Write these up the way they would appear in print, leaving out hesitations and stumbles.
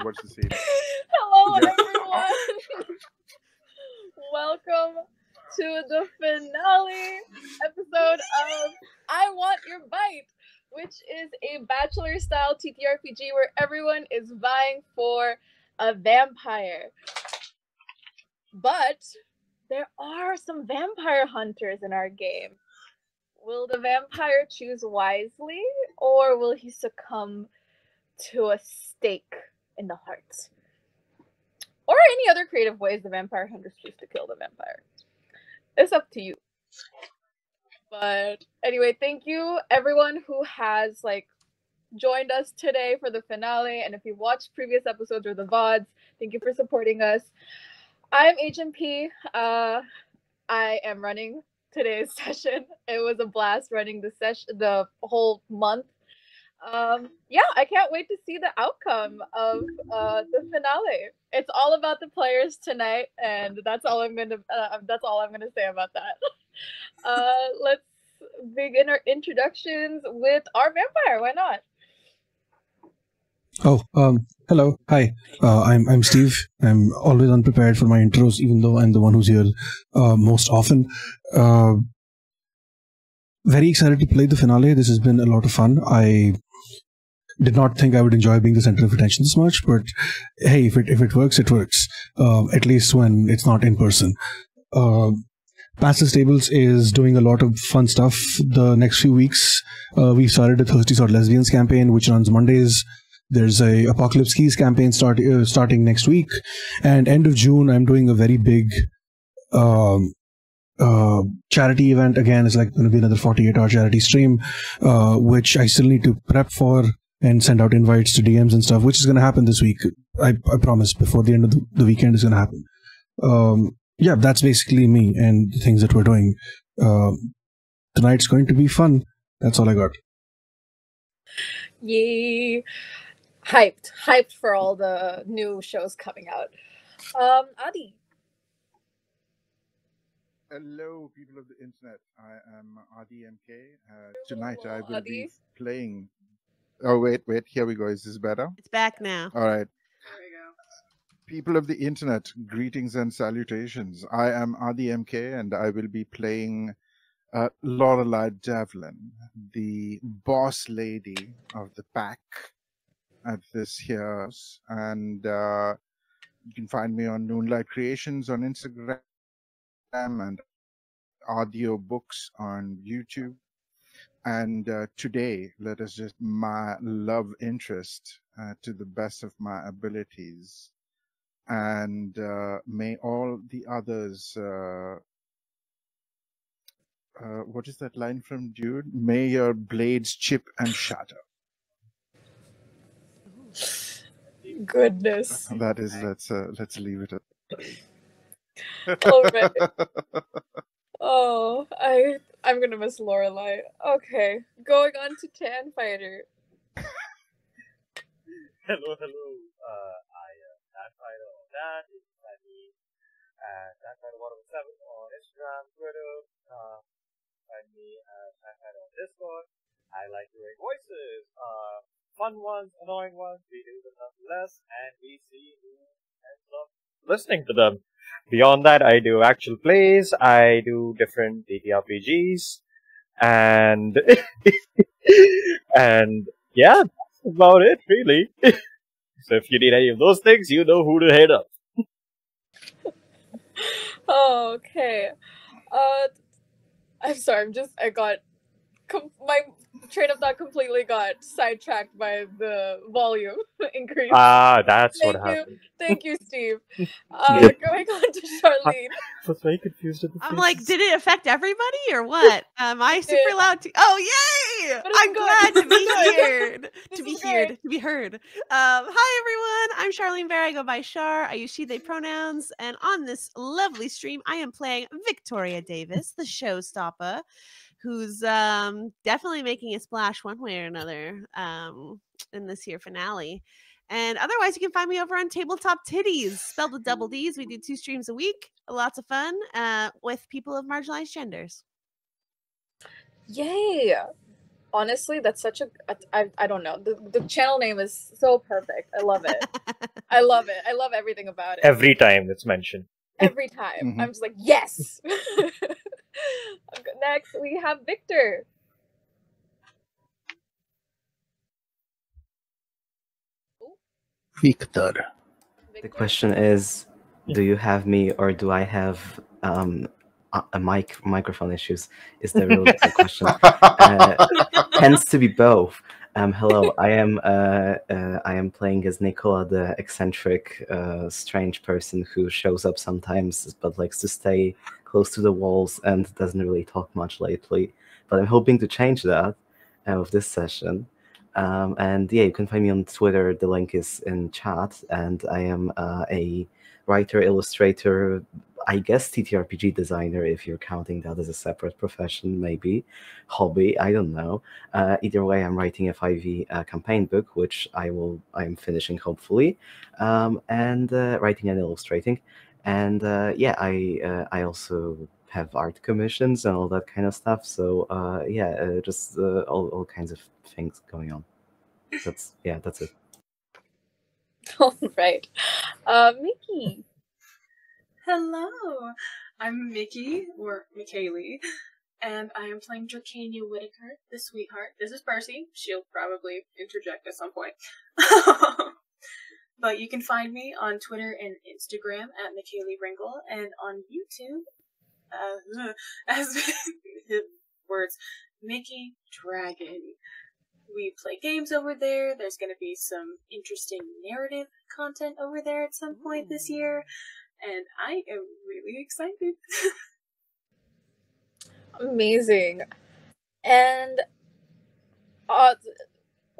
What's the scene? Hello, everyone. Welcome to the finale episode of I Want Your Bite, which is a bachelor-style TTRPG where everyone is vying for a vampire. But there are some vampire hunters in our game. Will the vampire choose wisely, or will he succumb to a stake in the heart? Or any other creative ways the vampire hunters choose to kill the vampire. It's up to you. But anyway, thank you everyone who has joined us today for the finale. And if you watched previous episodes or the VODs, thank you for supporting us. I'm HMP. I am running today's session. It was a blast running the whole month. I can't wait to see the outcome of the finale. It's all about the players tonight, and that's all I'm gonna say about that. Let's begin our introductions with our vampire. Why not? Hello, hi. I'm Steve. I'm always unprepared for my intros, even though I'm the one who's here most often. Very excited to play the finale. This has been a lot of fun. I did not think I would enjoy being the center of attention this much, but hey, if it works, it works. At least when it's not in person. Pantsless Tables is doing a lot of fun stuff the next few weeks. We started a Thirsty Sword Lesbians campaign, which runs Mondays. There's a Apocalypse Keys campaign starting next week. And end of June, I'm doing a very big charity event. Again, it's going to be another 48-hour charity stream, which I still need to prep for and send out invites to DMs and stuff, which is going to happen this week. I promise before the end of the weekend is going to happen. That's basically me and the things that we're doing. Tonight's going to be fun. That's all I got. Yay. Hyped for all the new shows coming out. Adi. Hello, people of the internet. I am Adi MK. Tonight I will be playing. Oh, wait. Here we go. Is this better? It's back now. All right. There we go. People of the internet, greetings and salutations. I am Adi MK, and I will be playing Lorelei Devlin, the boss lady of the pack at this here. And you can find me on Noonlight Creations on Instagram and audio books on YouTube. And today, let us just my love interest to the best of my abilities. And may all the others, what is that line from Dude? May your blades chip and shatter. Goodness. That is, let's leave it at. All right. Oh, I'm gonna miss Lorelei. Okay, going on to Tan Fighter. Hello. I am Tan Fighter on that. You can find me at TanFighter107 on Instagram, Twitter. Find me at Tan Fighter on Discord. I like doing voices. Fun ones, annoying ones. We do them nonetheless, and we see who ends up listening to them. Beyond that, I do actual plays, I do different TTRPGs, and yeah, that's about it, really. So if you need any of those things, you know who to hit up. Okay. I'm sorry, my train of thought completely got sidetracked by the volume increase. That's what happened. Thank you, Steve. Going on to Charlene. I was very confused at the I'm like, did it affect everybody or what? Am I super loud too? Oh, yay! I'm glad to be here. To be heard. Hi, everyone. I'm Charlene Bear. I go by Char. I use she, they pronouns. And on this lovely stream, I am playing Victoria Davis, the showstopper, who's definitely making a splash one way or another in this here finale. And otherwise, you can find me over on Tabletop Titties, spelled with double D's. We do 2 streams a week. Lots of fun with people of marginalized genders. Yay! honestly, that's such I don't know. The channel name is so perfect. I love it. I love it. I love everything about it. Every time it's mentioned. Every time. I'm just like, yes! Next, we have Victor. Victor. The question is, do you have me or do I have microphone issues? Is the real question. Tends to be both. Hello, I am playing as Nicola, the eccentric, strange person who shows up sometimes, but likes to stay close to the walls and doesn't really talk much lately. But I'm hoping to change that with this session. And yeah, you can find me on Twitter. The link is in chat. And I am a writer, illustrator, I guess TTRPG designer, if you're counting that as a separate profession, maybe hobby. I don't know. Either way, I'm writing a 5e campaign book, which I'm finishing hopefully, and writing and illustrating. And yeah, I also have art commissions and all that kind of stuff. So yeah, just all kinds of things going on. That's it. All right. Mickey. Hello, I'm Mickey, or McKaylee, and I am playing Dracania Whitaker, the sweetheart. This is Percy. She'll probably interject at some point. But you can find me on Twitter and Instagram at McKaylee Ringle, and on YouTube as words, Mickey Dragon. We play games over there. There's going to be some interesting narrative content over there at some point this year, and I am really excited. Amazing. And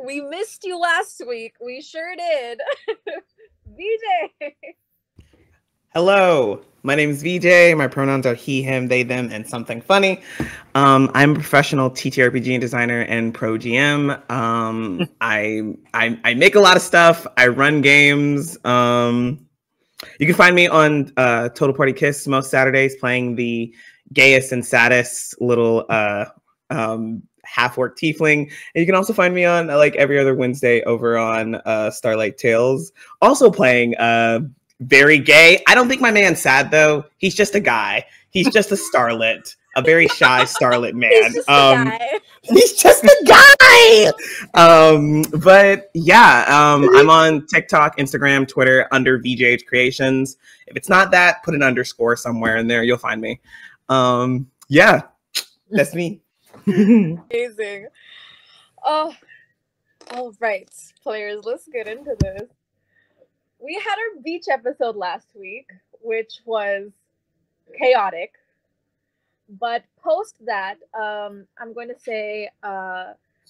we missed you last week. We sure did. VJ. Hello, my name is VJ. My pronouns are he, him, they, them, and something funny. I'm a professional TTRPG designer and pro GM. I make a lot of stuff. I run games. You can find me on Total Party Kiss most Saturdays, playing the gayest and saddest little half-orc tiefling. And you can also find me on like every other Wednesday over on Starlight Tales, also playing very gay. I don't think my man's sad though. He's just a guy. He's just a starlet, a very shy starlet man. He's just a guy. He's just a guy. But yeah, I'm on TikTok, Instagram, Twitter under VJH Creations. If it's not that, put an underscore somewhere in there. You'll find me. Yeah, that's me. Amazing. Oh, all right, players. Let's get into this. We had our beach episode last week, which was chaotic. But post that, I'm going to say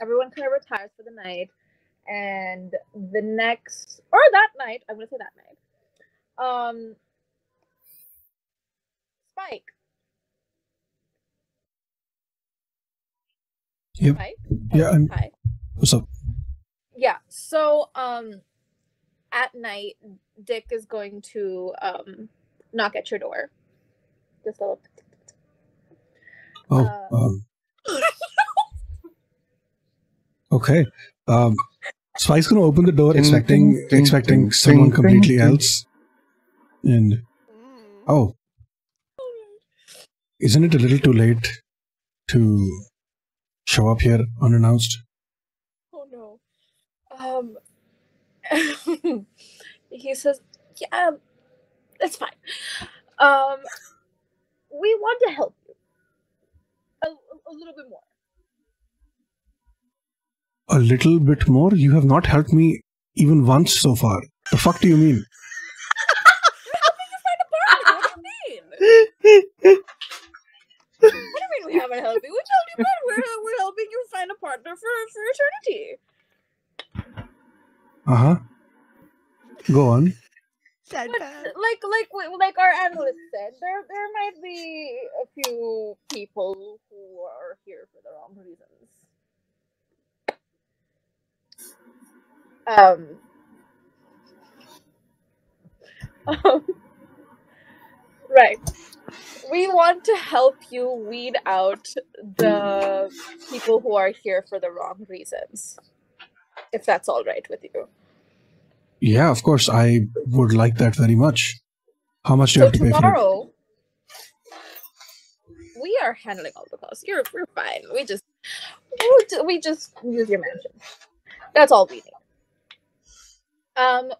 everyone kind of retires for the night, and the next or that night, I'm going to say that night. Spike. Yep. Spike? Yeah. Hi. What's up? Yeah. So at night, Dick is going to knock at your door. Just a little. Okay. Spike's gonna open the door, expecting someone completely else, and isn't it a little too late to show up here unannounced? Oh no. He says, "Yeah, it's fine. We want to help you a little bit more." A little bit more? You have not helped me even once so far. The fuck do you mean? We're helping you find a partner. What do you mean? What do you mean we haven't helped you? We told you that we're helping you find a partner for eternity. Uh-huh. Go on. But like our analyst said, there might be a few people who are here for the wrong reasons. Right. We want to help you weed out the people who are here for the wrong reasons. If that's all right with you. Yeah, of course. I would like that very much. How much do you have to pay for it? Tomorrow, we are handling all the costs. We're fine. We just use your mansion. That's all we need.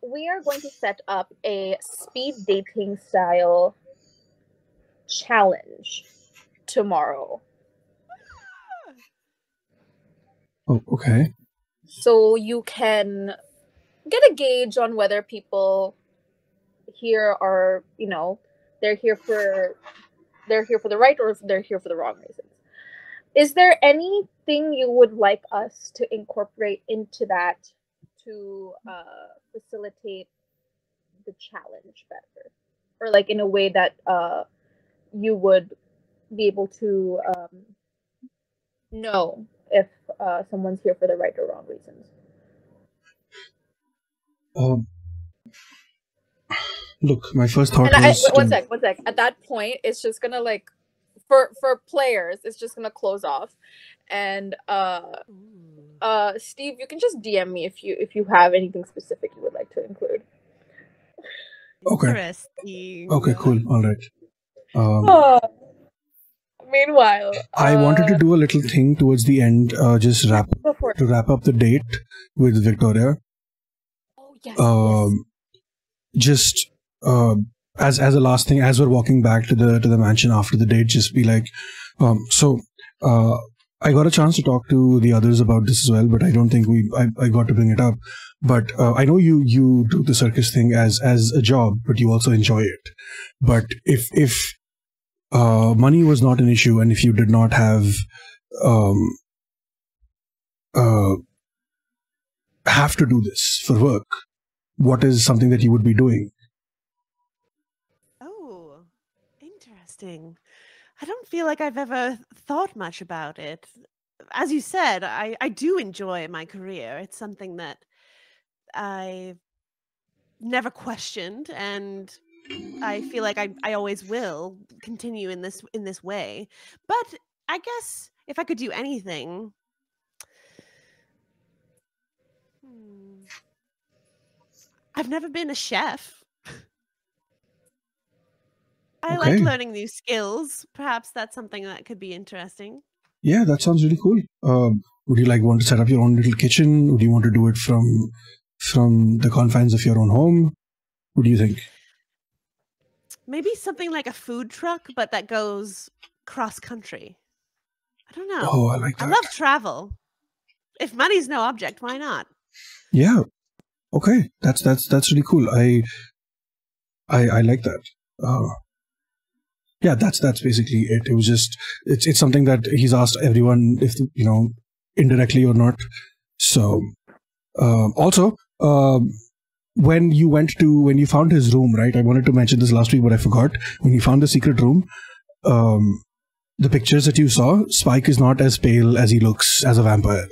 We are going to set up a speed dating style challenge tomorrow. Oh, okay. So you can get a gauge on whether people here are, they're here for the right or if they're here for the wrong reasons. Is there anything you would like us to incorporate into that to facilitate the challenge better? Or like in a way that you would be able to know if someone's here for the right or wrong reasons? Look, my first thought and was... One sec. At that point, it's just gonna like, for players, it's just gonna close off. And Steve, you can just DM me if you have anything specific you would like to include. Okay. Interesting. Okay, cool. All right. Meanwhile, I wanted to do a little thing towards the end, just wrap up the date with Victoria. Oh yes. Just as a last thing, as we're walking back to the mansion after the date, just be like, I got a chance to talk to the others about this as well, but I don't think I got to bring it up. But I know you do the circus thing as a job, but you also enjoy it. But if money was not an issue, and if you did not have to do this for work, what is something that you would be doing? Oh, interesting. I don't feel like I've ever thought much about it. As you said, I do enjoy my career. It's something that I never questioned, and I feel like I always will continue in this way. But I guess if I could do anything, I've never been a chef. I like learning new skills. Perhaps that's something that could be interesting. Yeah, that sounds really cool. Would you want to set up your own little kitchen? Would you want to do it from the confines of your own home? What do you think? Maybe something like a food truck, but that goes cross country. I don't know. Oh, I like that. I love travel. If money's no object, why not? Yeah. Okay. That's really cool. I like that. Yeah, that's basically it. It was just it's something that he's asked everyone, if indirectly or not. So also when you found his room, right? I wanted to mention this last week, but I forgot. When you found the secret room, the pictures that you saw, Spike is not as pale as he looks as a vampire.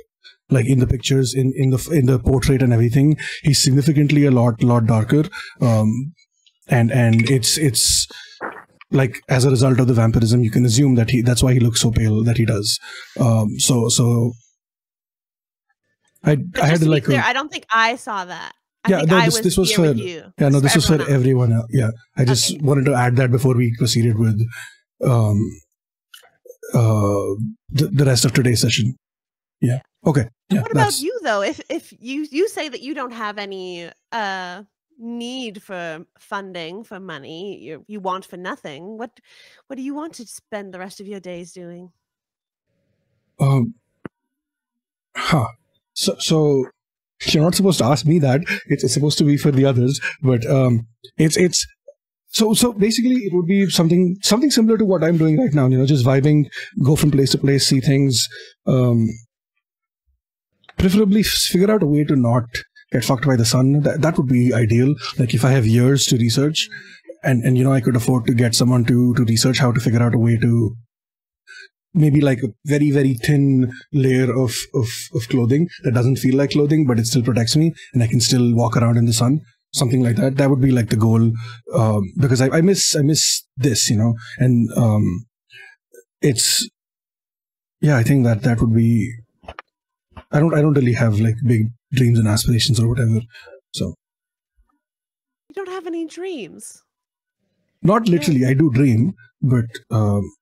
Like in the pictures, in the portrait and everything, he's significantly a lot darker. And it's like as a result of the vampirism, you can assume that that's why he looks so pale that he does. So I had to like. I don't think I saw that. This was for you. Yeah, no, this was for everyone else. Yeah, I just wanted to add that before we proceeded with the rest of today's session. Yeah. Okay. Yeah. What about you though? If you say that you don't have any need for funding, for money, you want for nothing, what do you want to spend the rest of your days doing? So you're not supposed to ask me that. It's supposed to be for the others, but it's so basically it would be something similar to what I'm doing right now, just vibing, go from place to place, see things, preferably figure out a way to not get fucked by the sun. That would be ideal. Like if I have years to research and I could afford to get someone to research how to figure out a way to maybe like a very, very thin layer of clothing that doesn't feel like clothing, but it still protects me and I can still walk around in the sun. something like that. That would be like the goal, because I miss this, and it's I think that would be. I don't really have like big dreams and aspirations or whatever. So you don't have any dreams. Not literally, I do dream, but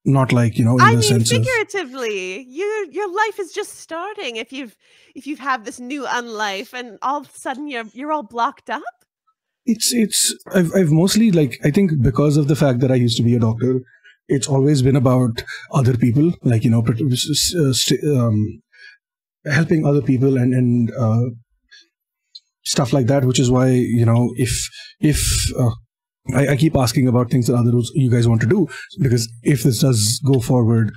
not like in the sense figuratively. Your life is just starting. If you've had this new unlife, and all of a sudden you're all blocked up. I've mostly I think because of the fact that I used to be a doctor, it's always been about other people, helping other people and stuff like that. Which is why if I keep asking about things that you guys want to do, because if this does go forward,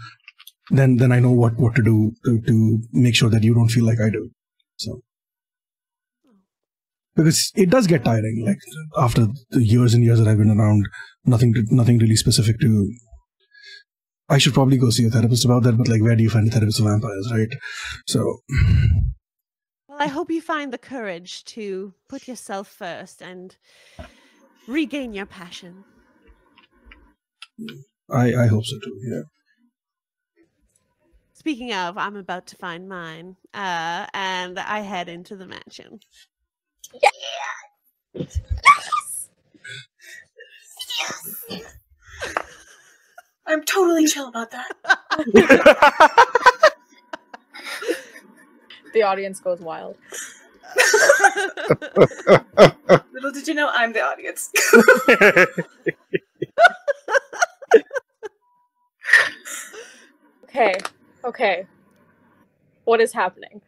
then I know what to do to make sure that you don't feel like I do. So, because it does get tiring, like after the years and years that I've been around, nothing really specific to. I should probably go see a therapist about that, but where do you find a therapist for vampires, right? So, well, I hope you find the courage to put yourself first and regain your passion. I hope so too, yeah. Speaking of, I'm about to find mine, and I head into the mansion. Yeah! Yes! Yes! I'm totally chill about that. The audience goes wild. Little did you know, I'm the audience. Okay. What is happening?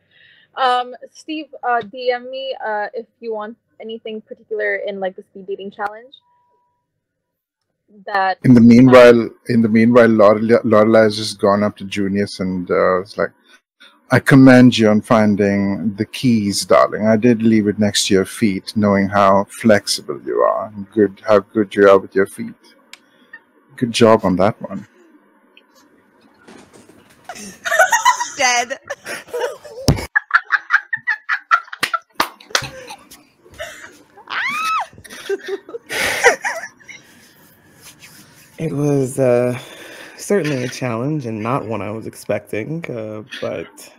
Steve, DM me if you want anything particular in the speed dating challenge. That in the meanwhile, Lorelai has just gone up to Junius and it's like, I commend you on finding the keys, darling. I did leave it next to your feet, knowing how flexible you are and how good you are with your feet. Good job on that one. Dead. It was certainly a challenge and not one I was expecting, but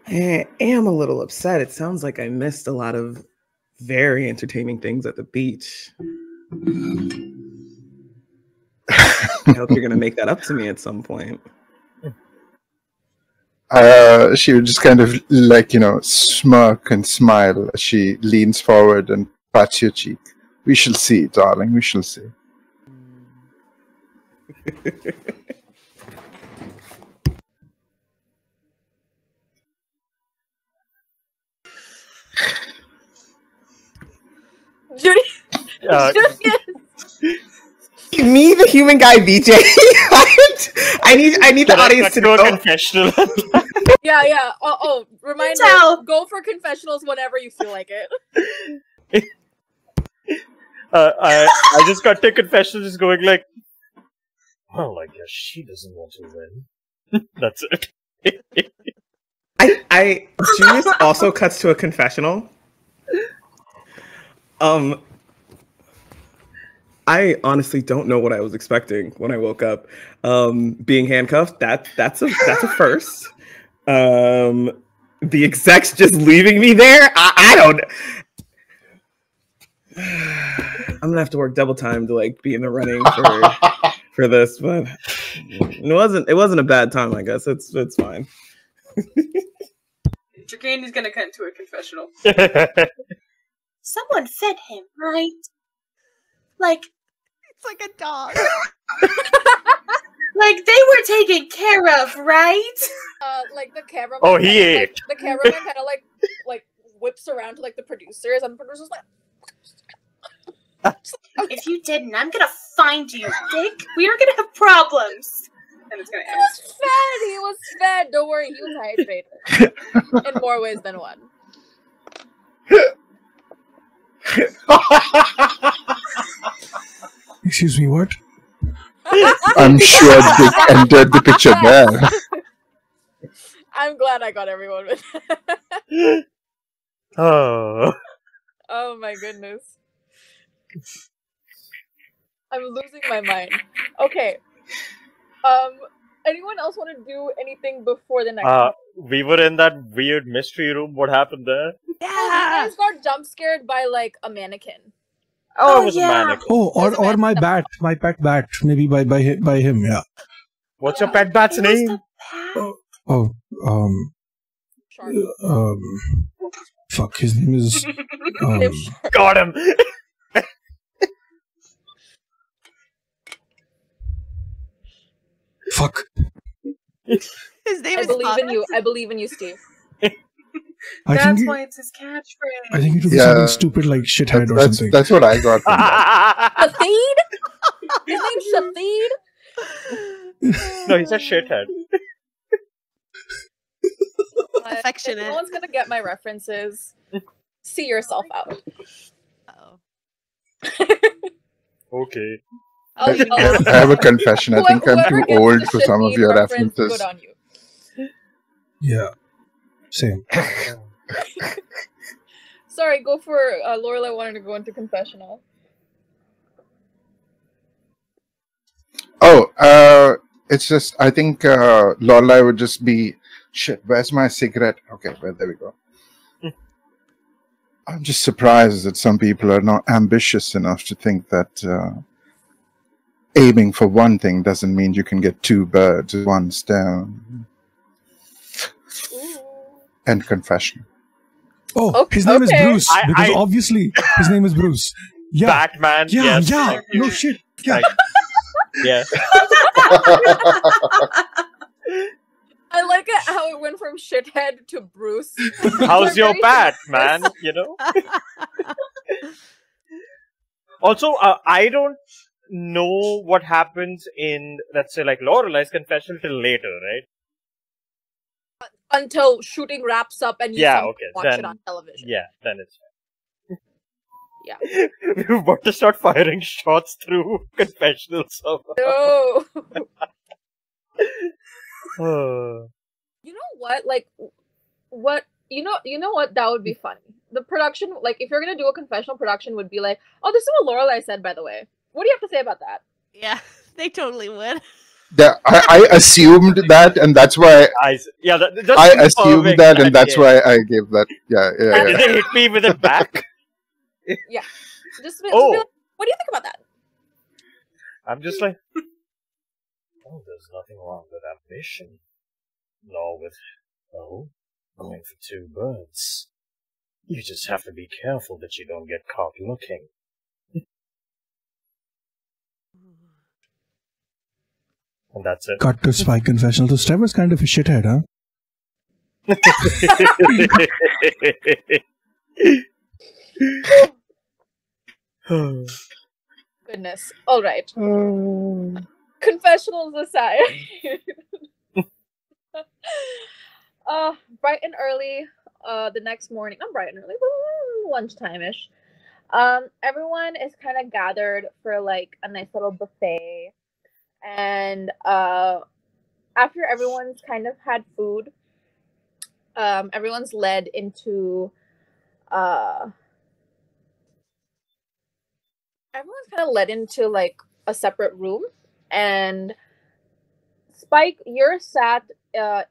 I am a little upset. It sounds like I missed a lot of very entertaining things at the beach. I hope you're going to make that up to me at some point. She would just kind of smirk and smile as she leans forward and pats your cheek. We shall see, darling. We shall see. Me, the human guy, BJ. I need the audience to know. Confessional. Yeah. Oh, reminder. Go for confessionals whenever you feel like it. I just got to confessional, just going like, well, I guess she doesn't want to win. That's it. Julius also cuts to a confessional. I honestly don't know what I was expecting when I woke up. Being handcuffed, that's a first. The execs just leaving me there. I don't. I'm gonna have to work double time to be in the running for this, but it wasn't a bad time. I guess it's fine. Dragani's gonna cut into a confessional. Someone fed him, right? It's like a dog. They were taken care of, right? The cameraman. Oh, he ate. The cameraman kind of whips around to the producers, and the producers if you didn't, I'm gonna find you, Dick. We are gonna have problems. And it's gonna end. He was fed. Don't worry, he was hydrated in more ways than one. Excuse me, what? I'm sure Dick entered the picture there. I'm glad I got everyone with Oh. Oh my goodness. I'm losing my mind. Okay. Anyone else want to do anything before the next one? We were in that weird mystery room. What happened there? Oh, you guys got jump scared by like a mannequin. Oh, it was a mannequin. Oh, or my bat, my pet bat, maybe by him, yeah. What's your pet bat's name? Oh, Shark. fuck, his name is. Got him. Fuck. His name I is believe in Pop. you. I believe in you, Steve. That's why it's his catchphrase. I think it was something stupid like shithead or something. That's what I got from that. Shatheed? His name's Shatheed? No, he's a shithead. Affectionate. If no one's gonna get my references, see yourself out. Oh. Okay. I have a confession. I think I'm too gets old the for some of Shatheed your reference, references. Good on you. Yeah. Same. Sorry, go for Lorelai wanted to go into confessional. Oh, it's just, I think Lorelai would just be, shit, where's my cigarette? Okay, well, there we go. I'm just surprised that some people are not ambitious enough to think that aiming for one thing doesn't mean you can get two birds with one stone. End confession. Oh, his name is Bruce, because I- obviously his name is Bruce. Yeah. Batman. Yeah, yes. yeah. No shit. Yeah. Yeah. I like it how it went from shithead to Bruce. How's They're your very bat, synonymous. man? You know? Also, I don't know what happens in, let's say, like Lorelai's confession till later, right? Until shooting wraps up and you somehow watch it on television. Yeah, then it's fine. Yeah. We're about to start firing shots through confessionals. No. You know what? Like, what? You know what? That would be funny. The production, like, if you're gonna do a confessional production, would be like, oh, this is what Lorelai said, by the way. What do you have to say about that? Yeah, they totally would. I assumed that, and that's why I assumed that, and that's why I gave that. Yeah. Did they hit me with it back? Yeah. Just be like, what do you think about that? I'm just like, oh, there's nothing wrong with ambition. Nor with, going for two birds. You just have to be careful that you don't get caught looking. And that's it. Cut to Spy confessional. So Trevor's kind of a shithead, huh? Goodness. All right. Confessionals aside. Bright and early, the next morning, not bright and early, but lunchtime-ish. Everyone is kind of gathered for like a nice little buffet. And after everyone's kind of had food, everyone's led into like a separate room, and Spike, you're sat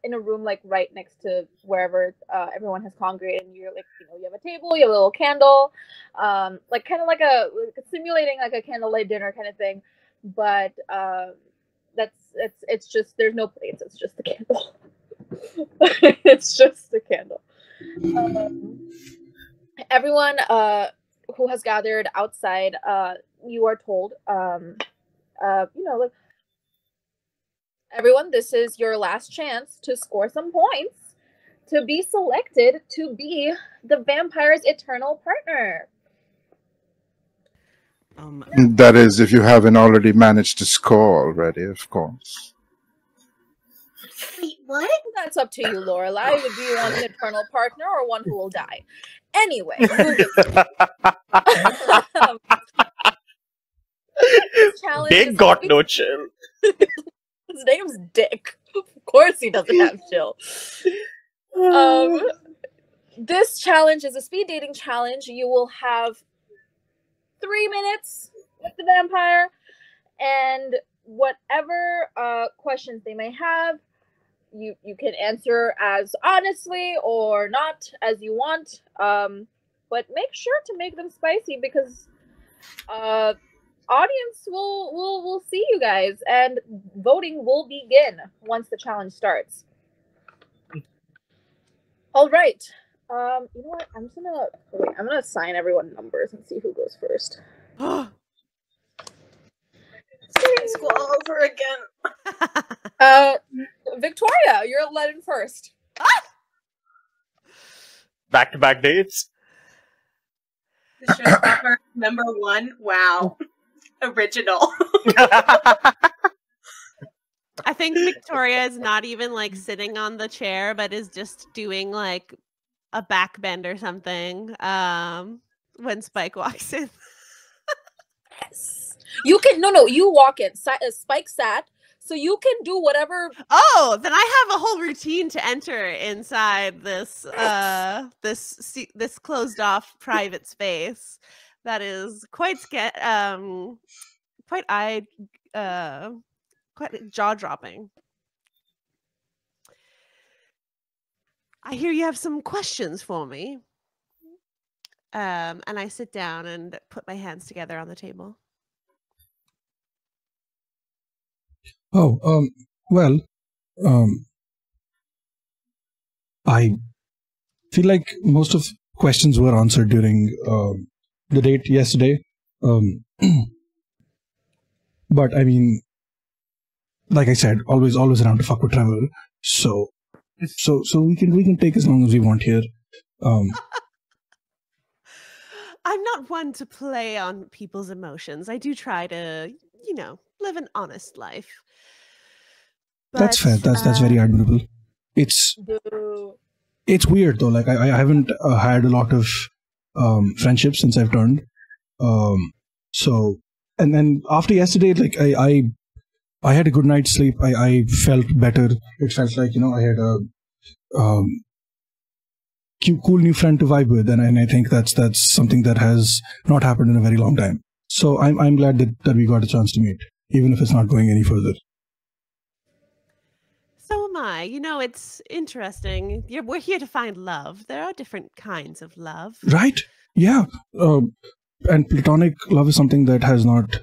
in a room like right next to wherever everyone has congregated, and you're like, you have a table, you have a little candle, like kind of like simulating like a candlelight dinner kind of thing, but it's just, there's no plates, it's just a candle. It's just a candle. Everyone who has gathered outside, you are told, like, everyone, this is your last chance to score some points to be selected to be the vampire's eternal partner. That is, if you haven't already managed to score already, of course. Wait, what? That's up to you, Lorelai. Do you want an eternal partner or one who will die? Anyway. Dick got no chill. His name's Dick. Of course he doesn't have chill. This challenge is a speed dating challenge. You will have 3 minutes with the vampire, and whatever questions they may have, you can answer as honestly or not as you want. But make sure to make them spicy, because audience will see you guys, and voting will begin once the challenge starts. All right. You know what? I'm gonna assign everyone numbers and see who goes first. School all over again. Victoria, you're let in first. Back-to-back dates. The showstopper number 1. Wow. Original. I think Victoria is not even like sitting on the chair, but is just doing like a back bend or something when Spike walks in. Yes. You can you walk in. Spike sat, so you can do whatever. Oh, then I have a whole routine to enter inside this this closed off private space that is quite quite jaw-dropping. I hear you have some questions for me. And I sit down and put my hands together on the table. Oh, well, I feel like most of questions were answered during the date yesterday. But I mean, like I said, always around to fuck with Trevor. So we can take as long as we want here. I'm not one to play on people's emotions. I do try to, live an honest life. But, that's fair. That's very admirable. It's weird though. Like I haven't had a lot of friendships since I've turned. So and then after yesterday, like I had a good night's sleep. I felt better. It felt like I had a cool new friend to vibe with, and I think that's something that has not happened in a very long time. So I'm glad that we got a chance to meet, even if it's not going any further. So am I. It's interesting. We're here to find love. There are different kinds of love. Right? Yeah. And platonic love is something that has not,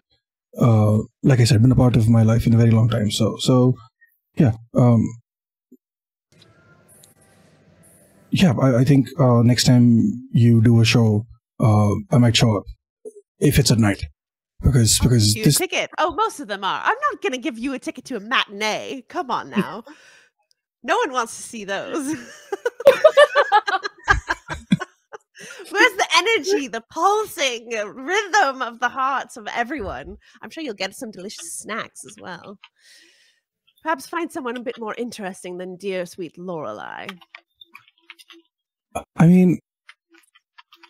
like I said, been a part of my life in a very long time. So yeah. Yeah, I think next time you do a show, I might show up if it's at night, because this ticket. Oh, most of them are. I'm not gonna give you a ticket to a matinee. Come on now, no one wants to see those. Where's the energy, the pulsing rhythm of the hearts of everyone? I'm sure you'll get some delicious snacks as well. Perhaps find someone a bit more interesting than dear sweet Lorelei. I mean,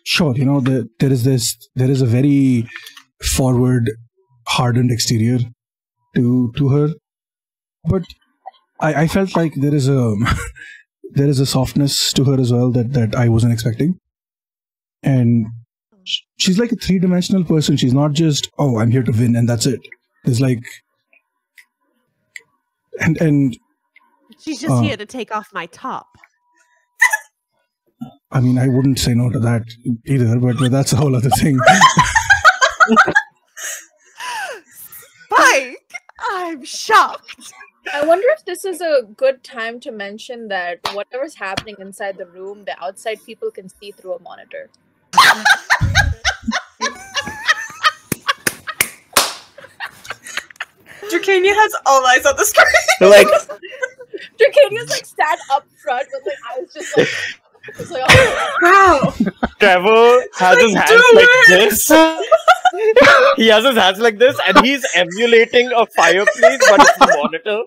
sure, there is a very forward, hardened exterior to her, but I felt like there is a softness to her as well that I wasn't expecting. And she's like a 3-dimensional person. She's not just, oh, I'm here to win and that's it. There's like, and she's just here to take off my top. I mean, I wouldn't say no to that either, but that's a whole other thing. Spike, I'm shocked. I wonder if this is a good time to mention that whatever's happening inside the room, the outside people can see through a monitor. Dracania has all eyes on the screen. Like, Dracania's like sat up front with like eyes just like. It's like, oh, wow. Trevor has his hands like this. He has his hands like this, and he's emulating a fireplace, but it's a monitor.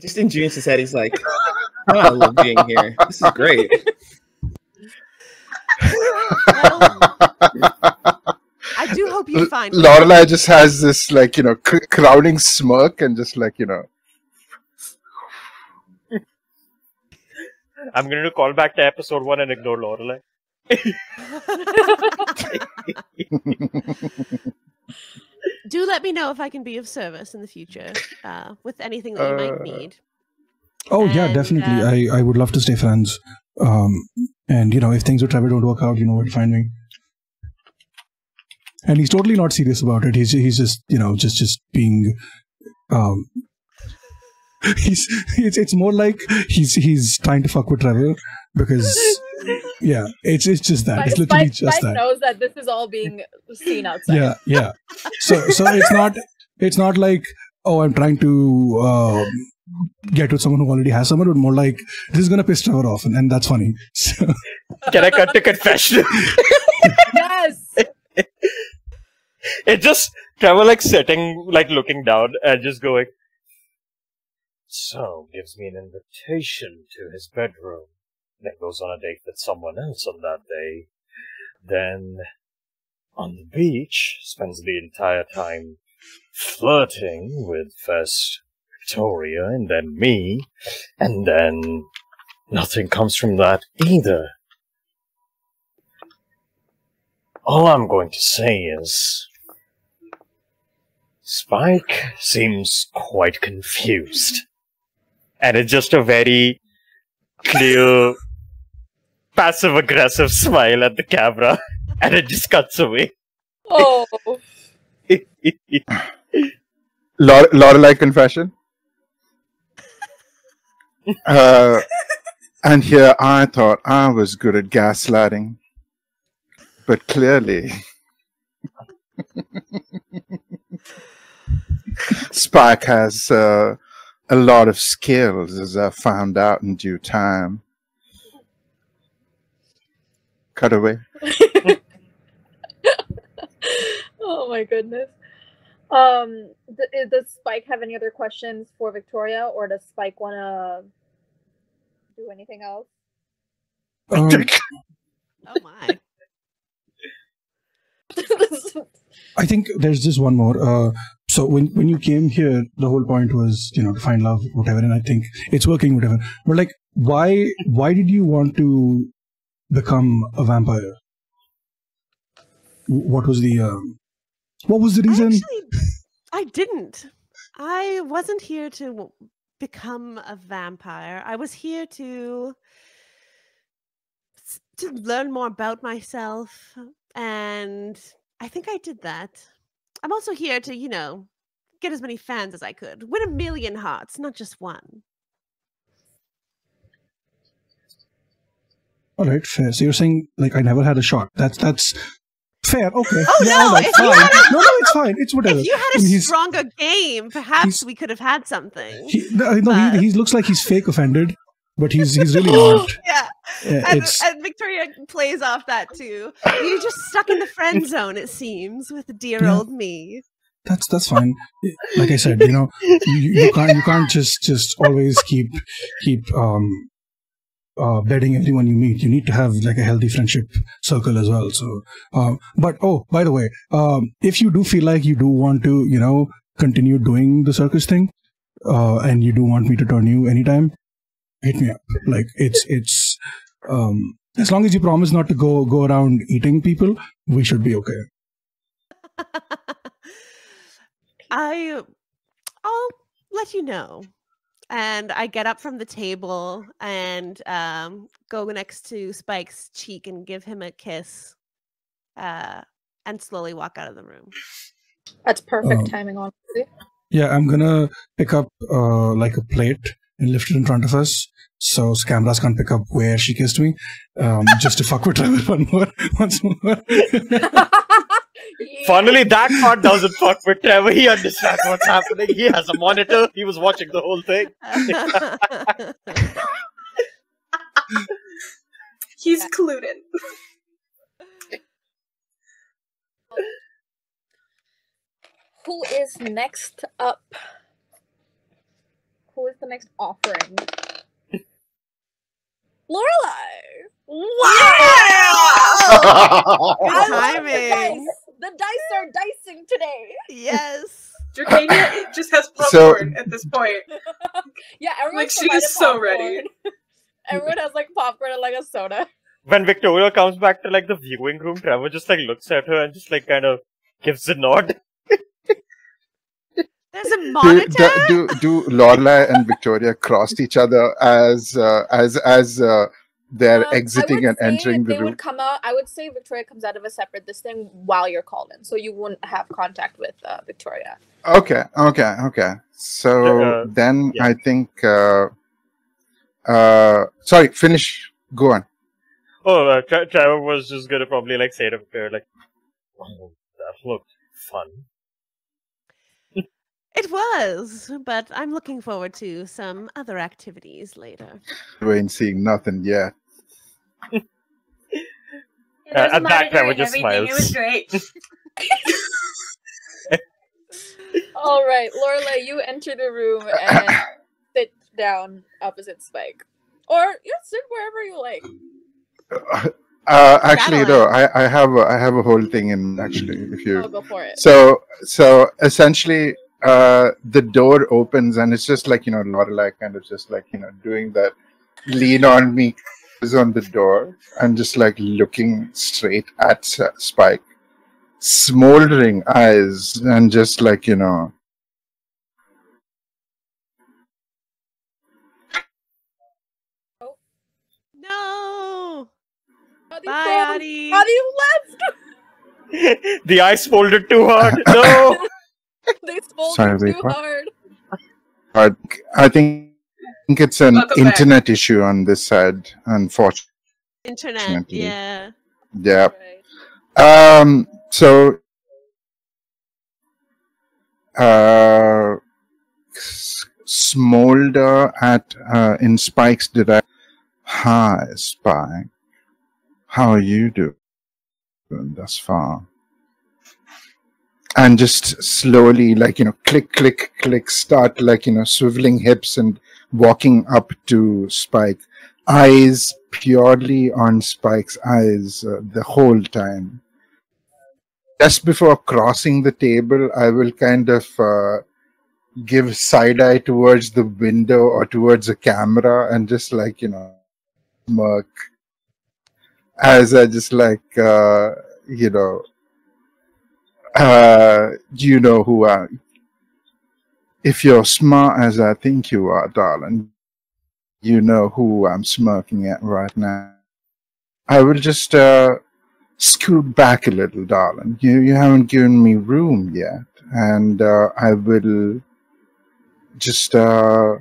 Just in June's head, he's like, oh, I love being here. This is great. I do hope you find Lorelei just has this like crowding smirk and just like I'm going to call back to episode 1 and ignore Lorelei. Do let me know if I can be of service in the future with anything that you might need. Oh, yeah, definitely. I would love to stay friends. And, if things with Trevor don't work out, you know where to find me. And he's totally not serious about it. He's just, just being... it's more like he's trying to fuck with Trevor because... Yeah, it's just that. It's literally just Spike that. knows that this is all being seen outside. Yeah. So it's not like, oh, I'm trying to get with someone who already has someone, but more like this is gonna piss Trevor off, and that's funny. So. Can I cut to confession? Yes. It just Trevor sitting, looking down and just going. So gives me an invitation to his bedroom. Then goes on a date with someone else on that day. Then, on the beach, spends the entire time flirting with first Victoria and then me, and then nothing comes from that either. All I'm going to say is, Spike seems quite confused. And it's just a very clear, passive-aggressive smile at the camera, and it just cuts away. Oh. Lorelei confession. And here I thought I was good at gaslighting, but clearly Spike has a lot of skills, as I found out in due time. Cut away. Oh my goodness. Does Spike have any other questions for Victoria, or does Spike want to do anything else? Oh my. I think there's just one more. So when you came here, the whole point was, to find love, whatever, and I think it's working, whatever. But why did you want to become a vampire? What was the reason? I didn't. I wasn't here to become a vampire. I was here to learn more about myself, and I think I did that. I'm also here to, get as many fans as I could. Win 1 million hearts, not just one. All right, fair. So you're saying I never had a shot. That's fair. Okay. Oh yeah, no! If fine. you had No, it's fine. It's whatever. If you had a stronger game, perhaps we could have had something. He looks like he's fake offended, but he's really not. Yeah. And Victoria plays off that too. You're just stuck in the friend zone, it seems, with dear old me. That's fine. Like I said, you can't just always keep bedding everyone you meet. You need to have a healthy friendship circle as well. So, but by the way, if you do feel like you do want to, continue doing the circus thing, and you do want me to turn you anytime, hit me up. It's as long as you promise not to go around eating people, we should be okay. I'll let you know. And I get up from the table and go next to Spike's cheek and give him a kiss, and slowly walk out of the room. That's perfect timing, honestly. Yeah, I'm gonna pick up a plate and lift it in front of us, so cameras can't pick up where she kissed me, just to fuck with Trevor once more. Funnily, that part doesn't fuck with Trevor. He understands what's happening. He has a monitor. He was watching the whole thing. He's clued in. Who is next up? Who is the next offering? Lorelei! Wow! Good timing. The dice are dicing today. Yes. Dracania just has popcorn at this point. Yeah, everyone's she is so ready. Everyone has like popcorn and like a soda. When Victoria comes back to like the viewing room, Trevor just like looks at her and just like kind of gives a nod. There's a monitor. Do Lorelai and Victoria crossed each other as they're exiting and entering the they room? would come out. I would say Victoria comes out of a separate this thing while you're called in, so you wouldn't have contact with Victoria. Okay. So then yeah. I think. Sorry, finish. Go on. Oh, Trevor was just gonna probably like say to Victoria like, "Oh, that looked fun." It was, but I'm looking forward to some other activities later. We ain't seeing nothing yet. There's a At that, monitor Trevor and just everything. smiles. It was great. All right, Lorelai, you enter the room and sit down opposite Spike, or sit wherever you like. Actually, no. I have a whole thing in actually. If you go for it. So essentially, the door opens and it's just like Lorelai kind of just like doing that lean on me is on the door and just like looking straight at Spike, smoldering eyes and just like No. Bye, Adi. Adi left. The eyes folded too hard. No. They folded too hard. I think it's an Welcome internet issue on this side, unfortunately. Internet, yeah. Yeah. Right. So smolder at in Spike's direct. Hi, Spike. How are you doing thus far? And just slowly, like, click, click, click, start, like, swiveling hips and walking up to Spike. Eyes purely on Spike's eyes the whole time. Just before crossing the table, I will kind of give side eye towards the window or towards the camera and just like, smirk. As I just like, you know who I. If you're smart as I think you are, darling, you know who I'm smirking at right now. I will just scoot back a little, darling. You haven't given me room yet, and I will just I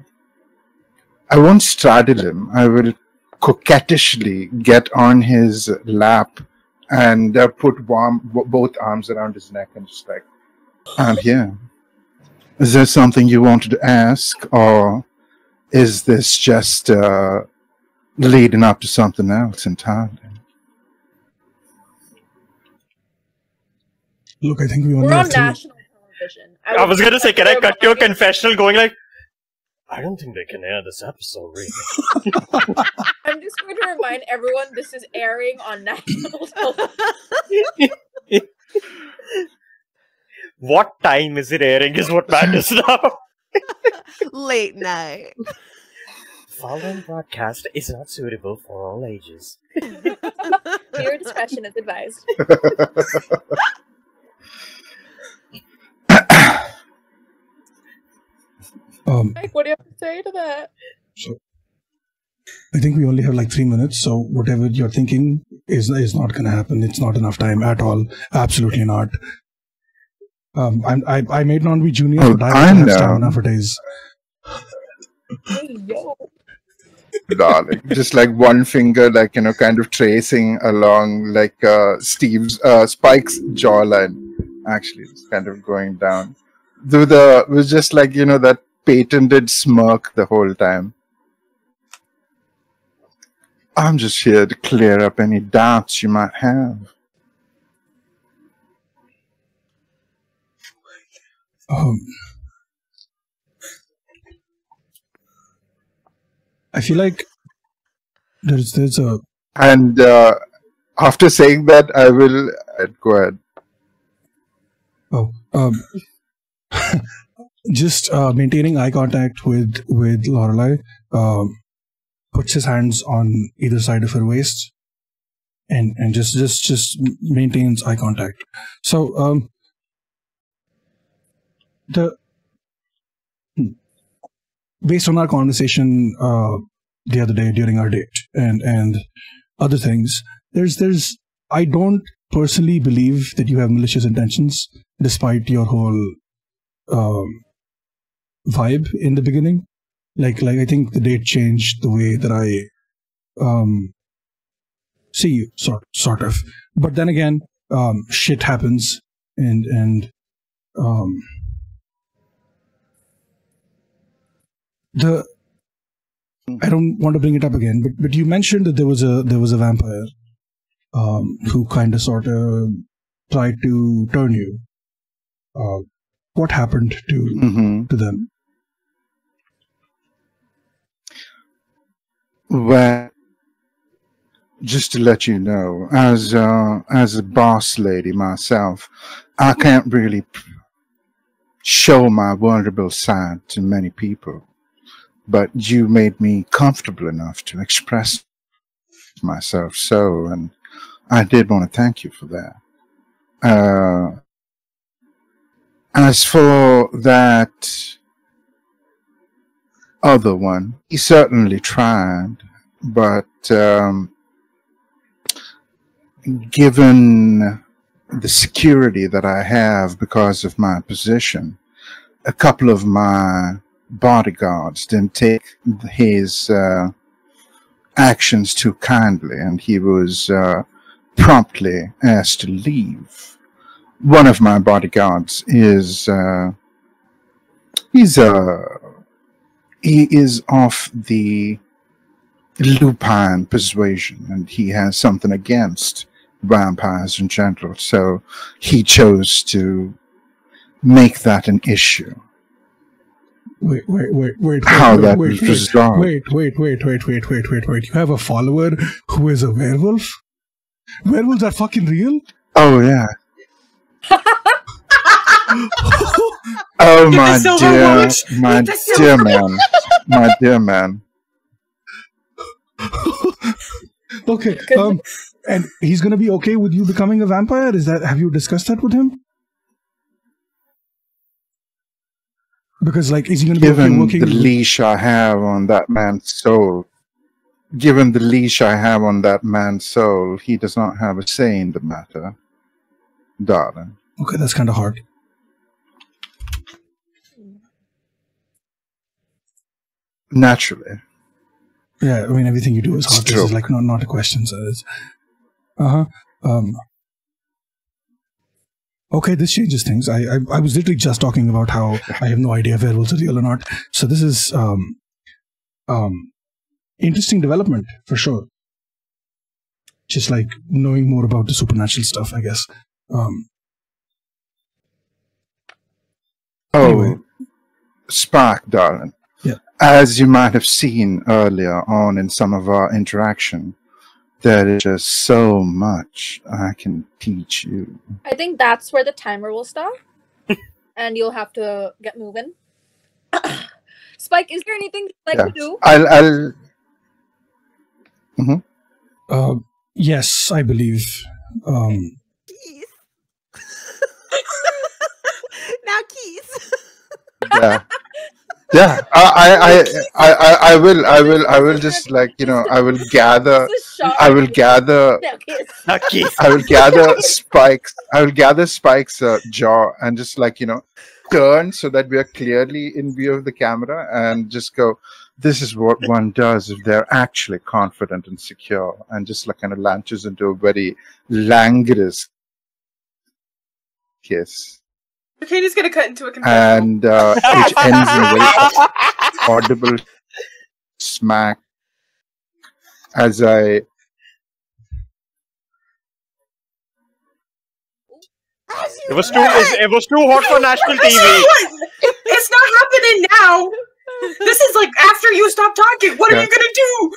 won't straddle him. I will coquettishly get on his lap and put both arms around his neck and just like, I'm here. Is there something you wanted to ask, or is this just leading up to something else entirely? Look, I think we only We're on have three. national television. I was gonna say, can I cut your confessional going like, I don't think they can air this episode, really. I'm just going to remind everyone this is airing on national television. What time is it airing is what matters now. Late night. Following broadcast is not suitable for all ages. Viewer discretion is advised. Mike, what do you have to say to that? So I think we only have like 3 minutes, so whatever you're thinking is not going to happen. It's not enough time at all. Absolutely not. I may not be junior, but I have stamina for days. Hey, yo. Darling, just like one finger, like kind of tracing along like Spike's jawline. Actually, it's kind of going down. It was just like that patented smirk the whole time. I'm just here to clear up any doubts you might have. I feel like there's a. And after saying that, I will go ahead. Just maintaining eye contact with Lorelai. puts his hands on either side of her waist and just maintains eye contact. So the based on our conversation the other day during our date and other things, there's I don't personally believe that you have malicious intentions, despite your whole vibe in the beginning. Like I think the date changed the way that I see you, sort of. But then again, shit happens, and the I don't want to bring it up again, but you mentioned that there was a vampire who kind of sort of tried to turn you. What happened to them? Well, just to let you know, as a boss lady myself, I can't really show my vulnerable side to many people. But you made me comfortable enough to express myself so, and I did want to thank you for that. As for that other one, he certainly tried, but given the security that I have because of my position, a couple of my bodyguards didn't take his actions too kindly, and he was promptly asked to leave. One of my bodyguards is he is of the lupine persuasion, and he has something against vampires in general, so he chose to make that an issue. Wait. How that was resolved. Wait. You have a follower who is a werewolf? Werewolves are fucking real? Oh, yeah. Oh, my dear man. Okay, and he's gonna be okay with you becoming a vampire? Have you discussed that with him? Because, like, is he going to be given working the leash I have on that man's soul? Given the leash I have on that man's soul, he does not have a say in the matter, darling. Okay, that's kind of hard. Naturally. Yeah, I mean, everything you do is hard. This is like not a question, so it's... Okay, this changes things. I was literally just talking about how I have no idea if werewolves are real or not. So this is interesting development for sure. Just like knowing more about the supernatural stuff, I guess. Anyway. Spark, darling. Yeah. As you might have seen earlier on in some of our interaction, there is just so much I can teach you. I think that's where the timer will stop. And you'll have to get moving. Spike, is there anything you'd like to do? I'll yes, I believe. Keys. Now keys. Yeah, I will just, like, you know, I will gather Spike's jaw and just, like, you know, turn so that we are clearly in view of the camera and just go, this is what one does if they're actually confident and secure, and just, like, kind of launches into a very languorous kiss. Katie's gonna cut into a confessional. And which ends in a very audible smack as I... It was too hot for national TV. It's not happening now. This is like after you stop talking. What are you gonna do?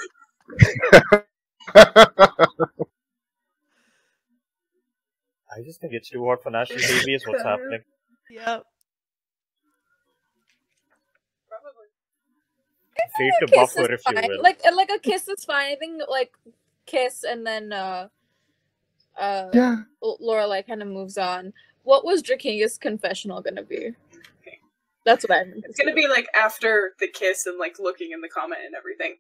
I just think it's too hot for national TV is what's happening. Yep. Fate A to kiss buffer, is if you fine. will. Like a kiss is fine. I think like kiss and then Yeah. Lorelai kind of moves on. What was Drakenga's confessional gonna be? That's what I'm. It's gonna be like after the kiss and like looking in the comment and everything.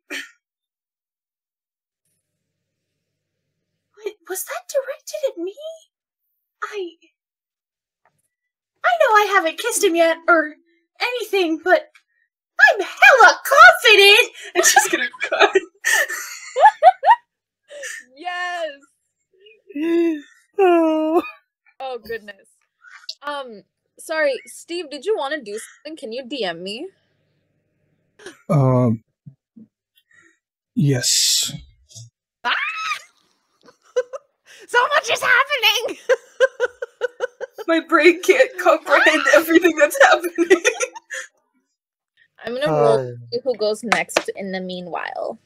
What was that directed at me? I know I haven't kissed him yet or anything, but I'm hella confident. And she's gonna cut. Yes. Oh. Oh goodness. Sorry, Steve. Did you want to do something? Can you DM me? Yes. So much is happening. My brain can't comprehend everything that's happening. I'm gonna roll to see who goes next in the meanwhile.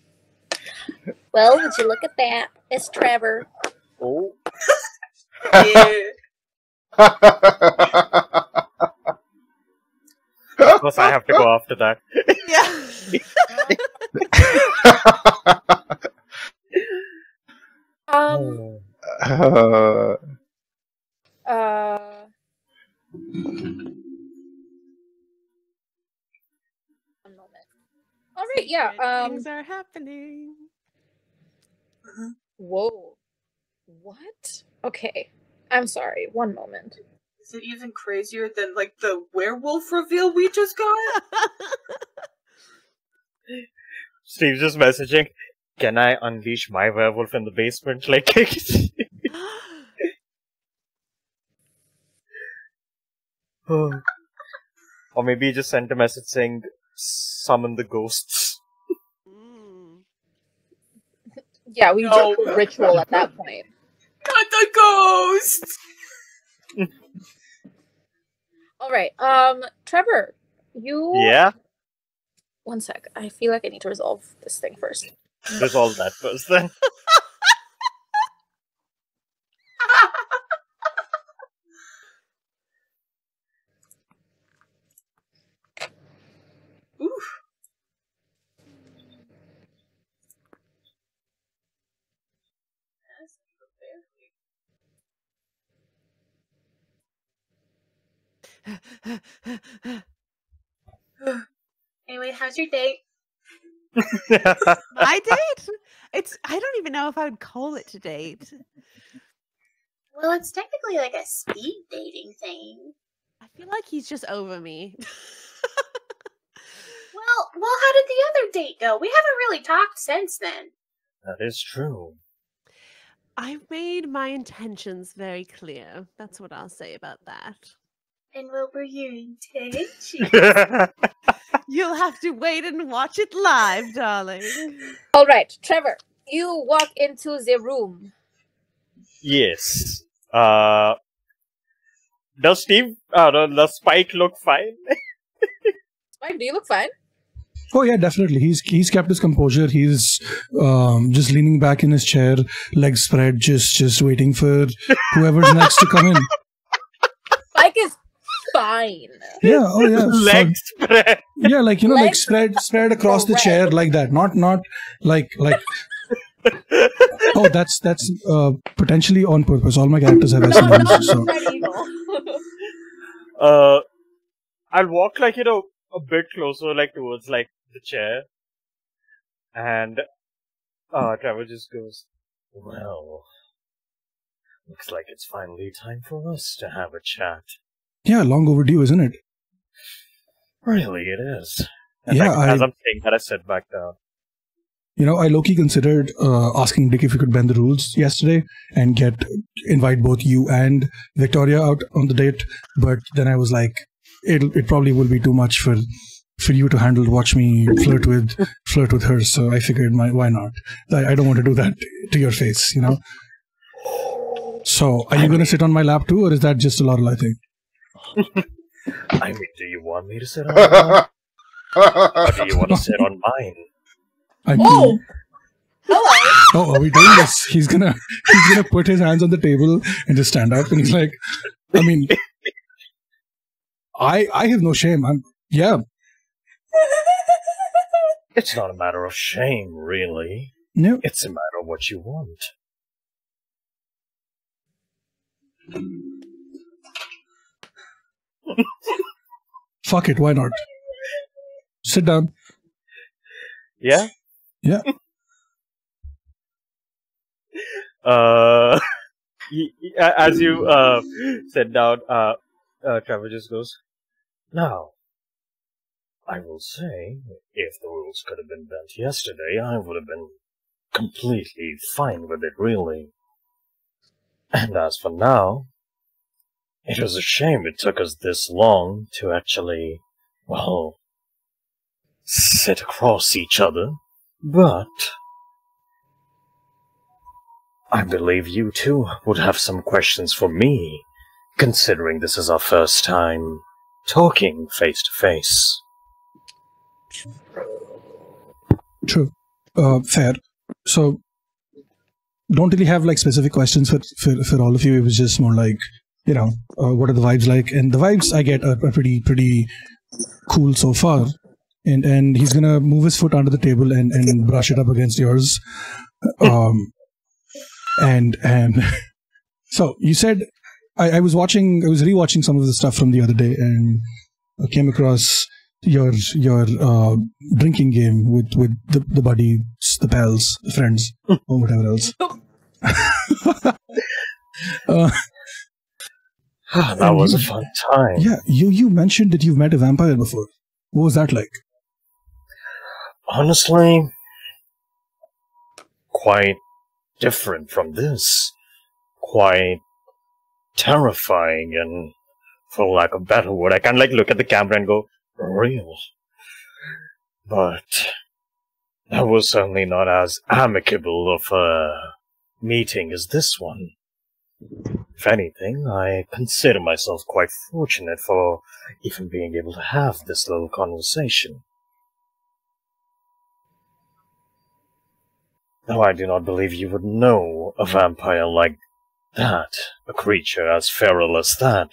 Well, would you look at that? It's Trevor. Oh. Yeah. Of course, I have to go after that. Yeah. Oh. One moment. All right, yeah. Things are happening. Whoa. What? Okay. I'm sorry. One moment. Is it even crazier than like the werewolf reveal we just got? Steve's just messaging. Can I unleash my werewolf in the basement? Like, or maybe he just sent a message saying, "Summon the ghosts." Yeah, we No. did the ritual at that point. Not the ghost! All right. Trevor, you. Yeah, One sec. I feel like I need to resolve this thing first. resolve that first then. Oof. Anyway, how's your date? My date? I don't even know if I would call it a date. Well, it's technically like a speed dating thing. I feel like he's just over me. Well, how did the other date go? We haven't really talked since then. That is true. I've made my intentions very clear. That's what I'll say about that. And what were your intentions? You'll have to wait and watch it live, darling. All right, Trevor, you walk into the room. Yes. Does Spike look fine? Spike, do you look fine? Oh yeah, definitely. He's kept his composure. He's just leaning back in his chair, legs spread, just waiting for whoever's next to come in. Spike is fine. Yeah. Oh yeah. Legs spread. Yeah, like Legs like spread across the correct. chair like that. Not like. Oh, that's potentially on purpose. All my characters have S names. So. Not evil. I'll walk a bit closer, towards the chair, and Trevor just goes, "Well, looks like it's finally time for us to have a chat." Yeah, long overdue, isn't it? Really, it is. And Yeah, as I'm saying that, I sit back down. I low-key considered asking Dick if he could bend the rules yesterday and invite both you and Victoria out on the date, but then I was like, it probably will be too much for you to handle. Watch me flirt with her. So I figured, why not? I don't want to do that to your face, So are you going to sit on my lap too, or is that just a Lorelai thing? I mean, do you want me to sit on mine? Or do you want to sit on mine? I mean, Hello. are we doing this? He's gonna put his hands on the table and just stand up, and he's like, I mean, I have no shame. Yeah. It's not a matter of shame, really. No. It's a matter of what you want. Fuck it, why not? Sit down. Yeah? Yeah. As you sit down, Trevor just goes, "Now, I will say, if the rules could have been bent yesterday, I would have been completely fine with it, really. And as for now, it was a shame it took us this long to actually, well, sit across each other, but I believe you two would have some questions for me, considering this is our first time talking face to face." True. Fair. So, don't really have like specific questions for all of you. It was just more like, what are the vibes like? And the vibes I get are pretty cool so far. And he's gonna move his foot under the table and brush it up against yours. And so you said I was rewatching some of the stuff from the other day and I came across your drinking game with the buddies, the pals, the friends, or whatever else. That was a fun time. Yeah, you mentioned that you've met a vampire before. What was that like? Honestly, quite different from this. Quite terrifying, and for lack of a better word, I can look at the camera and go, real. But that was certainly not as amicable of a meeting as this one. If anything, I consider myself quite fortunate for even being able to have this little conversation. Though I do not believe you would know a vampire like that, a creature as feral as that,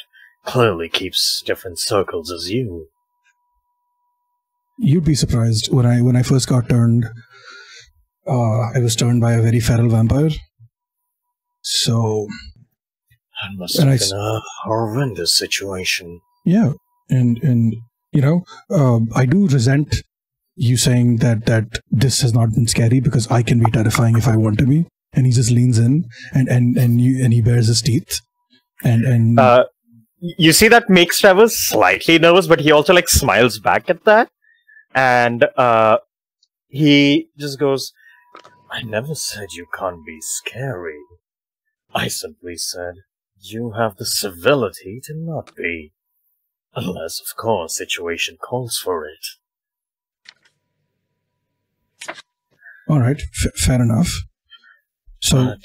clearly keeps different circles as you. You'd be surprised. When I first got turned, I was turned by a very feral vampire. So that must have been a horrendous situation. Yeah, and I do resent you saying that this has not been scary because I can be terrifying if I want to be. And he just leans in and he bares his teeth and you see that makes Trevor slightly nervous, but he also smiles back at that, and he just goes, "I never said you can't be scary. I simply said you have the civility to not be, unless of course situation calls for it." All right, fair enough. So,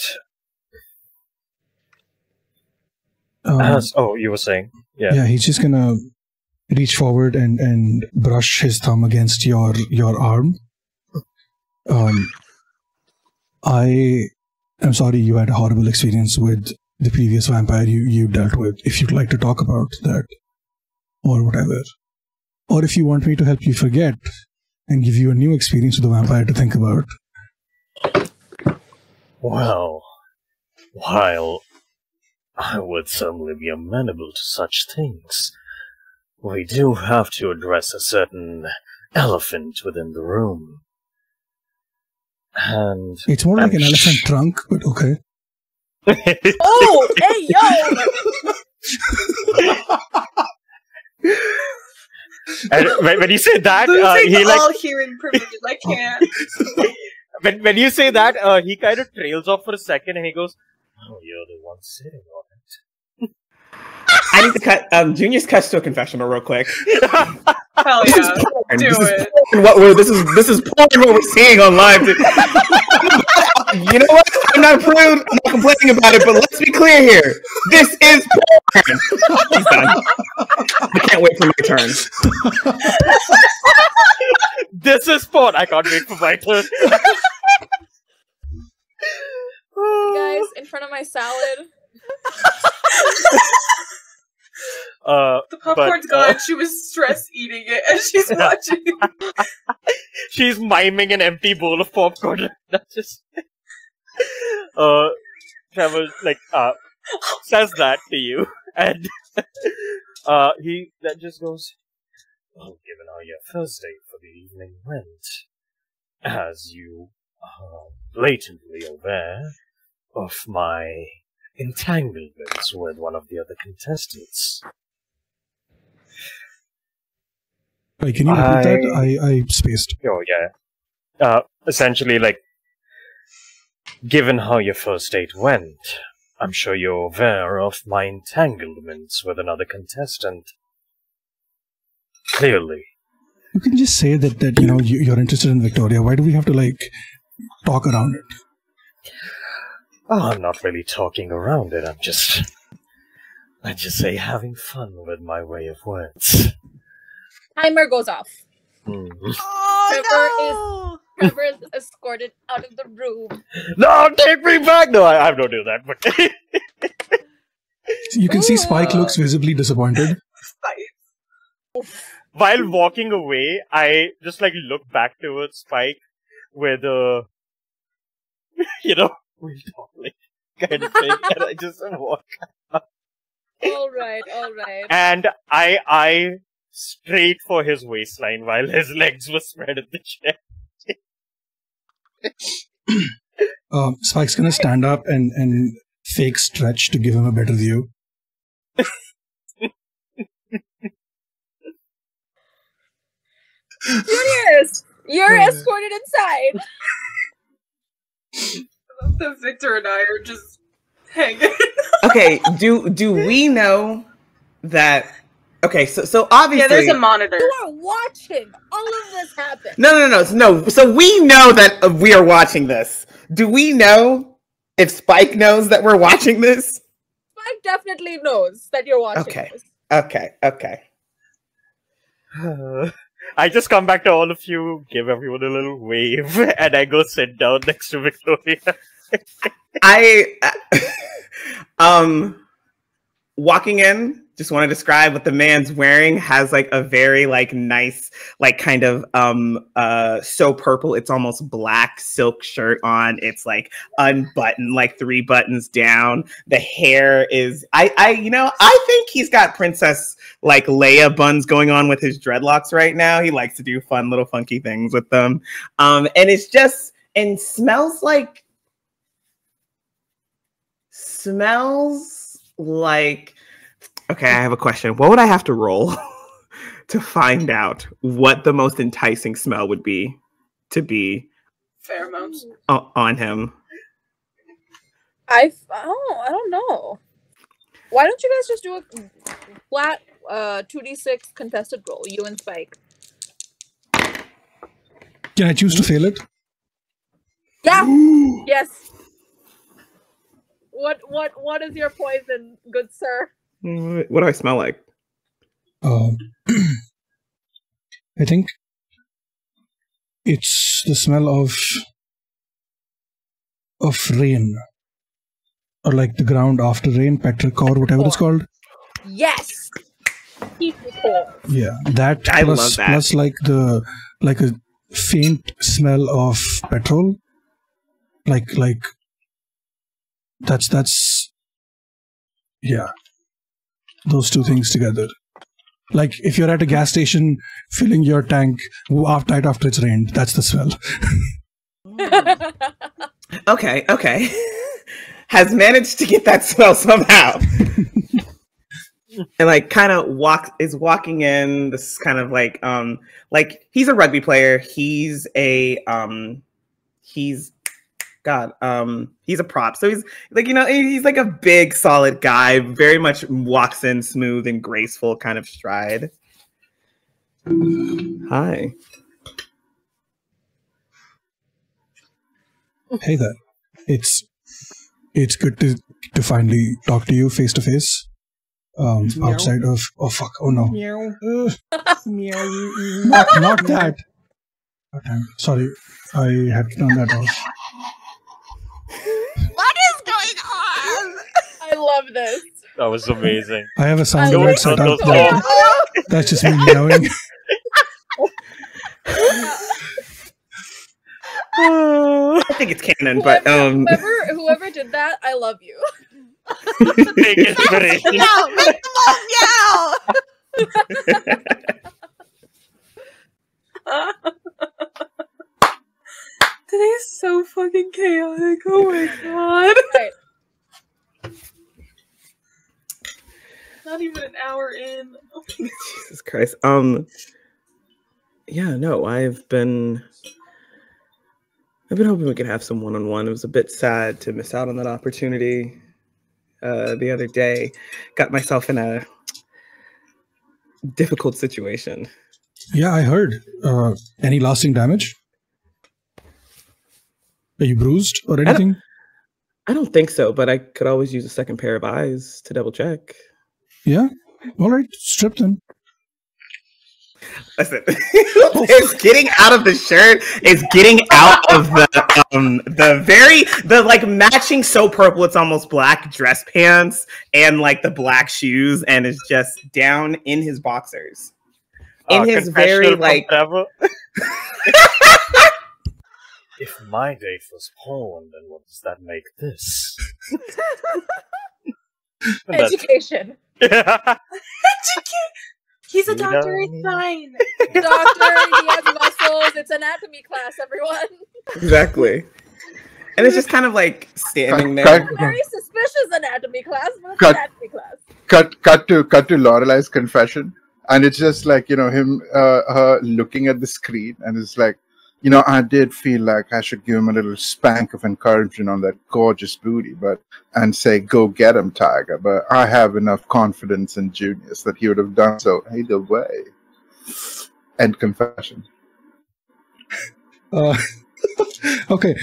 you were saying? Yeah, he's just gonna reach forward and brush his thumb against your arm. I am sorry you had a horrible experience with the previous vampire you dealt with. If you'd like to talk about that, or whatever, or if you want me to help you forget and give you a new experience with the vampire to think about. Well, while I would certainly be amenable to such things, we do have to address a certain elephant within the room. And it's more like an elephant trunk, but okay. Oh, hey, yo! And when you say that, he all hearing privileges. I can't. When you say that, he kind of trails off for a second and he goes, "Oh, you're the one sitting on it." I need to cut. Junior's cuts to a confessional real quick. Hell yeah, do it. This is porn. What we're seeing on live. You know what? I'm not prude. I'm not complaining about it. But let's be clear here. This is porn. He's done. I can't wait for my turn. This is porn. I can't wait for my turn. Guys, in front of my salad. The popcorn's gone. She was stress eating it as she's watching. She's miming an empty bowl of popcorn. That's just Trevor says that to you, and he then just goes, "Well, given how your first date for the evening went, as you are blatantly aware of my entanglements with one of the other contestants." Wait, can you repeat that? I spaced. Oh, yeah. Essentially, given how your first date went, I'm sure you're aware of my entanglements with another contestant. Clearly. You can just say that you're interested in Victoria. Why do we have to talk around it? Oh, I'm not really talking around it. Let's just say having fun with my way of words. Timer goes off. Oh, Trevor is escorted out of the room. No, take me back! No, I don't do that. But you can see Spike looks visibly disappointed. While walking away, I just look back towards Spike with we'll talk kind of thing, and I just walk. All right. And I straight for his waistline while his legs were spread in the chair. Spike's gonna stand up and fake stretch to give him a better view. Juniors, you're escorted inside. I love that Victor and I are just hanging. Okay, do we know that? Okay, so obviously, yeah, there's a monitor. You are watching all of this happen. No. So we know that we are watching this. Do we know if Spike knows that we're watching this? Spike definitely knows that you're watching this. Okay. I just come back to all of you, give everyone a little wave, and I go sit down next to Victoria. Walking in, just want to describe what the man's wearing. Has a very nice, kind of so purple it's almost black silk shirt on. It's unbuttoned, 3 buttons down. The hair is I think he's got Princess Leia buns going on with his dreadlocks right now. He likes to do fun little funky things with them. And it's just smells like okay, I have a question. What would I have to roll to find out what the most enticing smell would be to be pheromones on him? I don't know. Why don't you guys just do a flat 2d6 contested roll, you and Spike? Can I choose to fail it? Yeah. Yes. What is your poison, good sir? What do I smell like? I think it's the smell of rain, or the ground after rain, petrichor, whatever it's called. Yes. Petrichor. Yeah, that I plus love that. plus a faint smell of petrol, that's yeah. Those two things together. If you're at a gas station filling your tank right after it's rained, that's the smell. Okay. Has managed to get that smell somehow. And kind of walking in. This is kind of he's a rugby player. He's a he's a prop. So he's he's a big solid guy, very much walks in smooth and graceful kind of stride. Hi. Hey there. It's good to finally talk to you face to face. Outside of fuck. Oh no. Not that. Okay. Sorry. I had to turn that off. What is going on? I love this. That was amazing. I have a sound Don't alert set turn up. those off. That's just me meowing. think it's canon, but whoever did that, I love you. Big inspiration. Meow! Make them all meow! Today's so fucking chaotic. Oh my god. Right. Not even an hour in. Jesus Christ. Yeah, no, I've been hoping we could have some one-on-one. It was a bit sad to miss out on that opportunity the other day. Got myself in a difficult situation. Yeah, I heard. Any lasting damage? Are you bruised or anything? I don't think so, but I could always use a second pair of eyes to double check. Yeah? All right, strip then. Listen, it's getting out of the shirt. It's getting out of the like matching so purple it's almost black dress pants and like the black shoes, and it's just down in his boxers. In his very like. If my date was porn, then what does that make this? Education. He's a doctor, it's fine. Doctor, he has muscles. It's anatomy class, everyone. Exactly. And it's just kind of like standing there. Very suspicious anatomy class, but it's anatomy class. Cut to Lorelai's confession, and it's just like, you know, him her looking at the screen, and it's like, you know, I did feel like I should give him a little spank of encouragement on that gorgeous booty, and say, go get him, Tiger. But I have enough confidence in Junius that he would have done so either way. End confession. Okay.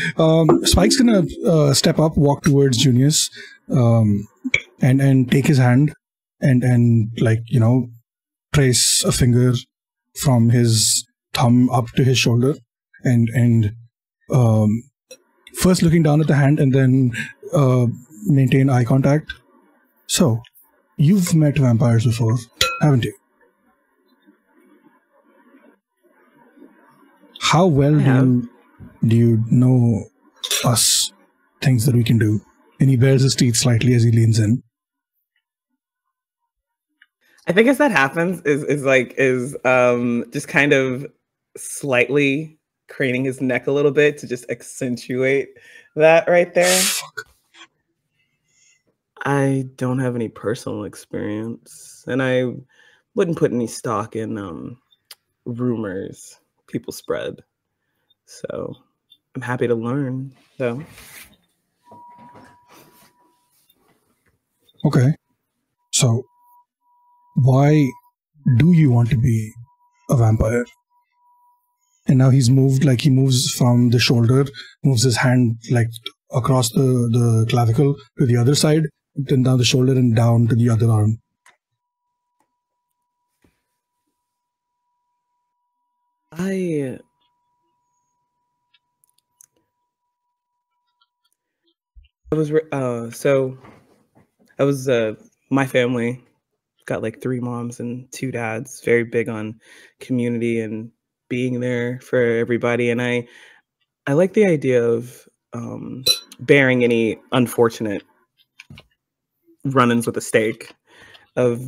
Spike's gonna step up, walk towards Junius, and take his hand and like, you know, trace a finger from his thumb up to his shoulder. And first looking down at the hand and then maintain eye contact. So, you've met vampires before, haven't you? How well do you know us, things that we can do? And he bares his teeth slightly as he leans in. I think as that happens is just kind of slightly craning his neck a little bit to just accentuate that right there. I don't have any personal experience, and I wouldn't put any stock in rumors people spread. So I'm happy to learn, though. Okay. So why do you want to be a vampire? And now he's moved, like he moves from the shoulder, moves his hand like across the clavicle to the other side, then down the shoulder and down to the other arm. I was my family got like 3 moms and 2 dads, very big on community and being there for everybody, and I like the idea of bearing any unfortunate run-ins with a stake, of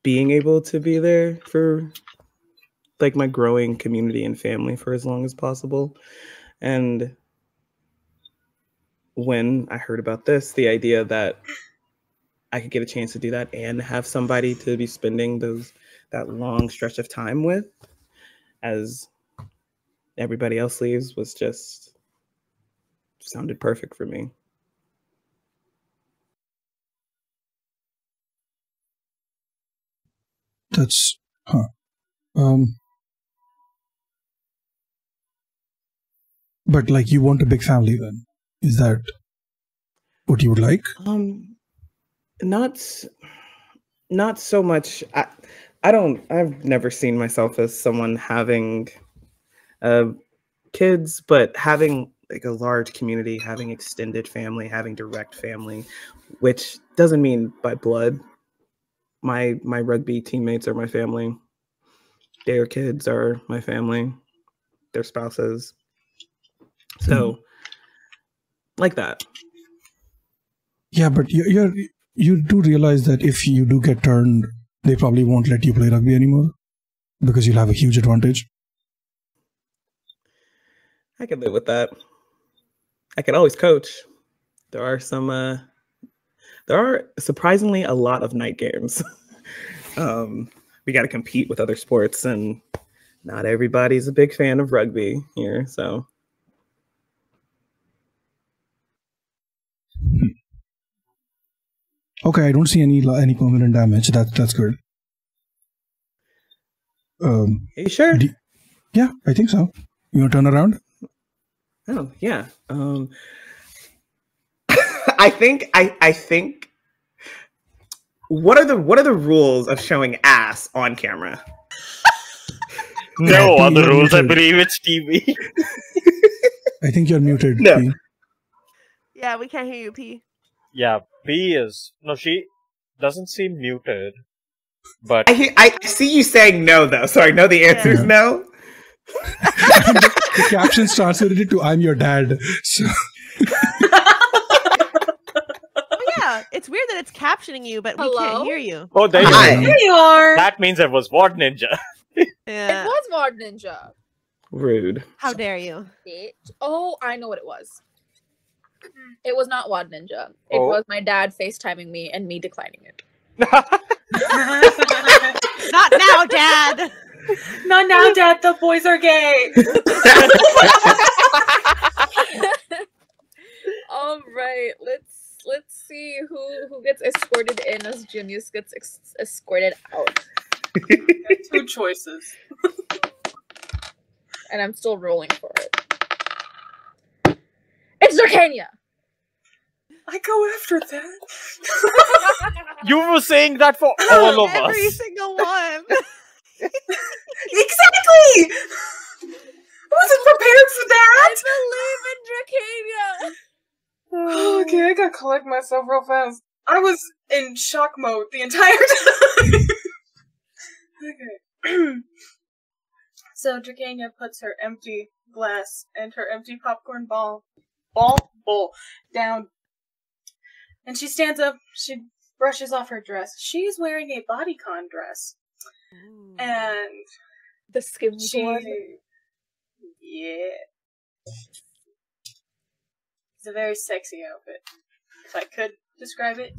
being able to be there for like my growing community and family for as long as possible. And when I heard about this, the idea that I could get a chance to do that and have somebody to be spending that long stretch of time with as everybody else leaves was just sounded perfect for me. That's but like you want a big family then? Is that what you would like? Not so much. I've never seen myself as someone having kids, but having like a large community, having extended family, having direct family, which doesn't mean by blood. My rugby teammates are my family. Their kids are my family. Their spouses. So like that. Yeah, but you do realize that if you do get turned, they probably won't let you play rugby anymore because you'll have a huge advantage. I could live with that. I could always coach. There are surprisingly a lot of night games. We got to compete with other sports, and not everybody's a big fan of rugby here. So, okay, I don't see any permanent damage. That's good. Are you sure? Yeah, I think so. You want to turn around? Oh yeah. I think. What are the rules of showing ass on camera? No other rules. I believe it's TV. I think you're muted. No. P. Yeah, we can't hear you, P. Yeah, P is she doesn't seem muted, but I see you saying no though, so I know the answer is no. The captions translated to "I'm your dad." So. Yeah, it's weird that it's captioning you, but we can't hear you. Oh, there you Hi. are. There you are. That means it was Ward Ninja. Yeah. It was Mod Ninja. Rude. How dare you? Bitch. Oh, I know what it was. It was not Wad Ninja. It Oh. was my dad FaceTiming me and me declining it. Not now, Dad. Not now, Dad. The boys are gay. All right, let's see who gets escorted in as Genius gets escorted out. Two choices. And I'm still rolling for it. It's Zircania! I go after that. You were saying that for all of Every us. single one. Exactly! I wasn't prepared for that! I believe in Dracania! Okay, I gotta collect myself real fast. I was in shock mode the entire time. Okay. So Dracania puts her empty glass and her empty popcorn bowl down. And she stands up, she brushes off her dress. She's wearing a bodycon dress. And The skim she... one. Yeah. It's a very sexy outfit. If I could describe it,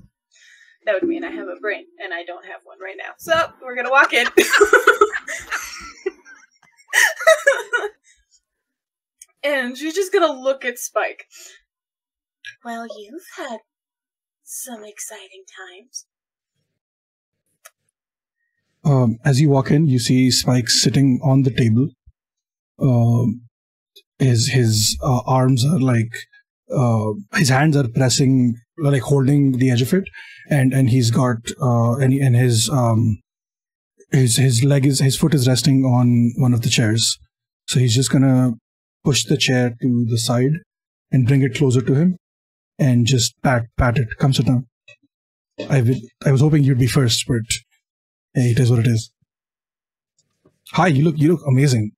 that would mean I have a brain, and I don't have one right now. So, we're gonna walk in. And she's just gonna look at Spike. Well, you've had some exciting times. As you walk in, you see Spike sitting on the table. His arms are like his hands are pressing, like holding the edge of it, and he's got and his foot is resting on one of the chairs. So he's just gonna push the chair to the side and bring it closer to him, and just pat it. Come sit down. I was hoping you'd be first, but hey, it is what it is. Hi, you look amazing.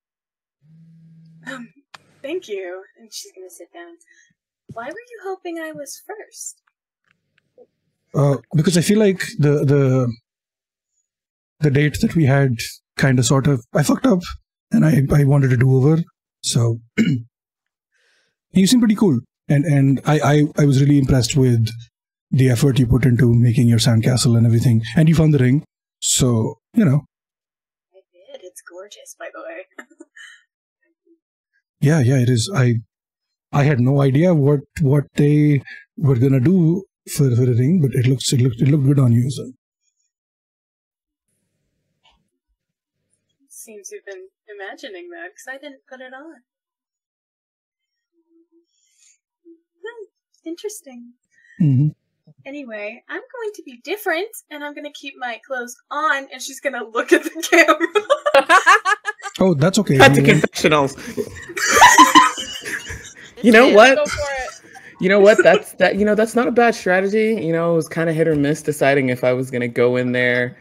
Thank you. And she's gonna sit down. Why were you hoping I was first? Because I feel like the date that we had kind of sort of I fucked up, and I wanted to do over. So you seem pretty cool, and I was really impressed with the effort you put into making your sandcastle and everything, and you found the ring. So I did. It's gorgeous, by the way. Yeah, it is. I had no idea what they were gonna do for the ring, but it looked good on you. So. Seems you've been imagining that, because I didn't put it on. Interesting. Mm-hmm. Anyway, I'm going to be different, and I'm going to keep my clothes on, and she's going to look at the camera. Oh, that's okay. Cut to confessionals. You know what? Go for it. You know what? That's not a bad strategy. You know, it was kind of hit or miss deciding if I was gonna go in there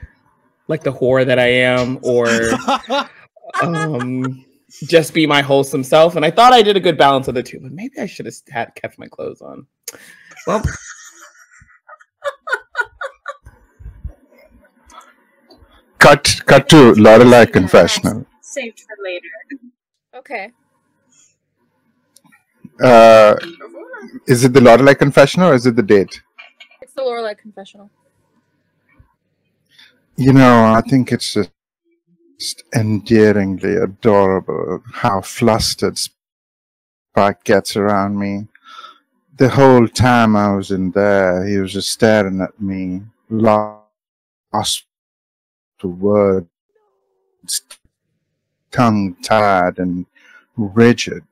like the whore that I am, or just be my wholesome self. And I thought I did a good balance of the two, but maybe I should have kept my clothes on. Well, cut to Lorelei confessional. Saved for later. Okay. Is it the Lorelei confessional or is it the date? It's the Lorelei confessional. You know, I think it's just endearingly adorable how flustered Spike gets around me. The whole time I was in there, he was just staring at me, lost to words, tongue-tied and rigid.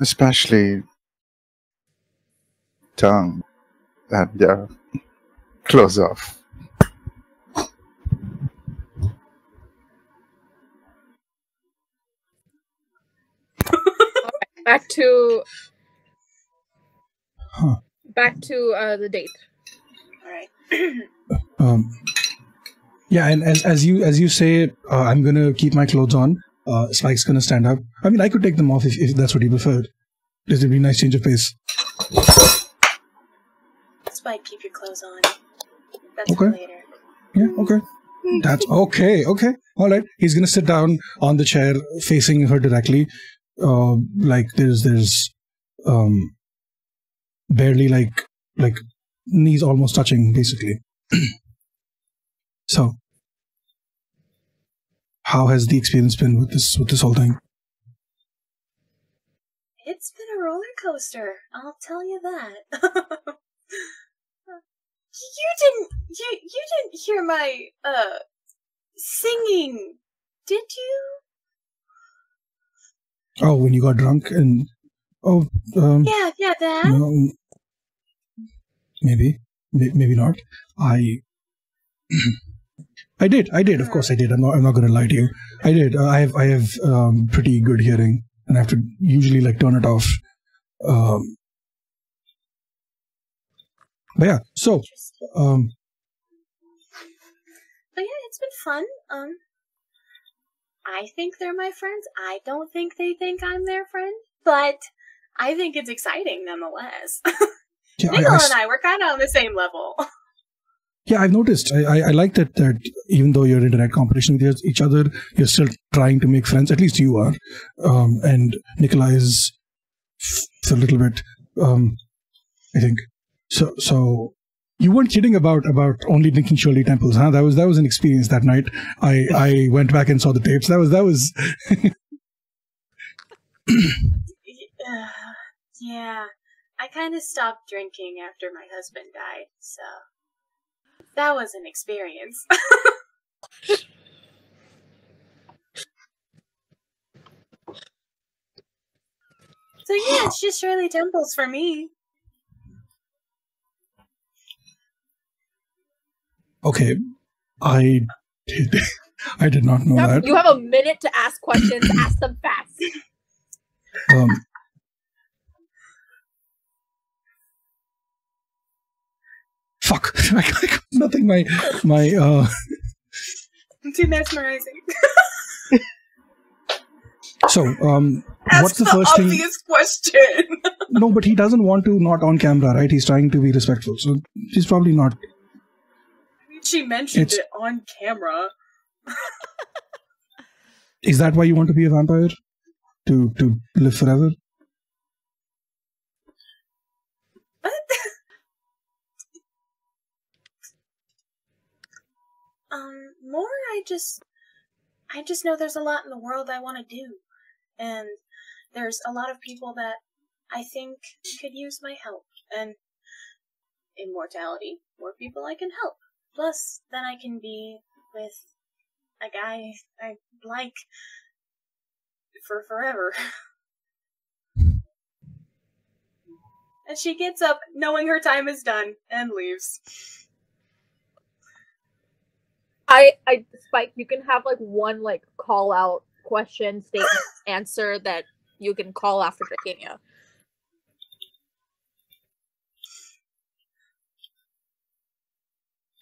Especially tongue. And yeah, close off. Back to Huh. The date. All right. Yeah, and as you say, I'm gonna keep my clothes on. Spike's gonna stand up. I mean, I could take them off if that's what you preferred. This would be a nice change of pace. Spike, keep your clothes on. That's Okay. for later. Yeah, okay. That's okay. Okay, all right. He's gonna sit down on the chair, facing her directly. Like there's barely like knees almost touching, basically. So, how has the experience been with this whole thing? It's been a roller coaster. I'll tell you that. You didn't hear my singing, did you? Oh, when you got drunk and Yeah, that. no, maybe not. I did. Of course, I did. I'm not going to lie to you. I did. I have pretty good hearing, and I have to usually like turn it off. But yeah. So, But yeah, it's been fun. I think they're my friends. I don't think they think I'm their friend, but I think it's exciting nonetheless. yeah, Nicole and I, we're kind of on the same level. yeah, I've noticed. I like that even though you're in direct competition with each other, you're still trying to make friends. At least you are. And Nikolai is a little bit. I think so. You weren't kidding about only drinking Shirley Temples, huh? That was an experience that night. I went back and saw the tapes. That was. Yeah, I kind of stopped drinking after my husband died, so that was an experience. So yeah, it's just Shirley Temples for me. Okay, I did not know that. You have a minute to ask questions. Ask them fast. Fuck! I got nothing. My Too mesmerizing. So, Ask what's the first thing? obvious question. No, but he doesn't want to not on camera, right? He's trying to be respectful, so he's probably not. She mentioned it on camera. Is that why you want to be a vampire? To live forever? More I just know there's a lot in the world I want to do. And there's a lot of people that I think could use my help. And immortality, more people I can help. Plus, then I can be with a guy I like for forever. And she gets up knowing her time is done and leaves. Spike, you can have like one like call out question, statement, answer that you can call after drinking, yeah.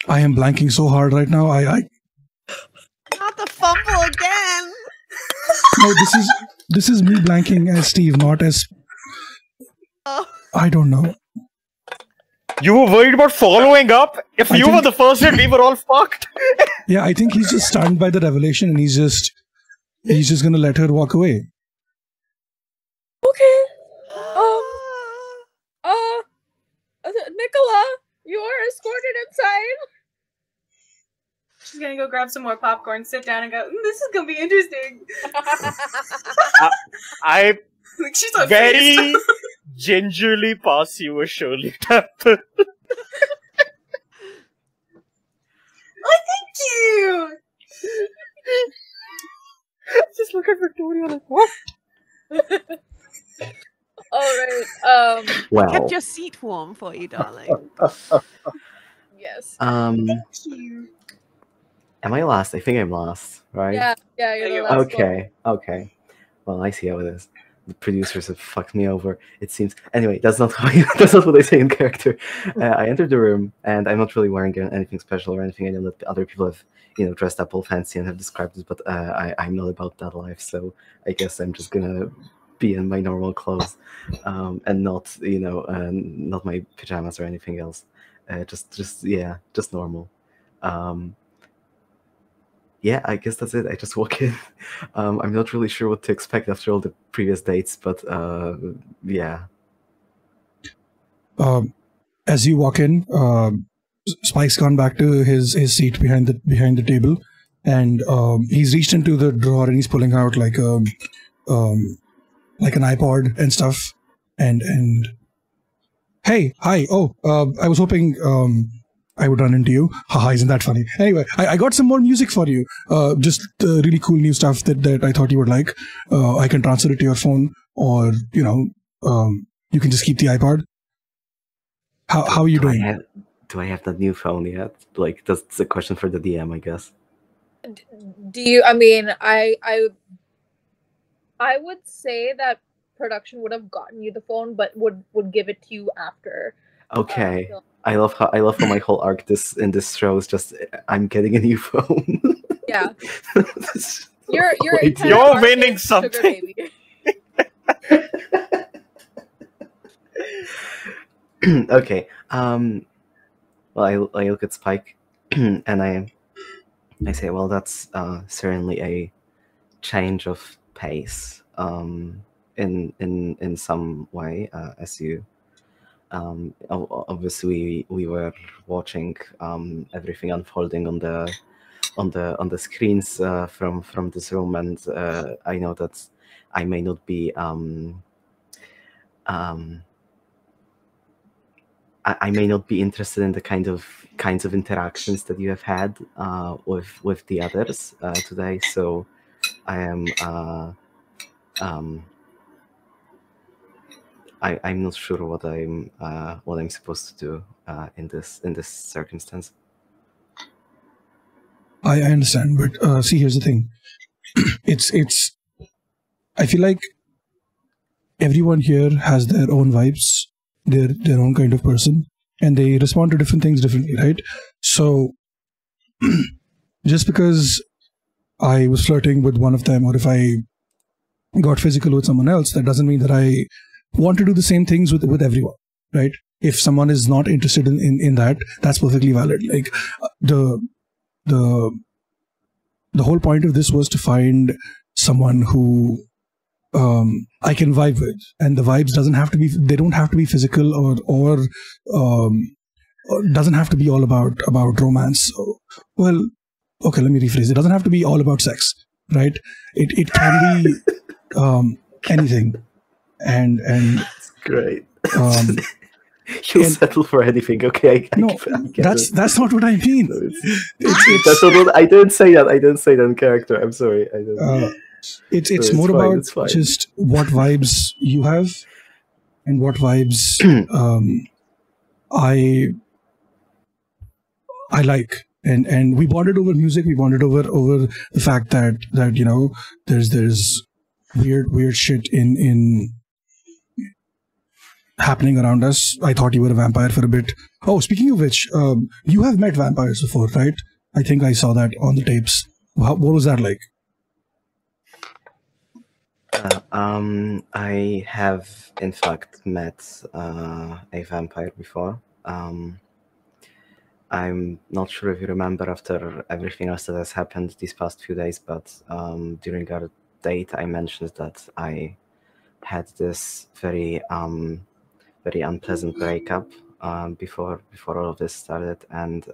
I am blanking so hard right now. Not the fumble again. No, this is me blanking as Steve, not as. I don't know. You were worried about following up? If you were the first hit, we were all fucked. Yeah, I think he's just stunned by the revelation, and he's just gonna let her walk away. Okay. Nicola, you are escorted inside. She's gonna go grab some more popcorn, sit down, and go, this is gonna be interesting. I Like, she's on very face. gingerly pass you a Shirley Temple. Oh, thank you! Just look at Victoria like, what? Alright, Well, Kept your seat warm for you, darling. yes. um, Thank you. am I last? I think I'm last, right? Yeah, you're the you're last one. Okay. Well, I see how it is. The producers have fucked me over, it seems. Anyway, that's not that's not what I say in character. I entered the room, and I'm not really wearing anything special or anything. I know that other people have, dressed up all fancy and have described it, but I'm not about that life. So I guess I'm just gonna be in my normal clothes, and not, not my pajamas or anything else. Just normal. Yeah, I guess that's it. I just walk in. I'm not really sure what to expect after all the previous dates, but yeah. As you walk in, Spike's gone back to his seat behind the table, and he's reached into the drawer and he's pulling out like an iPod and stuff. And hey, hi. Oh, I was hoping I would run into you. Haha, isn't that funny? Anyway, I got some more music for you. Just really cool new stuff that I thought you would like. I can transfer it to your phone, or you can just keep the iPod. How are you doing? Do I have that new phone yet? Like, that's a question for the DM, I guess. Do you? I mean, I would say that production would have gotten you the phone, but would give it to you after. Okay. I love how my whole arc in this show is just I'm getting a new phone. Yeah. You're You're winning something. Okay. Well, I look at Spike and I say, well, that's certainly a change of pace in some way, as you. Obviously, we were watching everything unfolding on the screens from this room, and I know that I may not be I may not be interested in the kinds of interactions that you have had with the others today. So I am. I'm not sure what I'm supposed to do in this circumstance. I understand, but see, here's the thing. It's. I feel like everyone here has their own vibes, their own kind of person, and they respond to different things differently, right? So, just because I was flirting with one of them, or if I got physical with someone else, that doesn't mean that I want to do the same things with everyone, right? If someone is not interested in that, that's perfectly valid. Like the whole point of this was to find someone who I can vibe with, and the vibes don't have to be physical or doesn't have to be all about romance. So, well, okay, let me rephrase. It doesn't have to be all about sex, right? It can be anything. And That's great. You'll settle for anything, okay? That's not what I mean. That's not what, I didn't say that. I didn't say that in character. I'm sorry. I didn't. It's more about just what vibes you have and what vibes I like. And we bonded over music. We bonded over the fact that there's weird shit in happening around us. I thought you were a vampire for a bit. Oh, speaking of which, you have met vampires before, right? I think I saw that on the tapes. What was that like? I have in fact met a vampire before. I'm not sure if you remember after everything else that has happened these past few days, but during our date, I mentioned that I had this very unpleasant breakup before all of this started, and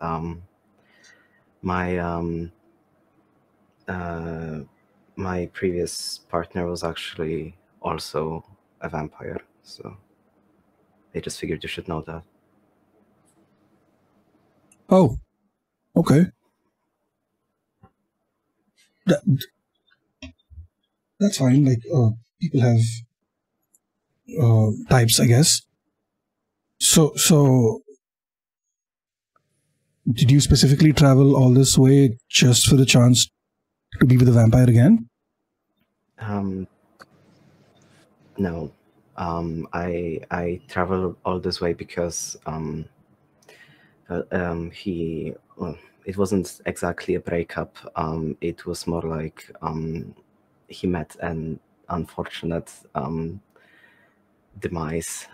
my previous partner was actually also a vampire, so I just figured you should know that. Oh, okay. That's fine. Like, people have types, I guess. So, did you specifically travel all this way just for the chance to be with a vampire again? No. I traveled all this way because it wasn't exactly a breakup. It was more like he met an unfortunate demise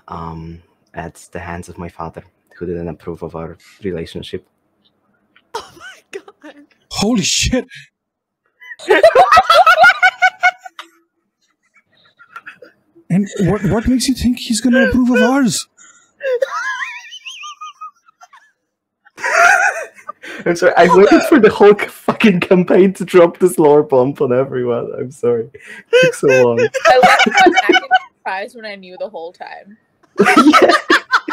at the hands of my father, who didn't approve of our relationship. Oh my god! Holy shit! And what makes you think he's gonna approve of ours? I'm sorry, I waited for the whole fucking campaign to drop this lore bomb on everyone. I'm sorry. It took so long. I left on acting surprised when I knew the whole time. Yeah.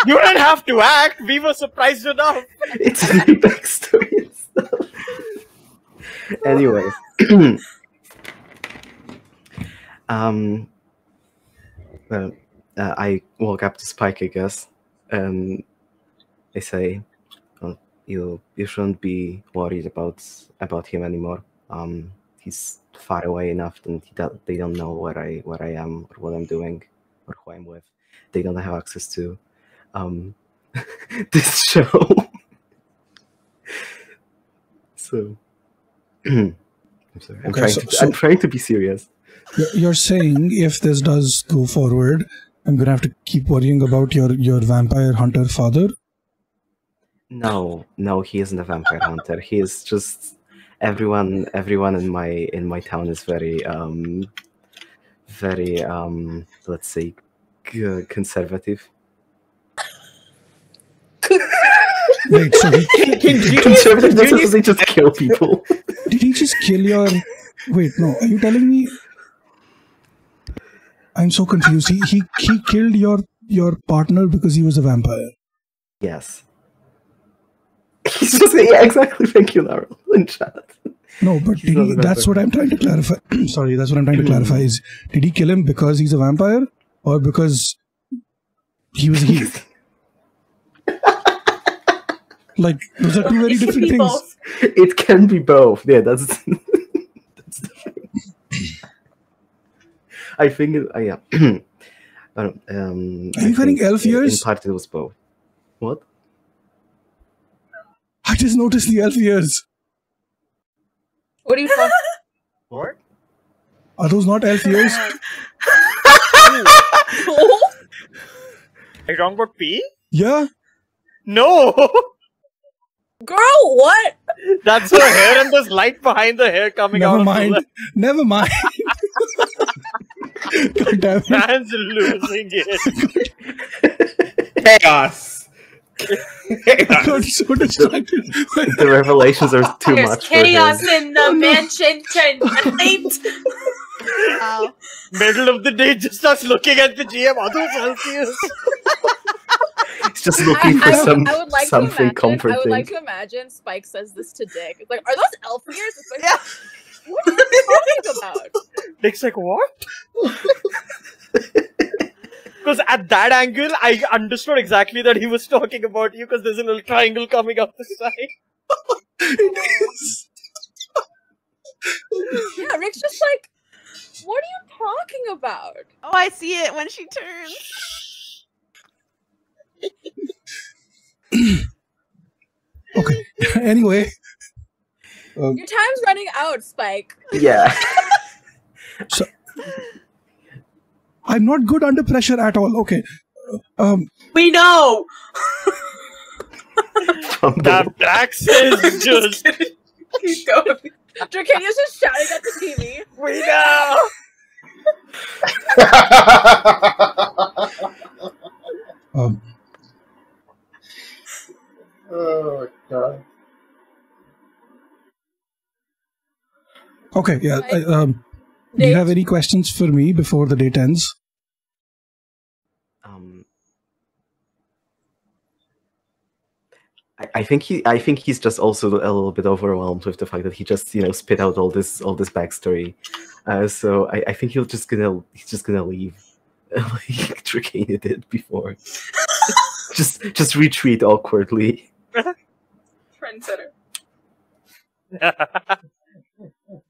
You didn't have to act. We were surprised enough. It's a new backstory and stuff. Anyway. Well, I walk up to Spike, I guess, and I say, well, you shouldn't be worried about him anymore. He's far away enough, and they don't know where I am or what I'm doing or who I'm with. They don't have access to this show. So I'm sorry. I'm trying to be serious. You're saying if this does go forward, I'm gonna have to keep worrying about your vampire hunter father? No, he isn't a vampire hunter. He is just everyone in my town is very let's say conservative. Wait, so conservative doesn't they just kill people? Did he just kill your... Wait, no, are you telling me... I'm so confused. He killed your partner because he was a vampire? Yes. He's just... Yeah, exactly. Thank you, Laurel, in chat. No, but that's what I'm trying to clarify. Sorry, that's what I'm trying to clarify is, did he kill him because he's a vampire or because he was a heel? Like, those are two very different things. Both. It can be both. Yeah, that's the thing. I think yeah. Are you getting elf ears? In part it was both. What? I just noticed the elf ears. What are you talking? What? Are those not elf ears? Are you talking about P? Yeah. No! Girl, what? That's her hair and there's light behind the hair coming out. Never mind. God damn it. Man's losing it. Chaos. I got so distracted. The revelations are too There's much chaos for him. in the mansion tonight. Wow. Middle of the day, just starts looking at the GM. Are those Celsius? He's just looking for something comforting. I would like to imagine Spike says this to Dick. It's like, are those elf ears? It's like, Yeah. what are you talking about? Dick's like, what? Because at that angle, I understood exactly that he was talking about you because there's a little triangle coming up the side. It is. Yeah, Rick's just like, what are you talking about? Oh, I see it when she turns. Okay. Anyway. Your time's running out, Spike. Yeah. I'm not good under pressure at all. Okay. We know. That Drax is just. Keep going. Dracania's just shouting at the TV. We know. Oh god. Okay, yeah. Do you have any questions for me before the date ends? I think he's just also a little bit overwhelmed with the fact that he just spit out all this backstory. So I think he's just gonna leave, like Dracania did before. just retreat awkwardly. Trendsetter.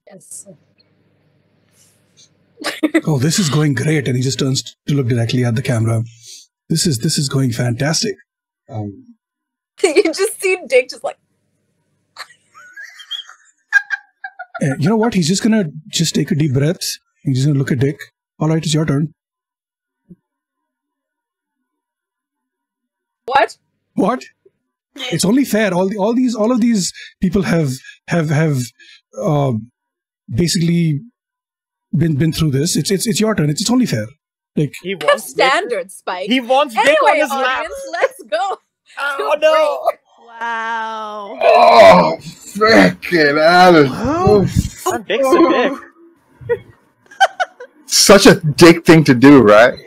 Yes. Oh, this is going great, and he just turns to look directly at the camera. This is going fantastic. You just see Dick just like. You know what? He's just gonna take a deep breath. He's just gonna look at Dick. All right, it's your turn. What? What? It's only fair. All of these people have basically been through this. It's your turn. It's only fair. Like He wants Standard, Spike. He wants Dick Anyway, on his lap. audience, let's go. Oh no! Wow. Oh, freaking Alice. That Dick's a dick. Such a dick thing to do, right?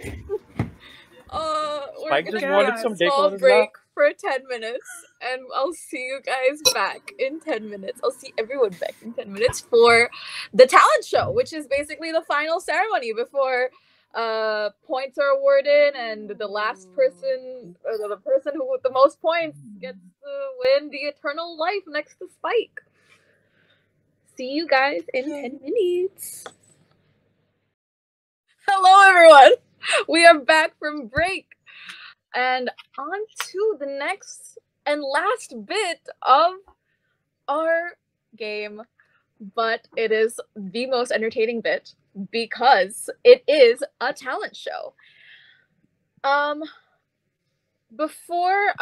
We're Spike gonna just go wanted on some a dick small on his break lap. for 10 minutes, and I'll see you guys back in 10 minutes. I'll see everyone back in 10 minutes for the talent show, which is basically the final ceremony before points are awarded, and the last person, or the person who with the most points, gets to win the eternal life next to Spike. See you guys in 10 minutes. Hello, everyone. We are back from break. And on to the next and last bit of our game. But it is the most entertaining bit because it is a talent show. Before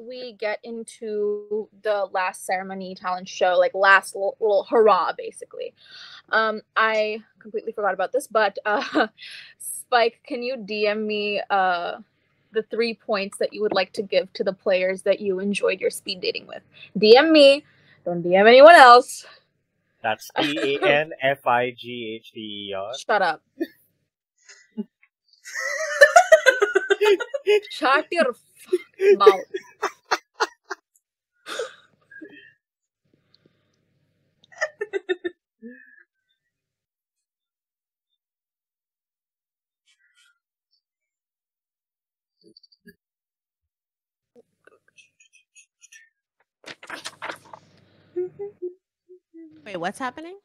we get into the last ceremony talent show, like last little hurrah, basically, I completely forgot about this, but Spike, can you DM me the 3 points that you would like to give to the players that you enjoyed your speed dating with? DM me, don't DM anyone else. That's PANFIGHTER. Shut up. Shut your mouth. Wait, what's happening?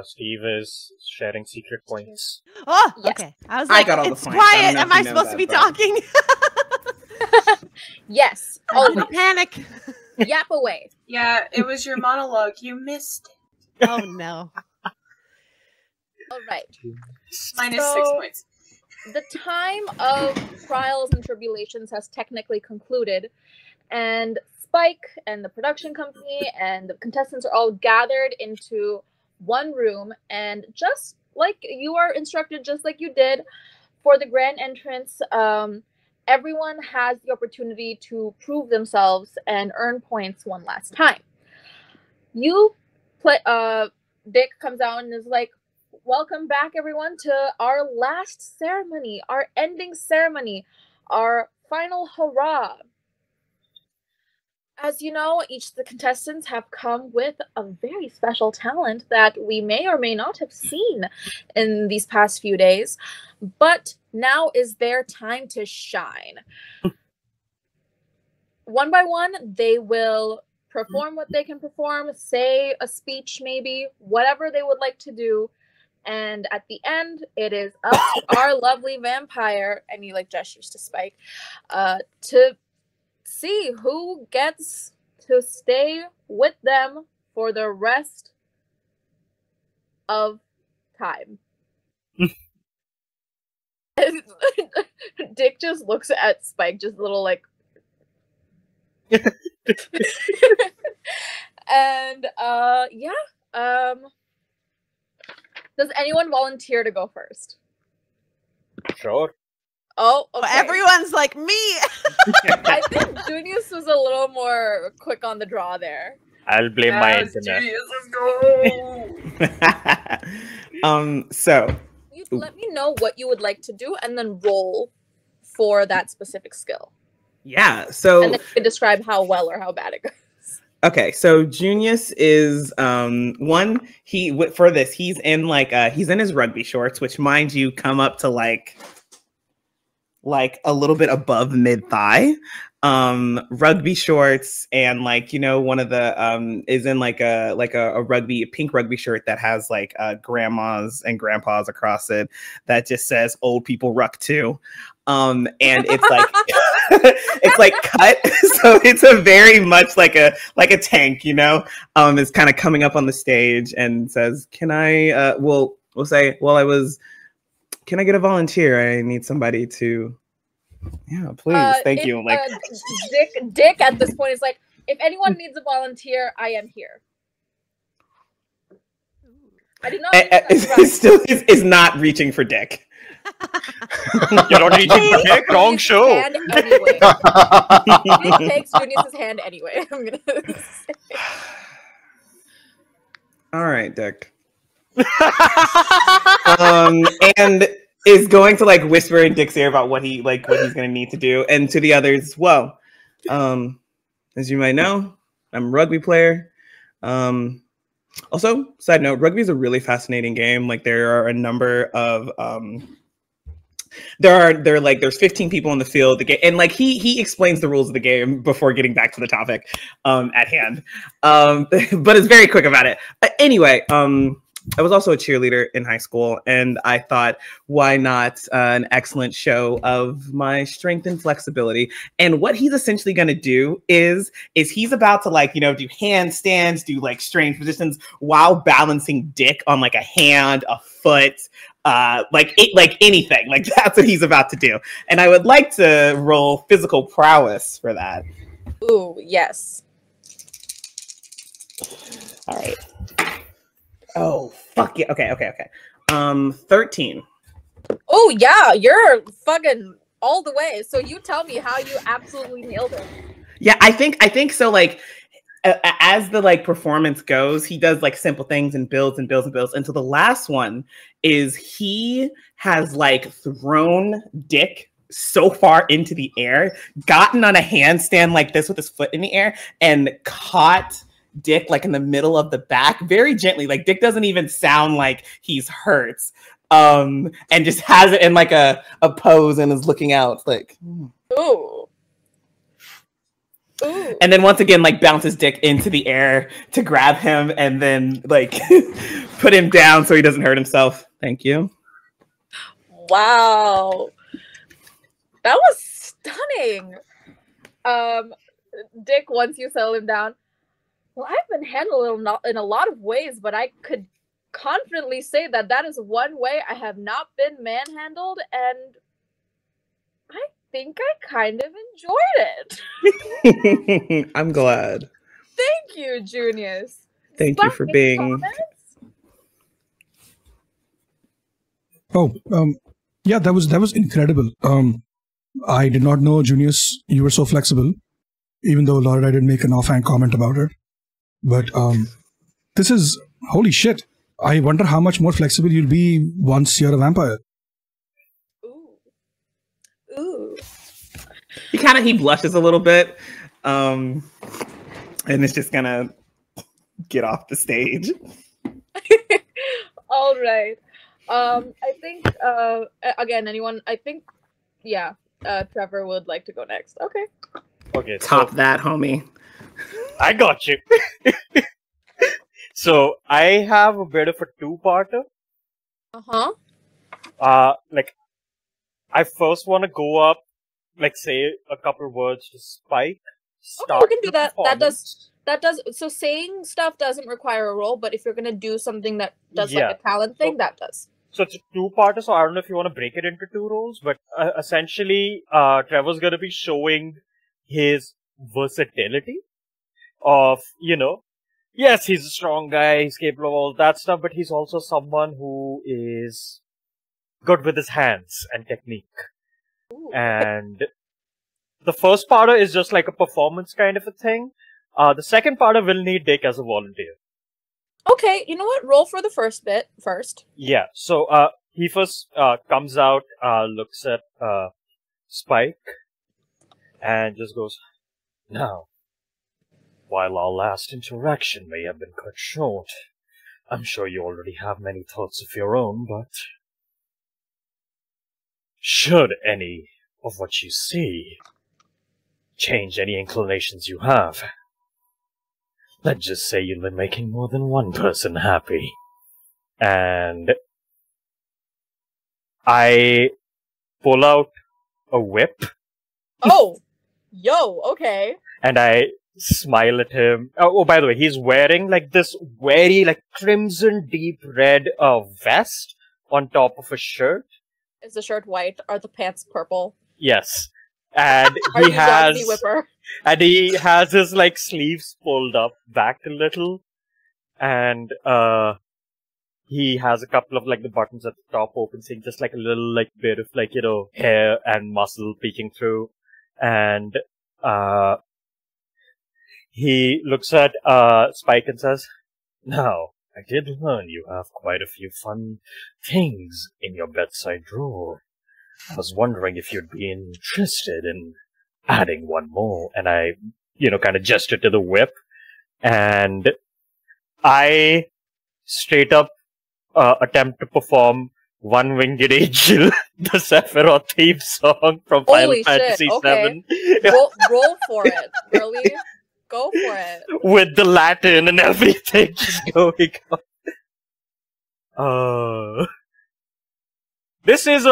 Steve is sharing secret points. Oh, Yes. okay. I was I like, got all the it's points. I don't quiet. know Am if you I know supposed that, to be but- talking? Yes. I Oh, didn't panic. yap away. Yeah, it was your monologue. You missed Oh no. All right. it. Minus So- 6 points. The time of trials and tribulations has technically concluded, and Spike and the production company and the contestants are all gathered into one room, and just like you are instructed, just like you did for the grand entrance, everyone has the opportunity to prove themselves and earn points one last time. You play Dick comes out and is like, welcome back everyone to our last ceremony, our ending ceremony, our final hurrah. As you know, each of the contestants have come with a very special talent that we may or may not have seen in these past few days, but now is their time to shine. One by one, they will perform what they can perform, say a speech maybe, whatever they would like to do. And at the end, it is up to our lovely vampire, and he like gestures to Spike, to see who gets to stay with them for the rest of time. Dick just looks at Spike, just a little like. And does anyone volunteer to go first? Sure. Oh, okay. Everyone's like me. I think Junius was a little more quick on the draw there. I'll blame my internet. Junius, let's go. So You let me know what you would like to do, and then roll for that specific skill. yeah, so And then you can describe how well or how bad it goes. okay, so Junius is for this he's in he's in his rugby shorts, which mind you come up to like a little bit above mid thigh, rugby shorts, and one of the is in a pink rugby shirt that has grandmas and grandpas across it that just says "old people ruck too," and it's like it's like cut, so it's a very much like a tank, is kind of coming up on the stage and says, "Can I we'll say, can I get a volunteer? I need somebody to." Yeah, please. Thank you. Dick at this point is like, if anyone needs a volunteer, I am here. I did not. Still is not reaching for Dick. You're not reaching for Dick. Wrong show. Anyway. Dick takes Junius's hand anyway. I'm gonna say. All right, Dick. And is going to whisper in Dick's ear about what he's going to need to do, and to the others, well, as you might know, I'm a rugby player. Also, side note, rugby is a really fascinating game. There are a number of there's 15 people in the field. The game, and he explains the rules of the game before getting back to the topic at hand. But it's very quick about it. Anyway, I was also a cheerleader in high school, and I thought, why not an excellent show of my strength and flexibility? And what he's essentially going to do is he's about to do handstands, do strange positions while balancing Dick on a hand, a foot, anything. That's what he's about to do. And I would like to roll physical prowess for that. Ooh, yes. All right. Oh, fuck yeah. Okay. 13. Oh, yeah, you're fucking all the way. So you tell me how you absolutely nailed it. Yeah, I think so. As the performance goes, he does simple things and builds and builds and builds until the last one is he has thrown Dick so far into the air, gotten on a handstand like this with his foot in the air, and caught Dick in the middle of the back very gently. Dick doesn't even sound like he's hurt, and just has it in a pose and is looking out Ooh. And then once again bounces Dick into the air to grab him and then put him down so he doesn't hurt himself. Thank you. Wow, that was stunning. Dick, once you settle him down, well, I've been handled in a lot of ways, but I could confidently say that is one way I have not been manhandled, and I think I kind of enjoyed it. I'm glad. Thank you, Junius. Thank you for being... Yeah, that was incredible. I did not know, Junius, you were so flexible, even though Laura and I did make an offhand comment about it. But this is holy shit. I wonder how much more flexible you'll be once you're a vampire. Ooh. He blushes a little bit, and it's just gonna get off the stage. All right. I think again, anyone? I think, yeah. Trevor would like to go next. Okay. Okay. Top that, homie. I got you. So I have a bit of a two-parter. I first want to go up, say a couple words to Spike. Okay, we can do that. That does. So saying stuff doesn't require a roll, but if you're gonna do something that does a talent thing, that does. So it's a two-parter, so I don't know if you want to break it into two roles, but essentially, Trevor's gonna be showing his versatility of, yes, he's a strong guy, he's capable of all that stuff, but he's also someone who is good with his hands and technique. Ooh. And the first parter is just like a performance kind of a thing. The second parter will need Dick as a volunteer. Okay, you know what? Roll for the first bit first. Yeah, so he first comes out, looks at Spike, and just goes, "Now, while our last interaction may have been cut short, I'm sure you already have many thoughts of your own, but should any of what you see change any inclinations you have, let's just say you'll be making more than one person happy." And I pull out a whip. Oh, yo, okay. And I smile at him. Oh, by the way, he's wearing like this very crimson deep red vest on top of a shirt. Is the shirt white? Are the pants purple? Yes. And Are you Doggy Whipper? And he has his sleeves pulled up back a little. And he has a couple of the buttons at the top open, seeing just a little bit of hair and muscle peeking through. And he looks at Spike and says, "Now, I did learn you have quite a few fun things in your bedside drawer. I was wondering if you'd be interested in adding one more." And I, kind of gestured to the whip. And I straight up attempt to perform One Winged Angel, the Sephiroth theme song from Holy Final Fantasy shit, okay. VII. Roll for it. Really? Go for it. With the Latin and everything just going on. This is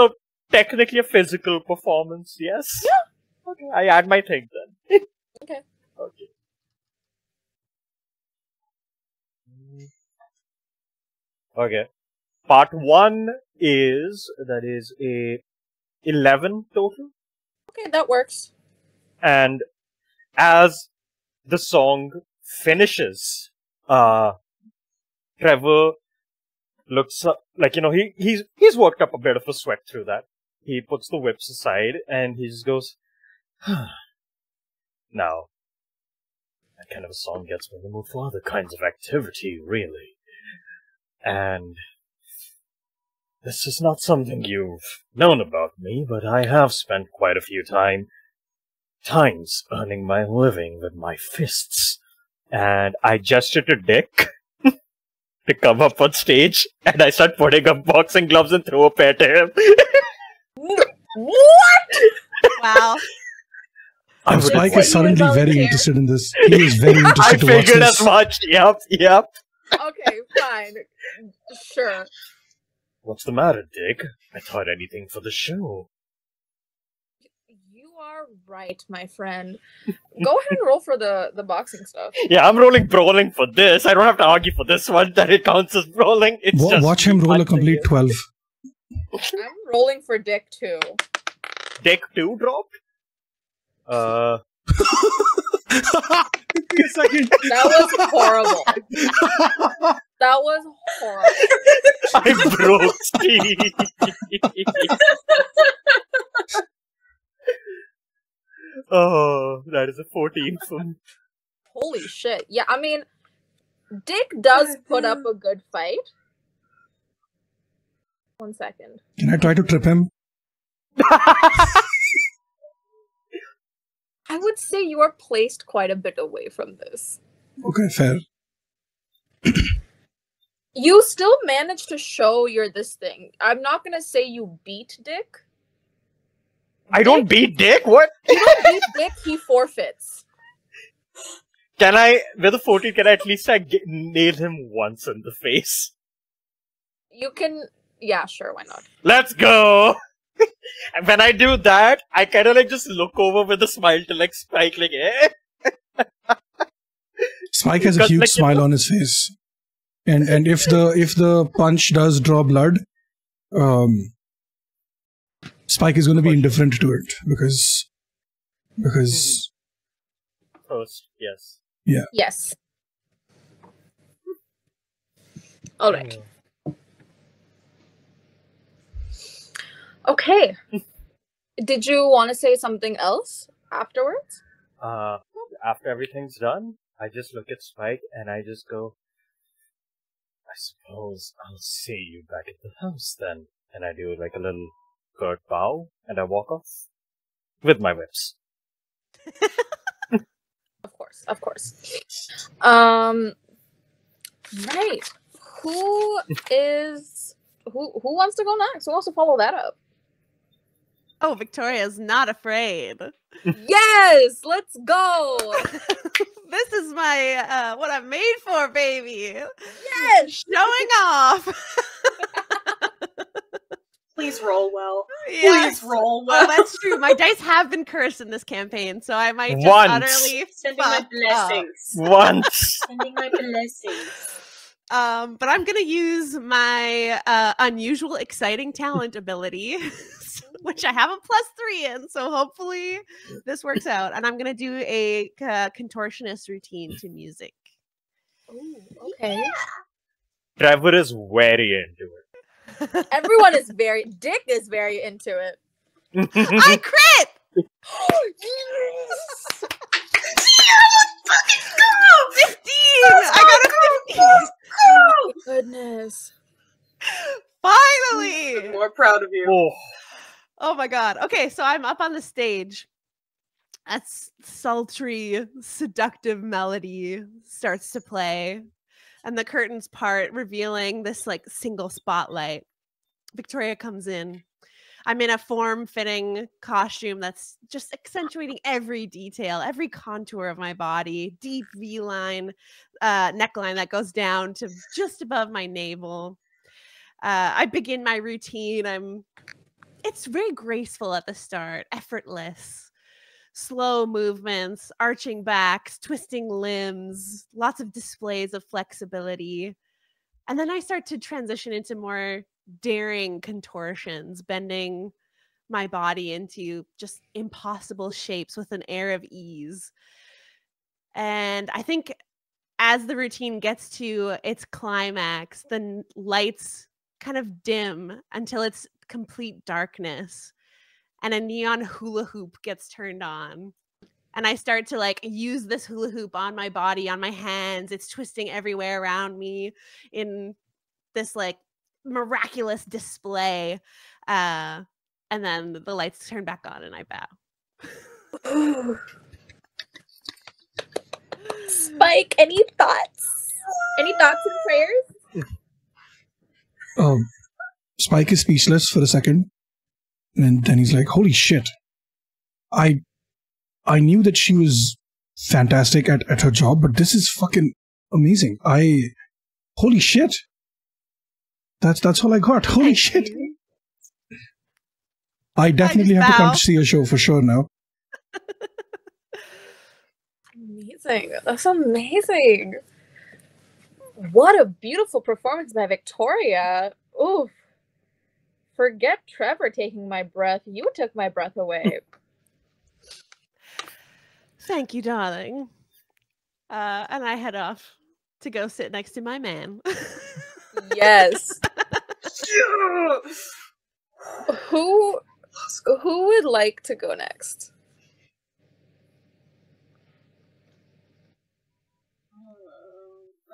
technically a physical performance, yes? Yeah. Okay, I add my thing then. Okay. Okay. Okay. Part 1 is a 11 total. Okay, that works. And as the song finishes, Trevor looks up, he's worked up a bit of a sweat through that. He puts the whips aside and he just goes, "Now, that kind of a song gets me in the mood for other kinds of activity, really. And this is not something you've known about me, but I have spent quite a few times earning my living with my fists." And I gesture to Dick to come up on stage, and I start putting up boxing gloves and throw a pair to him. What? Wow. Spike is suddenly very interested in this. He is very interested I to watch figured this. as much. Yep. Okay, fine. Sure. What's the matter, Dick? I thought anything for the show. You are right, my friend. Go ahead and roll for the boxing stuff. Yeah, I'm rolling brawling for this. I don't have to argue for this one that it counts as brawling. It's just Watch him roll a complete 12. I'm rolling for Dick too. Dick 2 dropped? That was horrible. That was horrible. I broke Steve. Oh, that is a 14 for me. Holy shit. Yeah, I mean, Dick does put up a good fight. 1 second. Can I try to trip him? I would say you are placed quite a bit away from this. Okay, fair. You still managed to show you're this thing. I'm not gonna say you beat Dick. I don't beat Dick? What? You don't beat Dick, he forfeits. Can I, with a 14, can I at least nail him once in the face? You can... Yeah, sure, why not? Let's go! And when I do that, I kind of just look over with a smile to Spike, eh? Spike has a huge smile on his face. And if the punch does draw blood, Spike is going to be indifferent to it because Post, yes. yeah. Yes. All right. Okay. Did you want to say something else afterwards? After everything's done, I just look at Spike and I just go, I suppose I'll see you back at the house then. And I do like a little curt bow and I walk off with my whips. Of course. Right. Who wants to go next? Who wants to follow that up? Oh, Victoria's not afraid. Yes, let's go. This is my what I'm made for, baby. Yes, showing off. Please roll well. Yes. Please roll well. Oh, that's true. My dice have been cursed in this campaign, so I might just utterly sending my blessings. Once. Sending my blessings. But I'm gonna use my unusual, exciting talent ability, which I have a +3 in. So hopefully this works out. And I'm gonna do a contortionist routine to music. Ooh, okay. Trevor is very into it. Everyone is Dick is very into it. I crit! Yes! Fucking go! 15! I got a 15! Oh, goodness. Finally! I'm more proud of you. Oh my god. Okay, so I'm up on the stage. A sultry, seductive melody starts to play. And the curtains part, revealing this like single spotlight. Victoria comes in. I'm in a form-fitting costume that's just accentuating every detail, every contour of my body. Deep V-line neckline that goes down to just above my navel. I begin my routine. It's very graceful at the start, effortless. Slow movements, arching backs, twisting limbs, lots of displays of flexibility. And then I start to transition into more daring contortions, bending my body into just impossible shapes with an air of ease. And I think as the routine gets to its climax, the lights kind of dim until it's complete darkness. And a neon hula hoop gets turned on. And I start to like use this hula hoop on my body, on my hands. It's twisting everywhere around me in this like miraculous display. And then the lights turn back on and I bow. Spike, any thoughts? Any thoughts and prayers? Spike is speechless for a second. And then he's like, holy shit. I knew that she was fantastic at her job, but this is fucking amazing. Holy shit. That's all I got. Holy shit. I definitely have to come to see your show for sure now. Amazing. That's amazing. What a beautiful performance by Victoria. Oof. Forget Trevor taking my breath. You took my breath away. Thank you, darling. And I head off to go sit next to my man. Yes. Who would like to go next?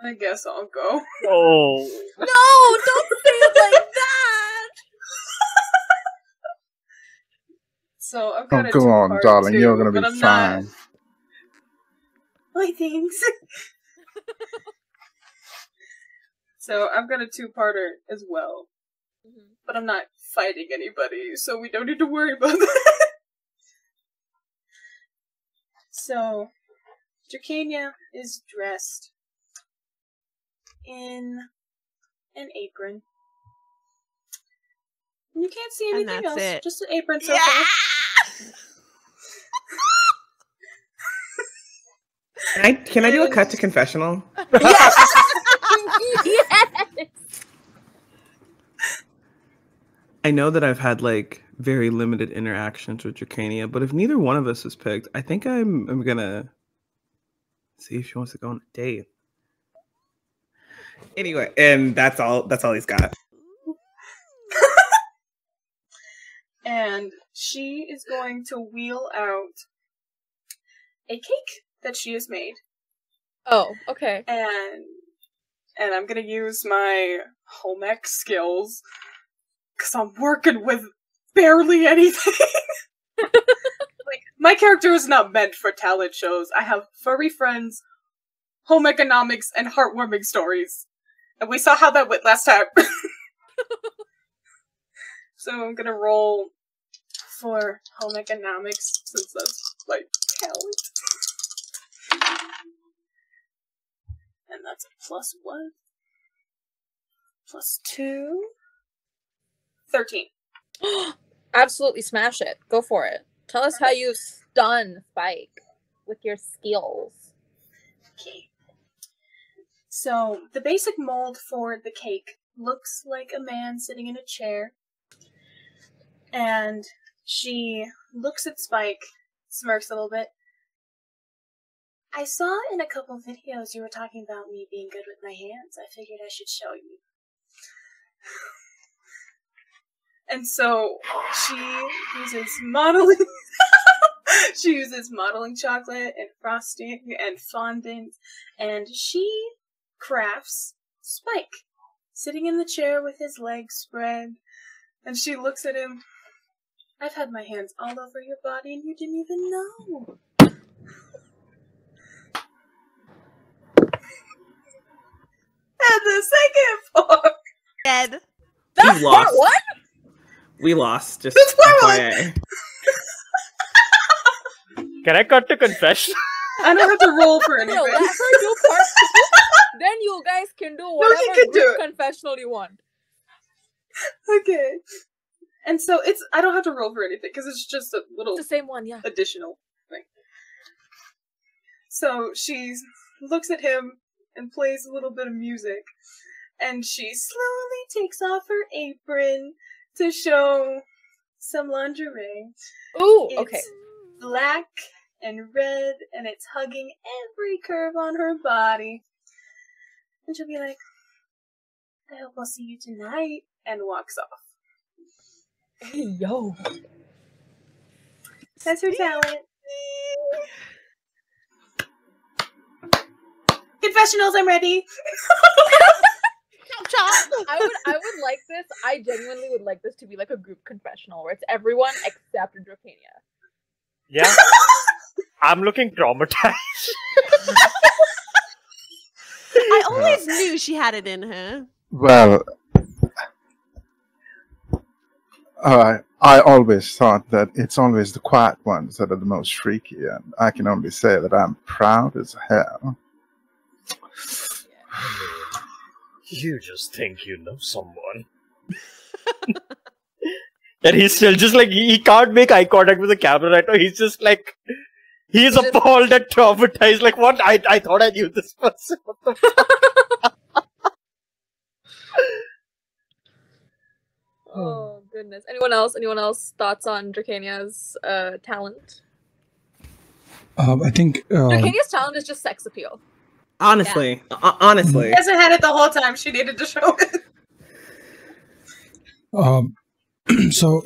I guess I'll go. Oh. No, don't say it like that. So I've got go on, darling. You're gonna be fine. My things. So I've got a two-parter as well, but I'm not fighting anybody, so we don't need to worry about that. So, Dracania is dressed in an apron. You can't see anything else, just an apron so far. Can I do a cut to confessional? Yes! Yes! I know that I've had like very limited interactions with Dracania, but if neither one of us is picked, I think I'm gonna see if she wants to go on a date. Anyway, and that's all he's got. And she is going to wheel out a cake that she has made. Oh, okay. And I'm gonna use my home ec skills because I'm working with barely anything. Like, my character is not meant for talent shows. I have furry friends, home economics, and heartwarming stories. And we saw how that went last time. So I'm gonna roll for home economics since that's like talent. And that's a +1. +2. 13. Absolutely smash it. Go for it. Tell us how you stun Spike with your skills. Okay. So, the basic mold for the cake looks like a man sitting in a chair. And she looks at Spike, smirks a little bit. I saw in a couple videos you were talking about me being good with my hands. I figured I should show you. And so she uses modeling. She uses modeling chocolate and frosting and fondant, and she crafts Spike sitting in the chair with his legs spread. And she looks at him. I've had my hands all over your body, and you didn't even know. And the second part. Dead. That's We lost. part one? We lost. Just That's part FYI. Can I cut to confession? I don't have to roll for anything. No, let her do part 2. Then you guys can do whatever can do group it. confessional you want. Okay. And so I don't have to roll for anything because it's just a little It's the same one, yeah. additional thing. So she looks at him and plays a little bit of music. And she slowly takes off her apron to show some lingerie. Ooh, It's okay. black and red, and it's hugging every curve on her body. And she'll be like, I hope I'll see you tonight, and walks off. Hey, yo. That's her talent. Confessionals, I'm ready. I would like this. I genuinely would like this to be like a group confessional where it's everyone except Dracania. Yeah. I'm looking traumatized. I always knew she had it in her. Well, I always thought that it's always the quiet ones that are the most freaky, and I can only say that I'm proud as hell. You just think you know someone. And he's still just like, he can't make eye contact with the camera right now. He's just like, he's appalled and traumatized. Like, what? I thought I knew this person. What the fuck? Oh, goodness. Anyone else? Anyone else? Thoughts on Dracania's talent? I think Dracania's talent is just sex appeal. Honestly, honestly. She hasn't had it the whole time. She needed to show it. so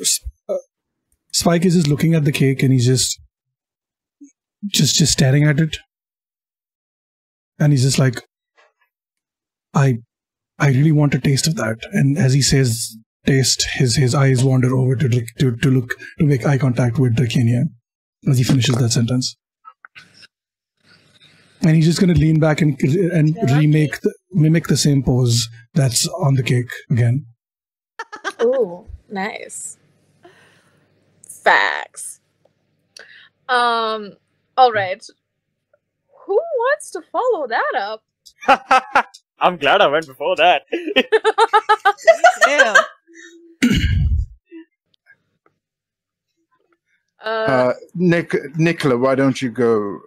Spike is just looking at the cake and he's just staring at it, and he's just like, I really want a taste of that. And as he says taste, his eyes wander over to make eye contact with Dracania as he finishes that sentence. And he's just going to lean back and mimic the same pose that's on the cake again. Ooh, nice. Facts. All right. Who wants to follow that up? I'm glad I went before that. Yeah. Nicola, why don't you go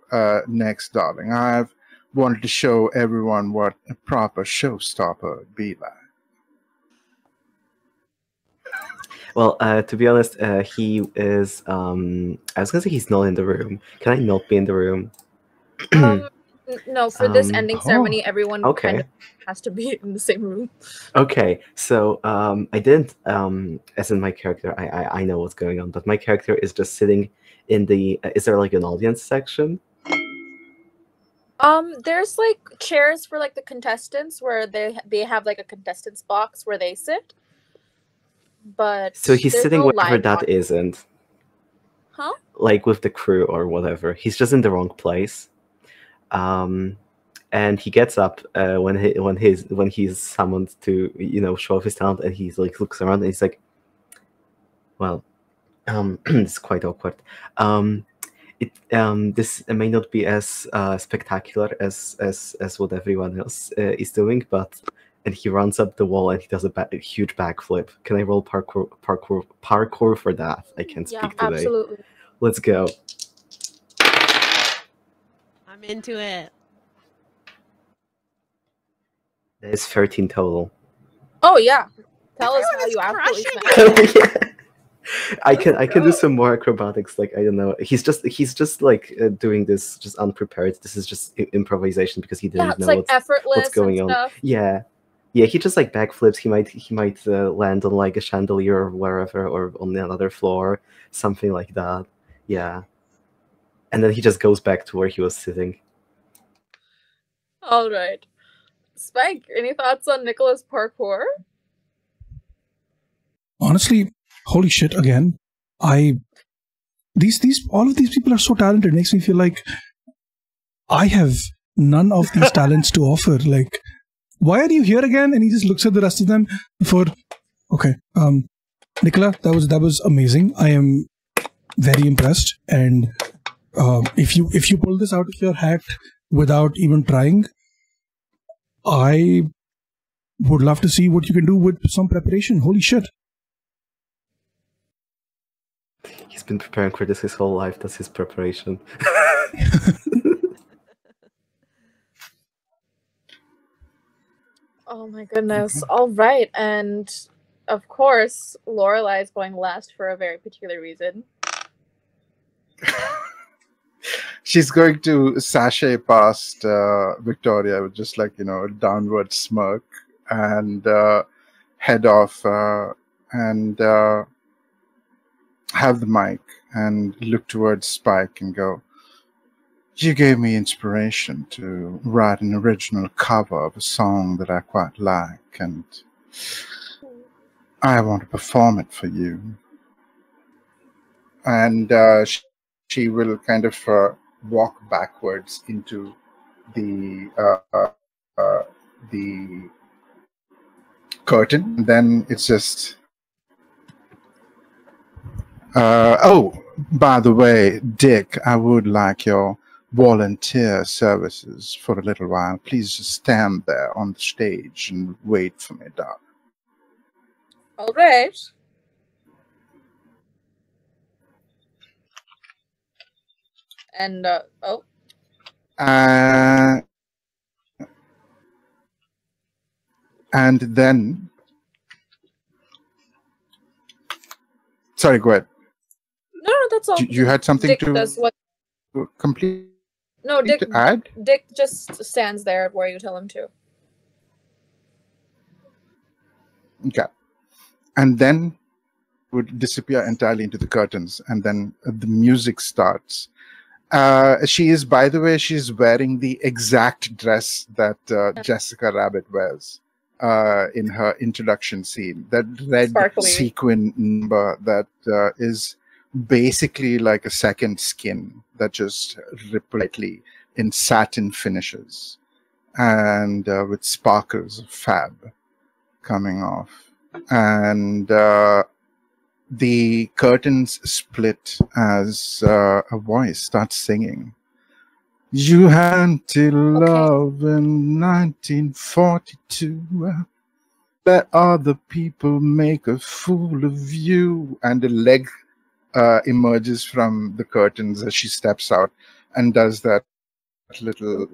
next, darling? I've wanted to show everyone what a proper showstopper would be like. Well, to be honest, he is. I was gonna say he's not in the room. Can I not be in the room? No, for this Um, ending ceremony, everyone okay. kind of has to be in the same room. Okay, so I didn't, as in my character, I know what's going on, but my character is just sitting in the. Is there like an audience section? There's like chairs for like the contestants where they have like a contestants box where they sit. But so he's there's sitting no wherever live that audience. isn't. Huh? Like with the crew or whatever. He's just in the wrong place. And he gets up when he's summoned to show off his talent, and he's like looks around and he's like, well, it's quite awkward. This may not be as spectacular as what everyone else is doing, and he runs up the wall and he does a huge backflip. Can I roll parkour for that? I can't speak today. Absolutely. Let's go. I'm into it. There's 13 total. Oh yeah. Tell us how you absolutely smashed it. I can do some more acrobatics. Like, I don't know. He's just like doing this just unprepared. This is just improvisation because he didn't know like what's going on. Stuff. Yeah. He just like backflips. He might land on like a chandelier or wherever, or on another floor, something like that. Yeah. And then he just goes back to where he was sitting. All right. Spike, any thoughts on Nicholas parkour? Honestly, holy shit! Again, all of these people are so talented. It makes me feel like I have none of these talents to offer. Like, why are you here again? And he just looks at the rest of them for, okay, Nicola, that was amazing. I am very impressed. And if you pull this out of your hat without even trying, I would love to see what you can do with some preparation. Holy shit. He's been preparing for this his whole life. That's his preparation. Oh my goodness. All right. And of course, Lorelai is going last for a very particular reason. She's going to sashay past Victoria with just like, a downward smirk and head off and have the mic and look towards Spike and go, "You gave me inspiration to write an original cover of a song that I quite like, and I want to perform it for you." And she will kind of walk backwards into the curtain. And then it's just, oh, by the way, Dick, I would like your volunteer services for a little while. Please just stand there on the stage and wait for me, darling. All right. And and then, sorry, go ahead. No, that's all. You had something Dick to does what... complete? No, Dick. To add? Dick just stands there where you tell him to. Okay, and then would disappear entirely into the curtains, and then the music starts. She is, by the way, she's wearing the exact dress that Jessica Rabbit wears in her introduction scene. That red Sparkly sequin number that is basically like a second skin that just ripples lightly in satin finishes and with sparkles of fab coming off. And the curtains split as a voice starts singing. "You had to love in 1942. Let other people make a fool of you." And a leg emerges from the curtains as she steps out and does that little,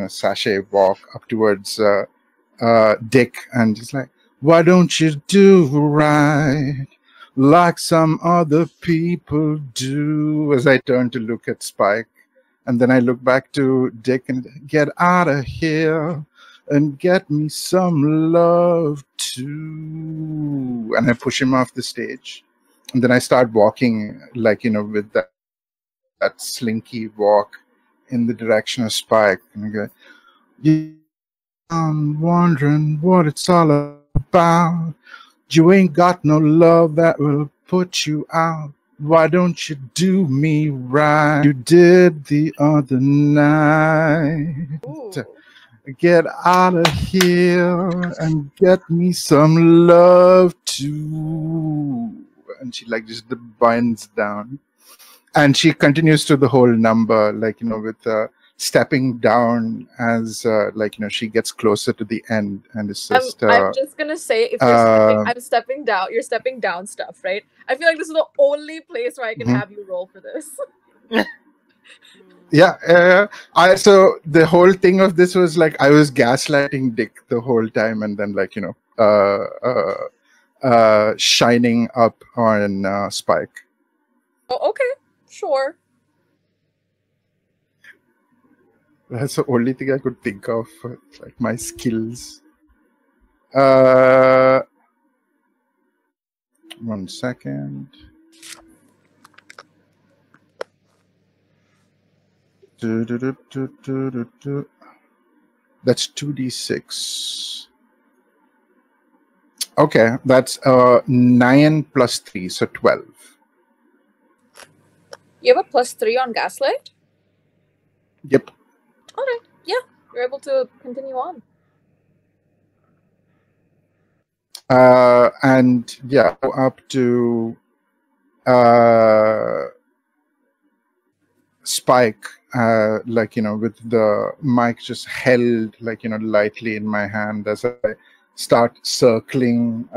sachet walk up towards Dick, and he's like, "Why don't you do right? like some other people do, as I turn to look at Spike. And then I look back to Dick and get out of here and get me some love too. And I push him off the stage. And then I start walking, like, with that slinky walk in the direction of Spike. And I go, yeah, I'm wondering what it's all about. You ain't got no love that will put you out. Why don't you do me right? You did the other night. Ooh. Get out of here and get me some love too. And she like just binds down. And she continues to the whole number, like, with stepping down as, she gets closer to the end. And it's just... I'm just going to say, if you're stepping down, you're stepping down stuff, right? I feel like this is the only place where I can have you roll for this. Yeah. So the whole thing of this was like, I was gaslighting Dick the whole time. And then, like, shining up on Spike. Oh, okay. Sure. That's the only thing I could think of, like my skills. 1 second. That's 2d6. Okay, that's 9 plus 3, so 12. You have a +3 on Gaslight? Yep. Okay, yeah, you're able to continue on. And yeah, up to Spike, like, with the mic just held, like, lightly in my hand as I start circling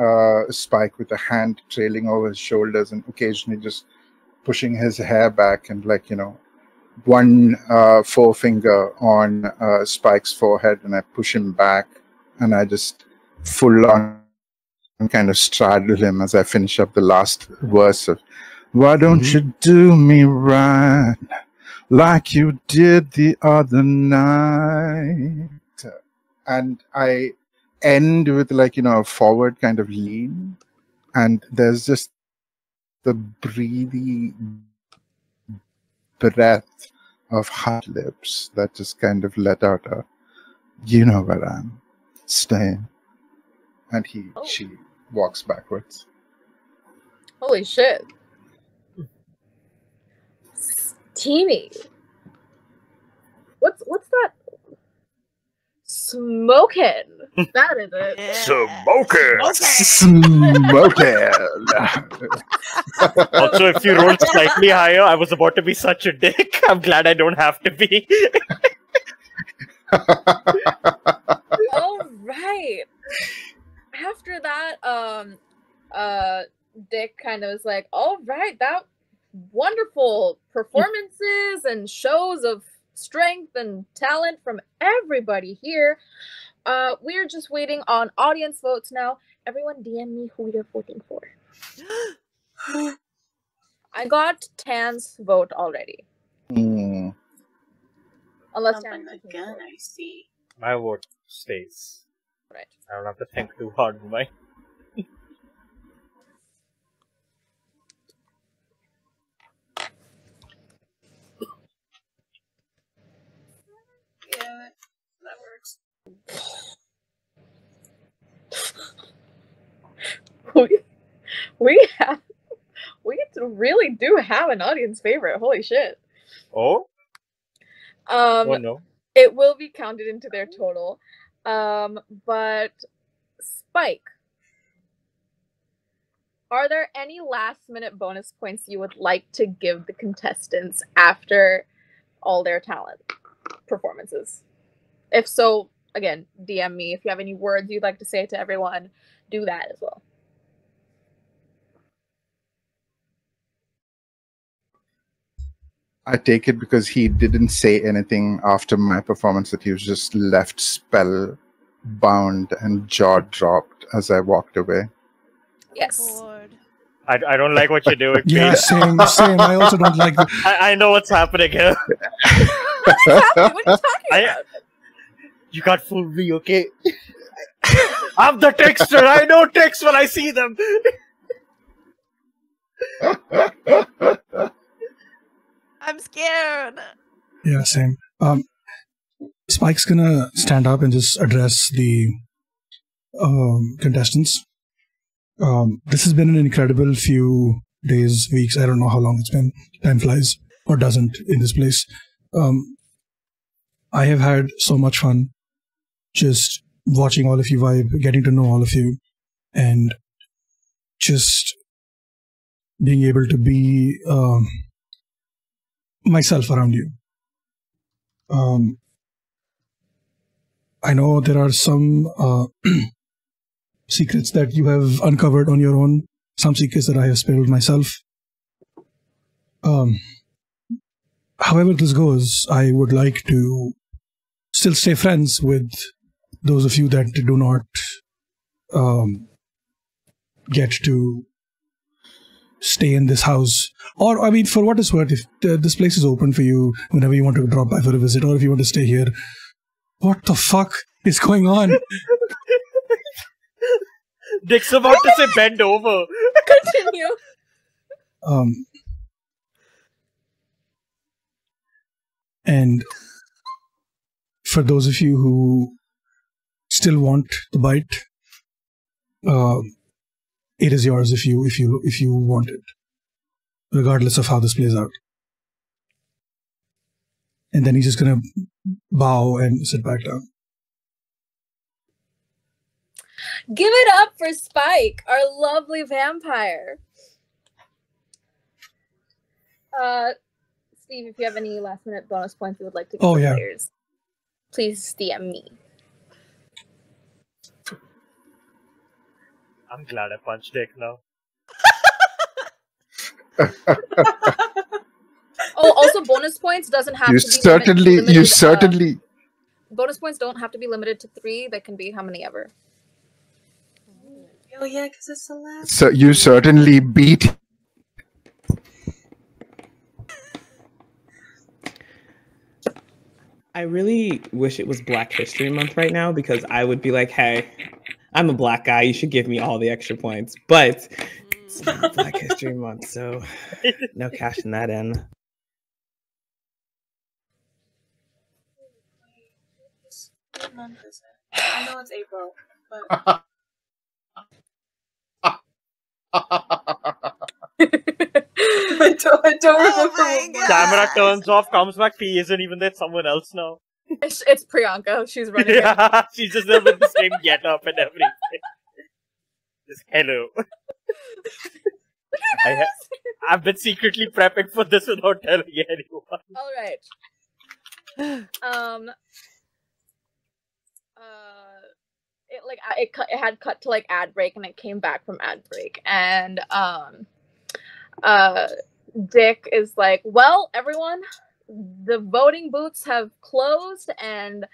Spike with a hand trailing over his shoulders and occasionally just pushing his hair back and, like, one forefinger on Spike's forehead, and I push him back and I just full on kind of straddle him as I finish up the last verse of "Why don't you do me right like you did the other night?" And I end with, like, a forward kind of lean, and there's just the breathy breath of hot lips that just kind of let out a, "You know where I'm staying." And she walks backwards. Holy shit. Steamy. What's that? Smoking. That is it. Smoking. Also, if you rolled slightly higher, I was about to be such a dick. I'm glad I don't have to be. All right. After that, Dick kind of was like, all right, that wonderful performances and shows of strength and talent from everybody here. We're just waiting on audience votes now. Everyone DM me who you're voting for. I got Tan's vote already. Unless Tan again, I see. My vote stays. Right. I don't have to think too hard on mine. Yeah, that works. We really do have an audience favorite. Holy shit. Oh? Oh no. It will be counted into their total. But Spike, are there any last-minute bonus points you would like to give the contestants after all their talent performances? If so, again, DM me. If you have any words you'd like to say to everyone, do that as well. I take it because he didn't say anything after my performance, that he was just left spellbound and jaw dropped as I walked away. Yes. I don't like what you're doing. Yeah, Pete. same. I also don't like it. I know what's happening here. What are you talking about? You can't fool me, okay? I'm the texter. I know text when I see them. I'm scared. Yeah, same. Spike's gonna stand up and just address the contestants. This has been an incredible few days, weeks. I don't know how long it's been. Time flies, or doesn't, in this place. I have had so much fun just watching all of you vibe, getting to know all of you, and just being able to be myself around you. I know there are some secrets that you have uncovered on your own, some secrets that I have spilled myself. However this goes, I would like to still stay friends with those of you that do not get to stay in this house. Or, I mean, for what it's worth, if this place is open for you whenever you want to drop by for a visit, or if you want to stay here. What the fuck is going on? Dick's about to say bend over. Continue. And for those of you who still want the bite, it is yours if you want it, regardless of how this plays out. And then he's just gonna bow and sit back down. Give it up for Spike, our lovely vampire. Steve, if you have any last-minute bonus points you would like to give the players, please DM me. I'm glad I punched Dick now. Oh, also bonus points doesn't have to be certainly. Bonus points don't have to be limited to 3. They can be how many ever. Oh yeah, because it's the last. So you certainly beat. I really wish it was Black History Month right now, because I would be like, hey, I'm a black guy. You should give me all the extra points. But it's not Black History Month, so no cashing that in. What month is it? I know it's April, but I don't remember. Camera turns off, comes back. P isn't even there. Someone else now. It's Priyanka. She's running. Yeah, she's just there with the same getup and everything. Just hello. I've been secretly prepping for this without telling anyone. All right. It had cut to like ad break, and it came back from ad break, and Dick is like, well, everyone, the voting booths have closed, and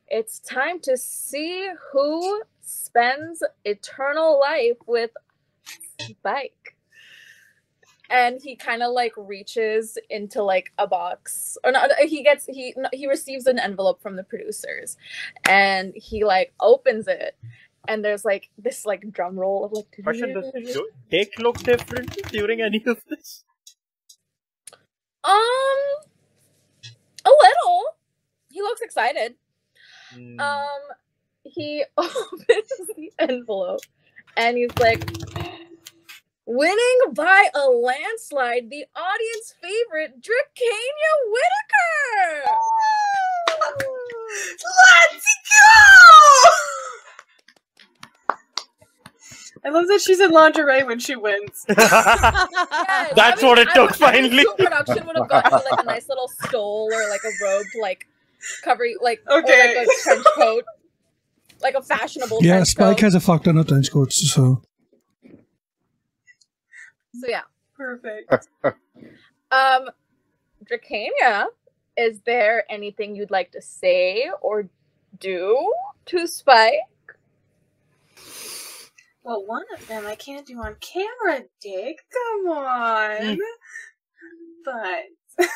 it's time to see who spends eternal life with Spike. And he kind of like reaches into like a box, or not, he receives an envelope from the producers, and he like opens it, and there's like this like drum roll of like. Question: does Dick look different during any of this? A little. He looks excited. He opens the envelope, and he's like, winning by a landslide, the audience favorite, Drakania Whitaker! Let's go! I love that she's in lingerie when she wins. Yes, That's what it took, finally. Production would have gotten like a nice little stole or like a robe, like covering, like, or like a trench coat, like a fashionable trench coat. Spike has a fuck ton of trench coats, so. So yeah. Perfect. Drakania, is there anything you'd like to say or do to Spike? Well, one of them I can't do on camera, Dick. Come on. But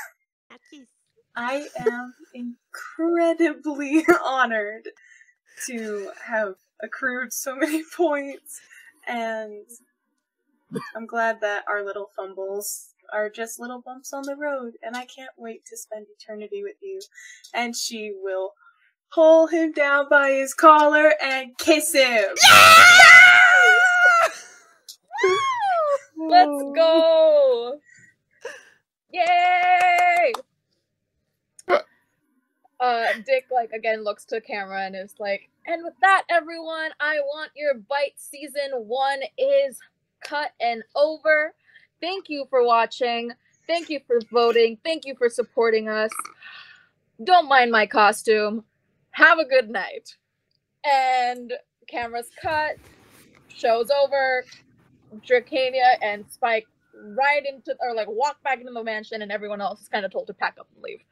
I am incredibly honored to have accrued so many points, and I'm glad that our little fumbles are just little bumps on the road, and I can't wait to spend eternity with you. And she will pull him down by his collar and kiss him. Let's go! Yay! Dick, like, again looks to camera and is like, and with that, everyone, I want your bite. Season 1 is cut and over. Thank you for watching. Thank you for voting. Thank you for supporting us. Don't mind my costume. Have a good night. And camera's cut. Show's over. Dracania and Spike ride into, or like walk back into the mansion, and everyone else is kind of told to pack up and leave.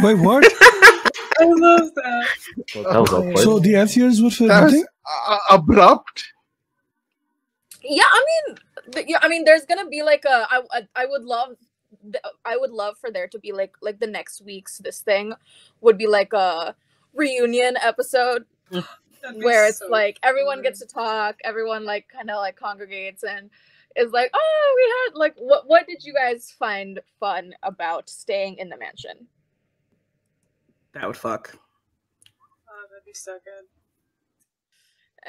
Wait, what? I love that. Well, that was awkward. So the FCRs were for That was nothing? abrupt. Yeah, I mean, there's gonna be like I would love for there to be like the next week's this thing would be like a reunion episode where it's so like everyone gets to talk, everyone like kind of like congregates and is like, oh, we had like what did you guys find fun about staying in the mansion? That would fuck. Oh, that'd be so good.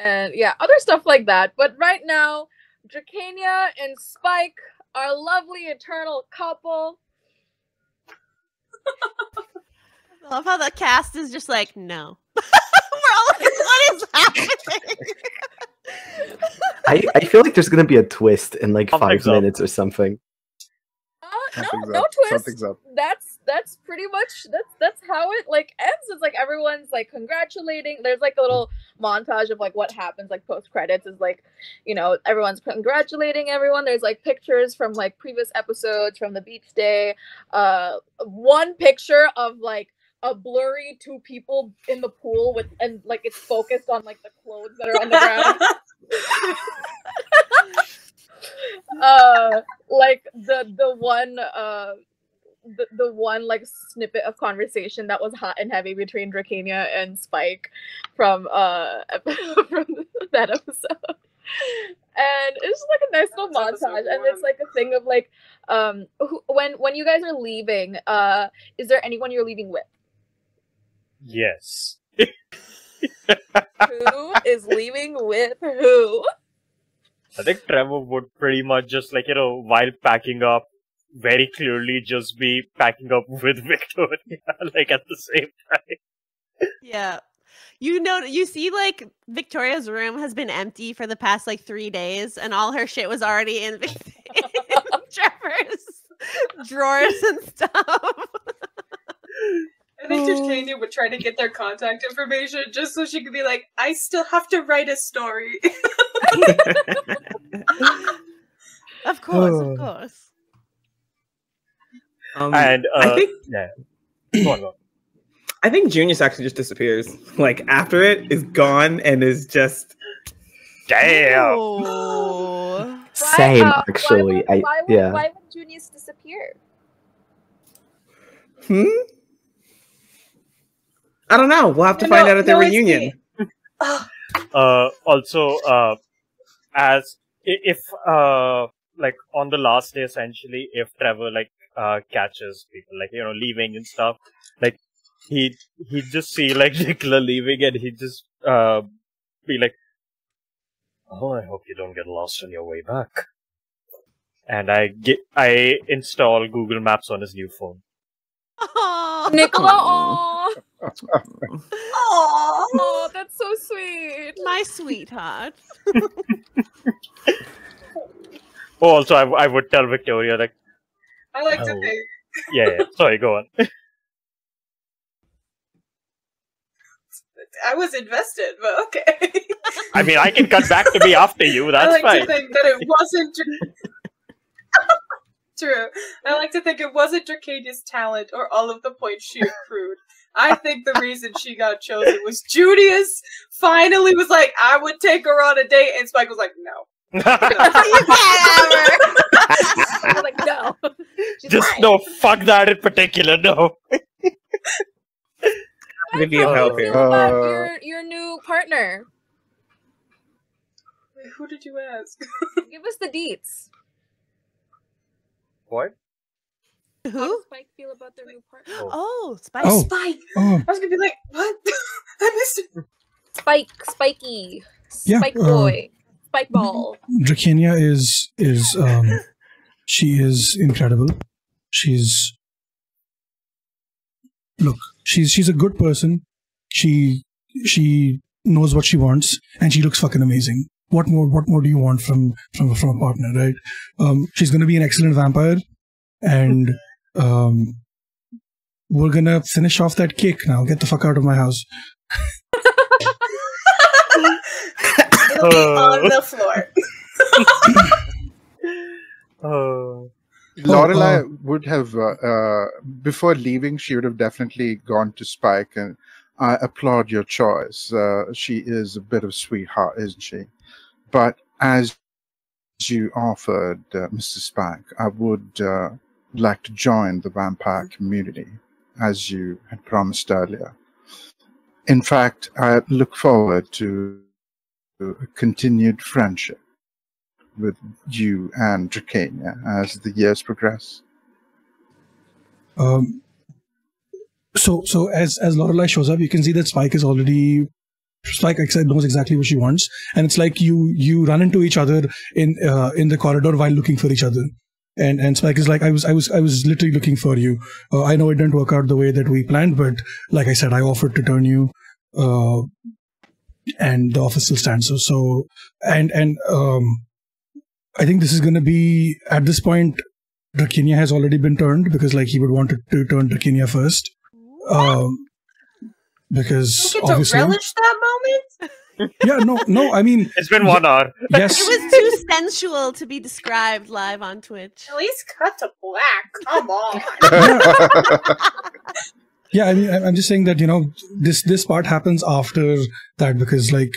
And yeah, other stuff like that. But right now, Dracania and Spike, our lovely eternal couple. I love how the cast is just like, no. We're all like, what is happening? I feel like there's gonna be a twist in like 5 Something's up. minutes or something. No twist. Something's up. That's pretty much that's how it like ends. It's like everyone's like congratulating. There's like a little montage of like what happens like post credits is like, you know, everyone's congratulating everyone. There's like pictures from like previous episodes from the beach day. One picture of like a blurry 2 people in the pool with, and like it's focused on like the clothes that are on the ground. Like the one like snippet of conversation that was hot and heavy between Dracania and Spike from from that episode. And it's just like a nice little montage, and it's like a thing of like when you guys are leaving, is there anyone you're leaving with? Yes. Who is leaving with who? I think Trevor would pretty much just like, you know, while packing up, very clearly just be packing up with Victoria, like at the same time. Yeah. You know, you see like Victoria's room has been empty for the past like 3 days, and all her shit was already in Trevor's drawers and stuff. I think Dracania would try to get their contact information just so she could be like, I still have to write a story. Of course. And I think yeah. Go on. I think Junius actually just disappears. Like after it is gone and is just Damn. Oh. Same, actually. Why would Junius disappear? I don't know. We'll have to find out at the reunion. Also, as if like on the last day, essentially, if Trevor like catches people like, you know, leaving and stuff, like he'd just see like Nicola leaving, and he'd just be like, "Oh, I hope you don't get lost on your way back." And I install Google Maps on his new phone. Oh, Nicola, oh, that's so sweet. My sweetheart. Oh, also, I would tell Victoria like, I like to think. yeah. Sorry, go on. I was invested, but okay. I mean, I can cut back to me after you. That's I like fine. to think that it wasn't true. I like to think it wasn't Dracania's talent or all of the points she accrued I think the reason she got chosen was Julius finally was like, I would take her on a date, and Spike was like, no. You You're like, no. She's Just fine. no, fuck that in particular, no. Maybe How do help you here. feel about your new partner? Wait, who did you ask? Give us the deets. What? How Who? does Spike feel about their new partner? Oh, Spike. Oh. Spike! Oh, I was gonna be like, what? I missed it. Spiky. Yeah, Spike boy. Spike ball. Drakenia is she is incredible. She's a good person. She knows what she wants, and she looks fucking amazing. What more do you want from a partner, right? She's gonna be an excellent vampire, and we're gonna finish off that cake now. Get the fuck out of my house. It'll be on the floor. Lorelai would have, before leaving, she would have definitely gone to Spike, and I applaud your choice. She is a bit of a sweetheart, isn't she? But as you offered, Mr. Spike, I would like to join the vampire community, as you had promised earlier. In fact, I look forward to a continued friendship with you and Drakenia as the years progress. So as Lorelai shows up, you can see that Spike knows exactly what she wants, and it's like you run into each other in the corridor while looking for each other, and Spike is like, I was literally looking for you. I know it didn't work out the way that we planned, but like I said, I offered to turn you, and the offer still stands. So I think this is going to be, at this point, Drakenia has already been turned, because like he would want to turn Drakenia first. Because You get to obviously, relish that moment? yeah, no, I mean, It's been 1 hour. yes, It was too sensual to be described live on Twitch. At least cut to black. Come on. yeah. I mean, I'm just saying that, you know, this part happens after that, because like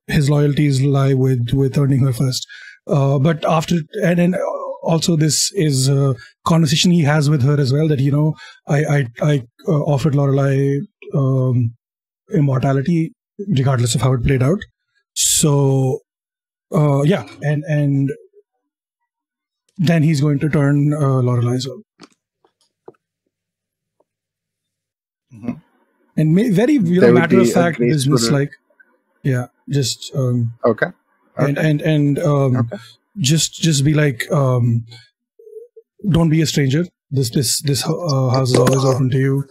his loyalties lie with turning her first. But after, and then also this is a conversation he has with her as well, that, you know, I offered Lorelai immortality regardless of how it played out. So yeah, and then he's going to turn Lorelai as well. Mhm. And very, you There know, would matter of be a fact graceful- business, like, yeah, just Okay. and Okay. just be like, don't be a stranger. This house is always open to you.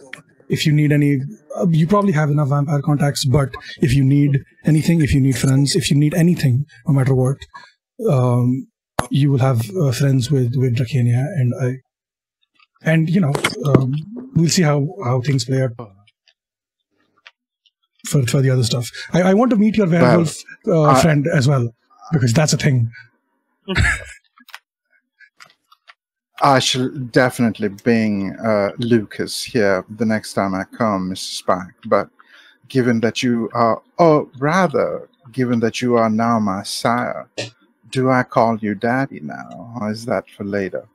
If you need any, you probably have enough vampire contacts, but if you need anything, if you need friends, if you need anything, no matter what, you will have friends with Drakenia, and you know, we'll see how things play out for the other stuff. I want to meet your werewolf friend as well, because that's a thing. I shall definitely bring Lucas here the next time I come, Mr. Spike. But given that you are, or rather, given that you are now my sire, do I call you daddy now, or is that for later?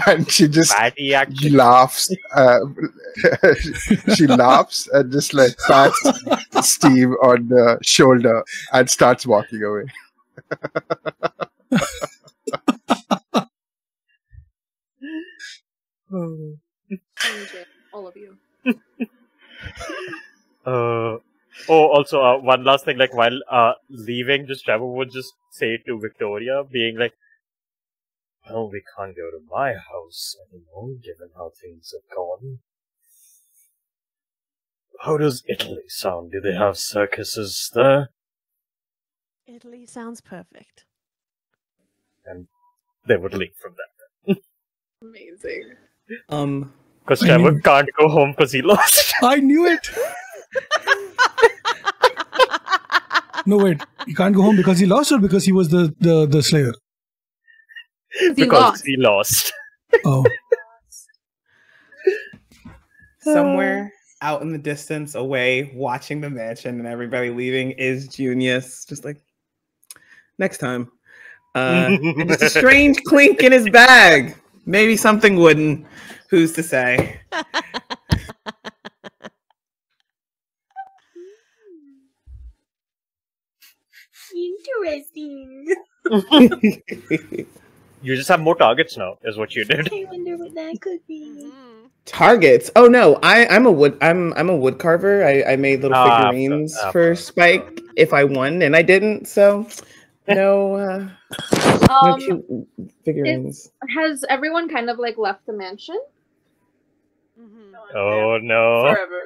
And she just Fatty actually. laughs. She laughs and just like pats Steve on the shoulder and starts walking away. All of you. Also, one last thing, like while leaving, just Trevor would just say to Victoria, being like, well, we can't go to my house anymore, given how things have gone. How does Italy sound? Do they have circuses there? Italy sounds perfect. And they would leave from that. Amazing. Because I Trevor knew- can't go home because he lost. I knew it. No, wait. He can't go home because he lost, or because he was the slayer? He because lost. he lost. Oh, somewhere out in the distance, away, watching the mansion and everybody leaving, is Junius. Just like, next time. And just a strange clink in his bag. Maybe something wooden. Who's to say? Interesting. You just have more targets now, is what you did. I wonder what that could be. Targets. Oh no, I'm a wood carver. I made little figurines for Spike if I won, and I didn't, so no cute figurines. Has everyone kind of like left the mansion? Oh no. Forever.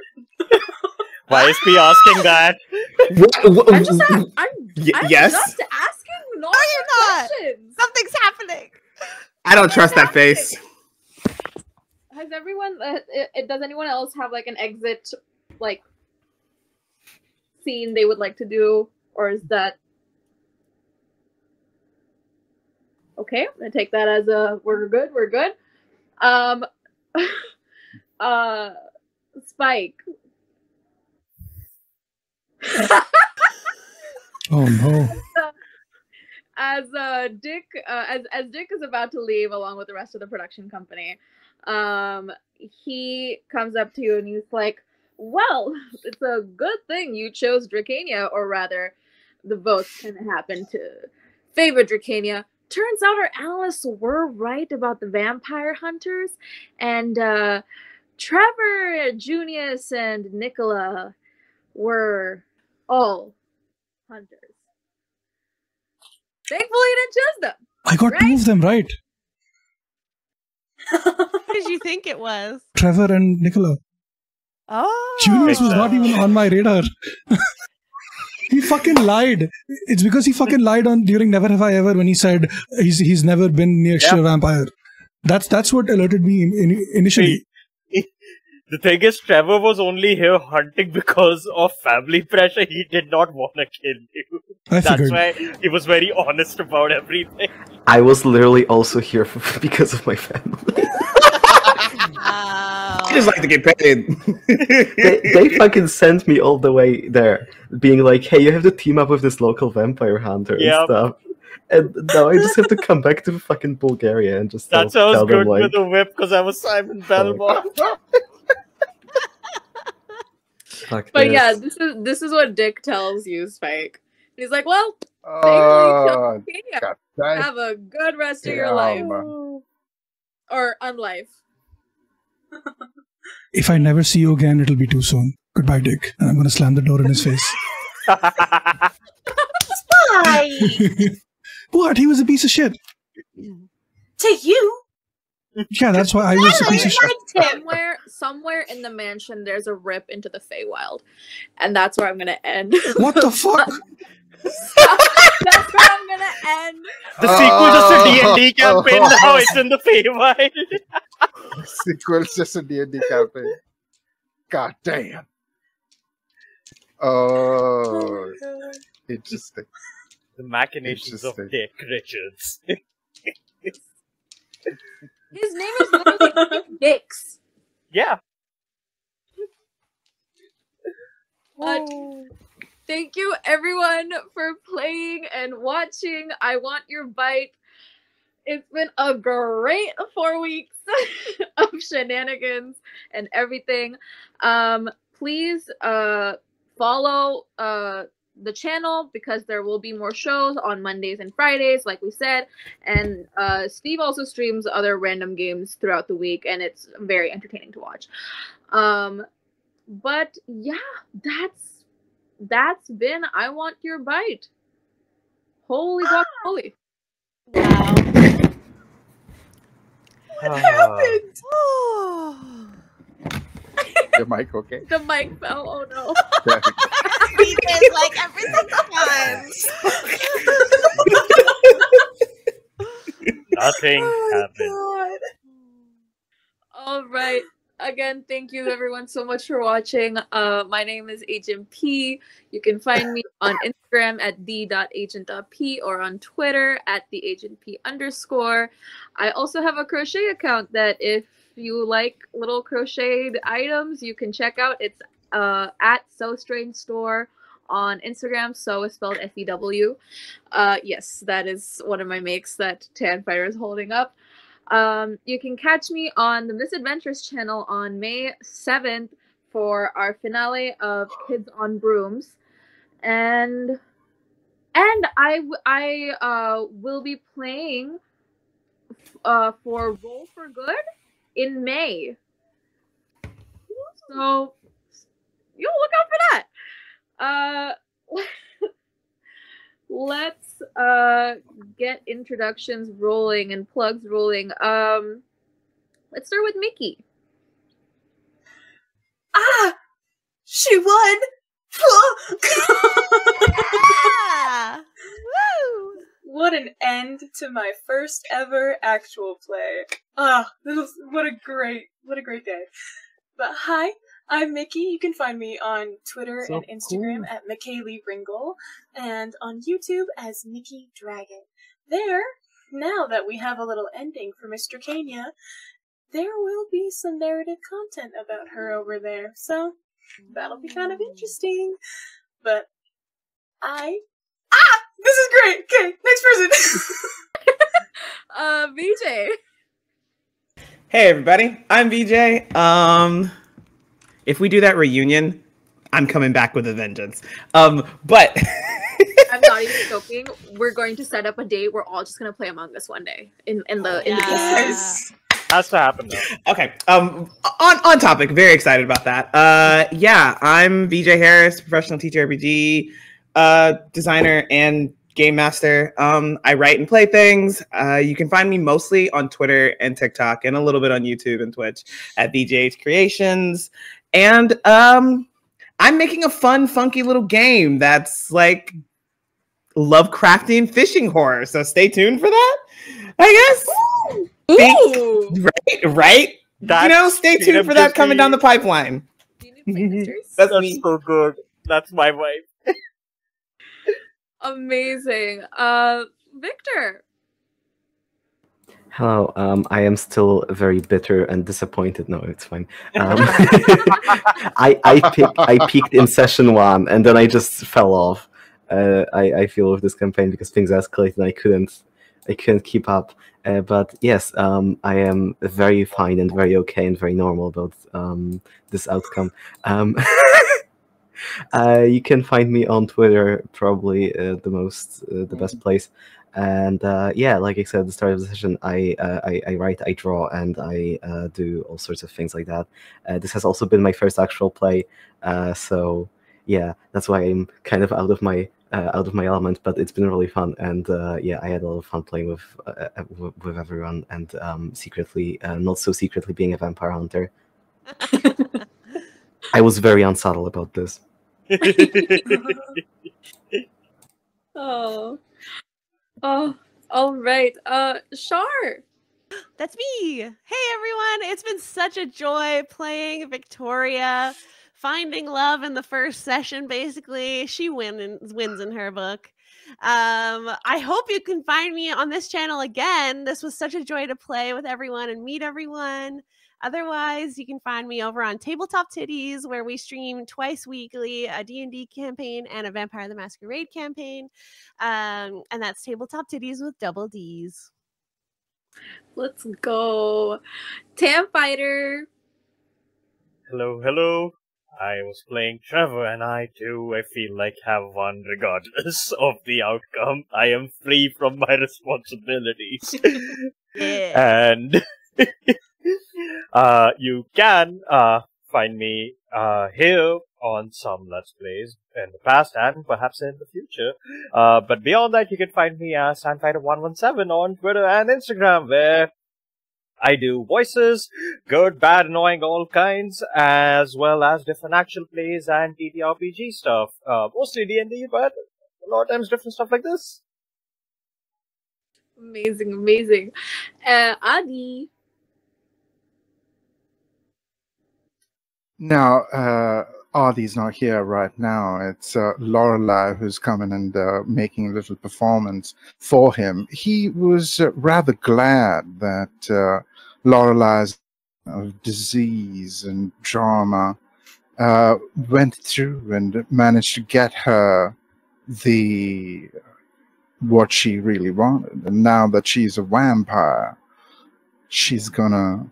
Why is P asking that? I'm just yes. just asking normal you're not. questions. Something's happening. I don't trust that face. Has everyone? Does anyone else have like an exit, like scene they would like to do, or is that okay? I'm gonna take that as a we're good. We're good. Spike. Oh no. As Dick as Dick is about to leave along with the rest of the production company, he comes up to you and he's like, well, it's a good thing you chose Dracania, or rather the votes kind of happened to favor Dracania. Turns out our analysts were right about the vampire hunters, and Trevor, Junius, and Nicola were all hunters. Thankfully, you didn't choose them. I got two of them right. Who did you think it was? Trevor and Nicola. Oh. Junius was not even on my radar. He fucking lied. It's because he fucking lied on during Never Have I Ever when he said he's never been near a vampire. That's what alerted me initially. The thing is, Trevor was only here hunting because of family pressure. He did not want to kill you. That's why he was very honest about everything. I was literally also here because of my family. I just like to get paid. they fucking sent me all the way there, being like, hey, you have to team up with this local vampire hunter and stuff. And now I just have to come back to fucking Bulgaria and just That sounds good with the whip because I was Simon Belmont. But yeah, this is what Dick tells you, Spike. He's like, well, have a good rest of your life. Or unlife. If I never see you again, it'll be too soon. Goodbye, Dick. And I'm gonna slam the door in his face. Spike! What? He was a piece of shit. To you? Yeah, that's why I was a piece of shit. Somewhere in the mansion, there's a rip into the Feywild, and that's where I'm gonna end. What the fuck? That's where I'm gonna end. The sequel just a D&D campaign. Now it's in the Feywild. Sequel's just a D&D campaign. God damn. Oh, interesting. The machinations of Dick Richards. His name is literally Dix. Yeah. But thank you everyone for playing and watching. I Want Your Bite. It's been a great 4 weeks of shenanigans and everything. Please follow the channel because there will be more shows on Mondays and Fridays, like we said. And Steve also streams other random games throughout the week, and it's very entertaining to watch. But yeah, that's been I Want Your Bite. Holy guacamole. Wow. What happened? Your mic okay? The mic fell. Oh no. We did like every single time. Nothing happened. God. All right. Again, thank you everyone so much for watching. My name is Agent P. You can find me on Instagram at the.agent.p or on Twitter at theagentp_. I also have a crochet account that if you like little crocheted items, you can check out. It's at So Strange Store on Instagram. So is spelled SEW. Yes, that is one of my makes that Tanfire is holding up. You can catch me on the Misadventures channel on May 7th for our finale of Kids on Brooms, and I will be playing for Roll for Good in May. So you'll look out for that. Let's get introductions rolling and plugs rolling. Let's start with Mickey. Ah, she won. Yeah! Woo! What an end to my first ever actual play. Ah, what a great day. But hi, I'm Mickey. You can find me on Twitter So and Instagram cool. at Michaeli Ringle and on YouTube as Mickey Dragon. There, now that we have a little ending for Mr. Kenya, there will be some narrative content about her over there. So that'll be kind of interesting. But this is great. Okay, next person. VJ. Hey everybody, I'm VJ. If we do that reunion, I'm coming back with a vengeance. But I'm not even joking. We're going to set up a date. We're all just gonna play Among Us one day in the Yes. Has to happen though. okay. On topic. Very excited about that. Yeah, I'm VJ Harris, professional teacher RPG, designer, and game master. I write and play things. You can find me mostly on Twitter and TikTok, and a little bit on YouTube and Twitch at VJH Creations. And I'm making a fun, funky little game that's like Lovecraftian fishing horror. So stay tuned for that, I guess. Ooh. Right? That's Stay tuned for that coming down the pipeline. That's me. so good. That's my vibe. Amazing. Victor. Hello, I am still very bitter and disappointed. No, it's fine. I peaked in session 1 and then I just fell off. I feel with this campaign because things escalated and I couldn't keep up. But yes, I am very fine and very okay and very normal about this outcome. You can find me on Twitter, probably the best place. And yeah, like I said at the start of the session, I write, I draw, and I do all sorts of things like that. This has also been my first actual play, so yeah, that's why I'm kind of out of my element. But it's been really fun, and yeah, I had a lot of fun playing with everyone, and secretly, not so secretly, being a vampire hunter. I was very unsubtle about this. Oh, all right. Shar. That's me. Hey everyone, it's been such a joy playing Victoria, finding love in the first session. Basically, she wins in her book. I hope you can find me on this channel again. This was such a joy to play with everyone and meet everyone. Otherwise, you can find me over on Tabletop Titties, where we stream twice weekly a D&D campaign and a Vampire the Masquerade campaign. And that's Tabletop Titties with double Ds. Let's go. Tam Fighter. Hello. I was playing Trevor, and I feel like have one regardless of the outcome. I am free from my responsibilities. Yeah. And you can find me here on some Let's Plays in the past and perhaps in the future. But beyond that, you can find me as Sandfighter117 on Twitter and Instagram, where I do voices, good, bad, annoying, all kinds, as well as different actual plays and TTRPG stuff. Mostly D&D, but a lot of times different stuff like this. Amazing. Adi. Now, Adi's not here right now. It's Lorelei who's coming and making a little performance for him. He was rather glad that Lorelei's of disease and drama, went through and managed to get her what she really wanted. And now that she's a vampire, she's gonna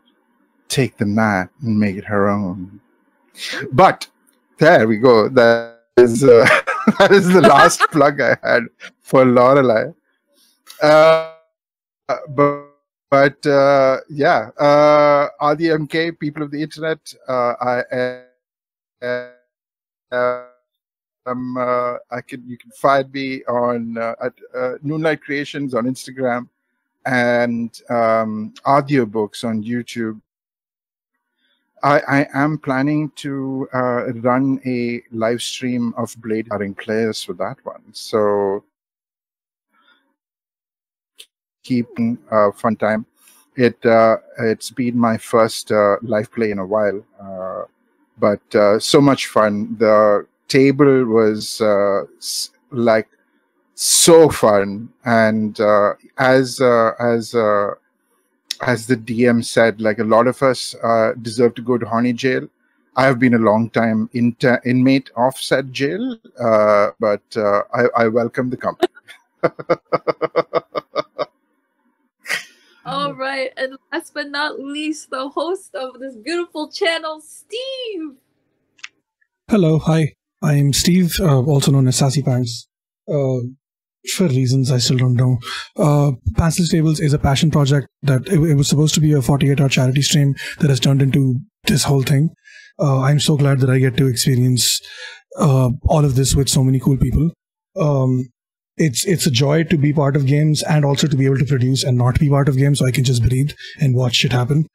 take the night and make it her own. But there we go. That is that is the last plug I had for Lorelei. But yeah, RDMK, people of the internet, you can find me on at Noonlight Creations on Instagram and audiobooks on YouTube. I am planning to run a live stream of Blade starring players for that one. So keeping fun time. It's been my first live play in a while, but so much fun. The table was like so fun, and as the DM said, like a lot of us deserve to go to Horny Jail. I have been a long time inmate of said jail, but I welcome the company. All right, and last but not least, the host of this beautiful channel, Steve. Hello, hi. I'm Steve, also known as Sassy Pants. For reasons I still don't know. Pantsless Tables is a passion project that it was supposed to be a 48-hour charity stream that has turned into this whole thing. I'm so glad that I get to experience all of this with so many cool people. It's a joy to be part of games and also to be able to produce and not be part of games, so I can just breathe and watch shit happen,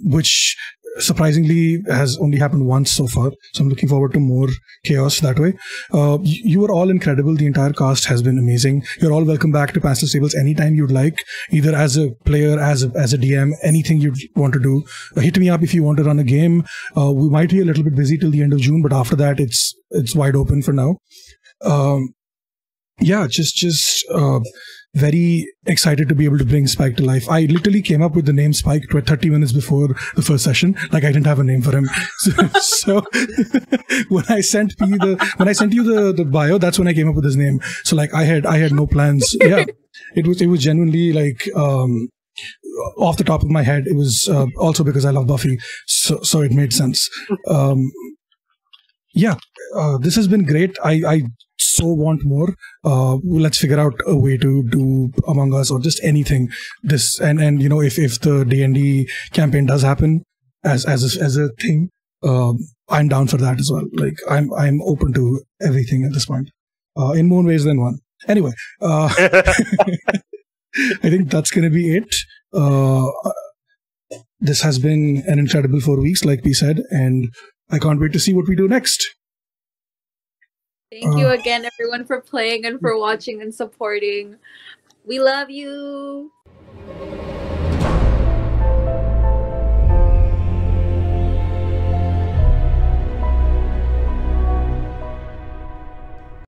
which surprisingly has only happened once so far. So I'm looking forward to more chaos that way. You were all incredible. The entire cast has been amazing. You're all welcome back to Pantsless Tables anytime you'd like, either as a player, as a DM, anything you'd want to do. Hit me up if you want to run a game. We might be a little bit busy till the end of June, but after that, it's wide open for now. Yeah, just very excited to be able to bring Spike to life. I literally came up with the name Spike 30 minutes before the first session. Like, I didn't have a name for him. So when I sent you the bio, that's when I came up with his name. So like, I had no plans. Yeah, it was genuinely like off the top of my head. It was also because I love Buffy, so it made sense. Yeah, this has been great. I so want more. Let's figure out a way to do Among Us or just anything. This and you know, if the D&D campaign does happen as a thing, I'm down for that as well. Like I'm open to everything at this point, in more ways than one. Anyway, I think that's gonna be it. This has been an incredible 4 weeks, like we said, and I can't wait to see what we do next. Thank you again, everyone, for playing and for watching and supporting. We love you.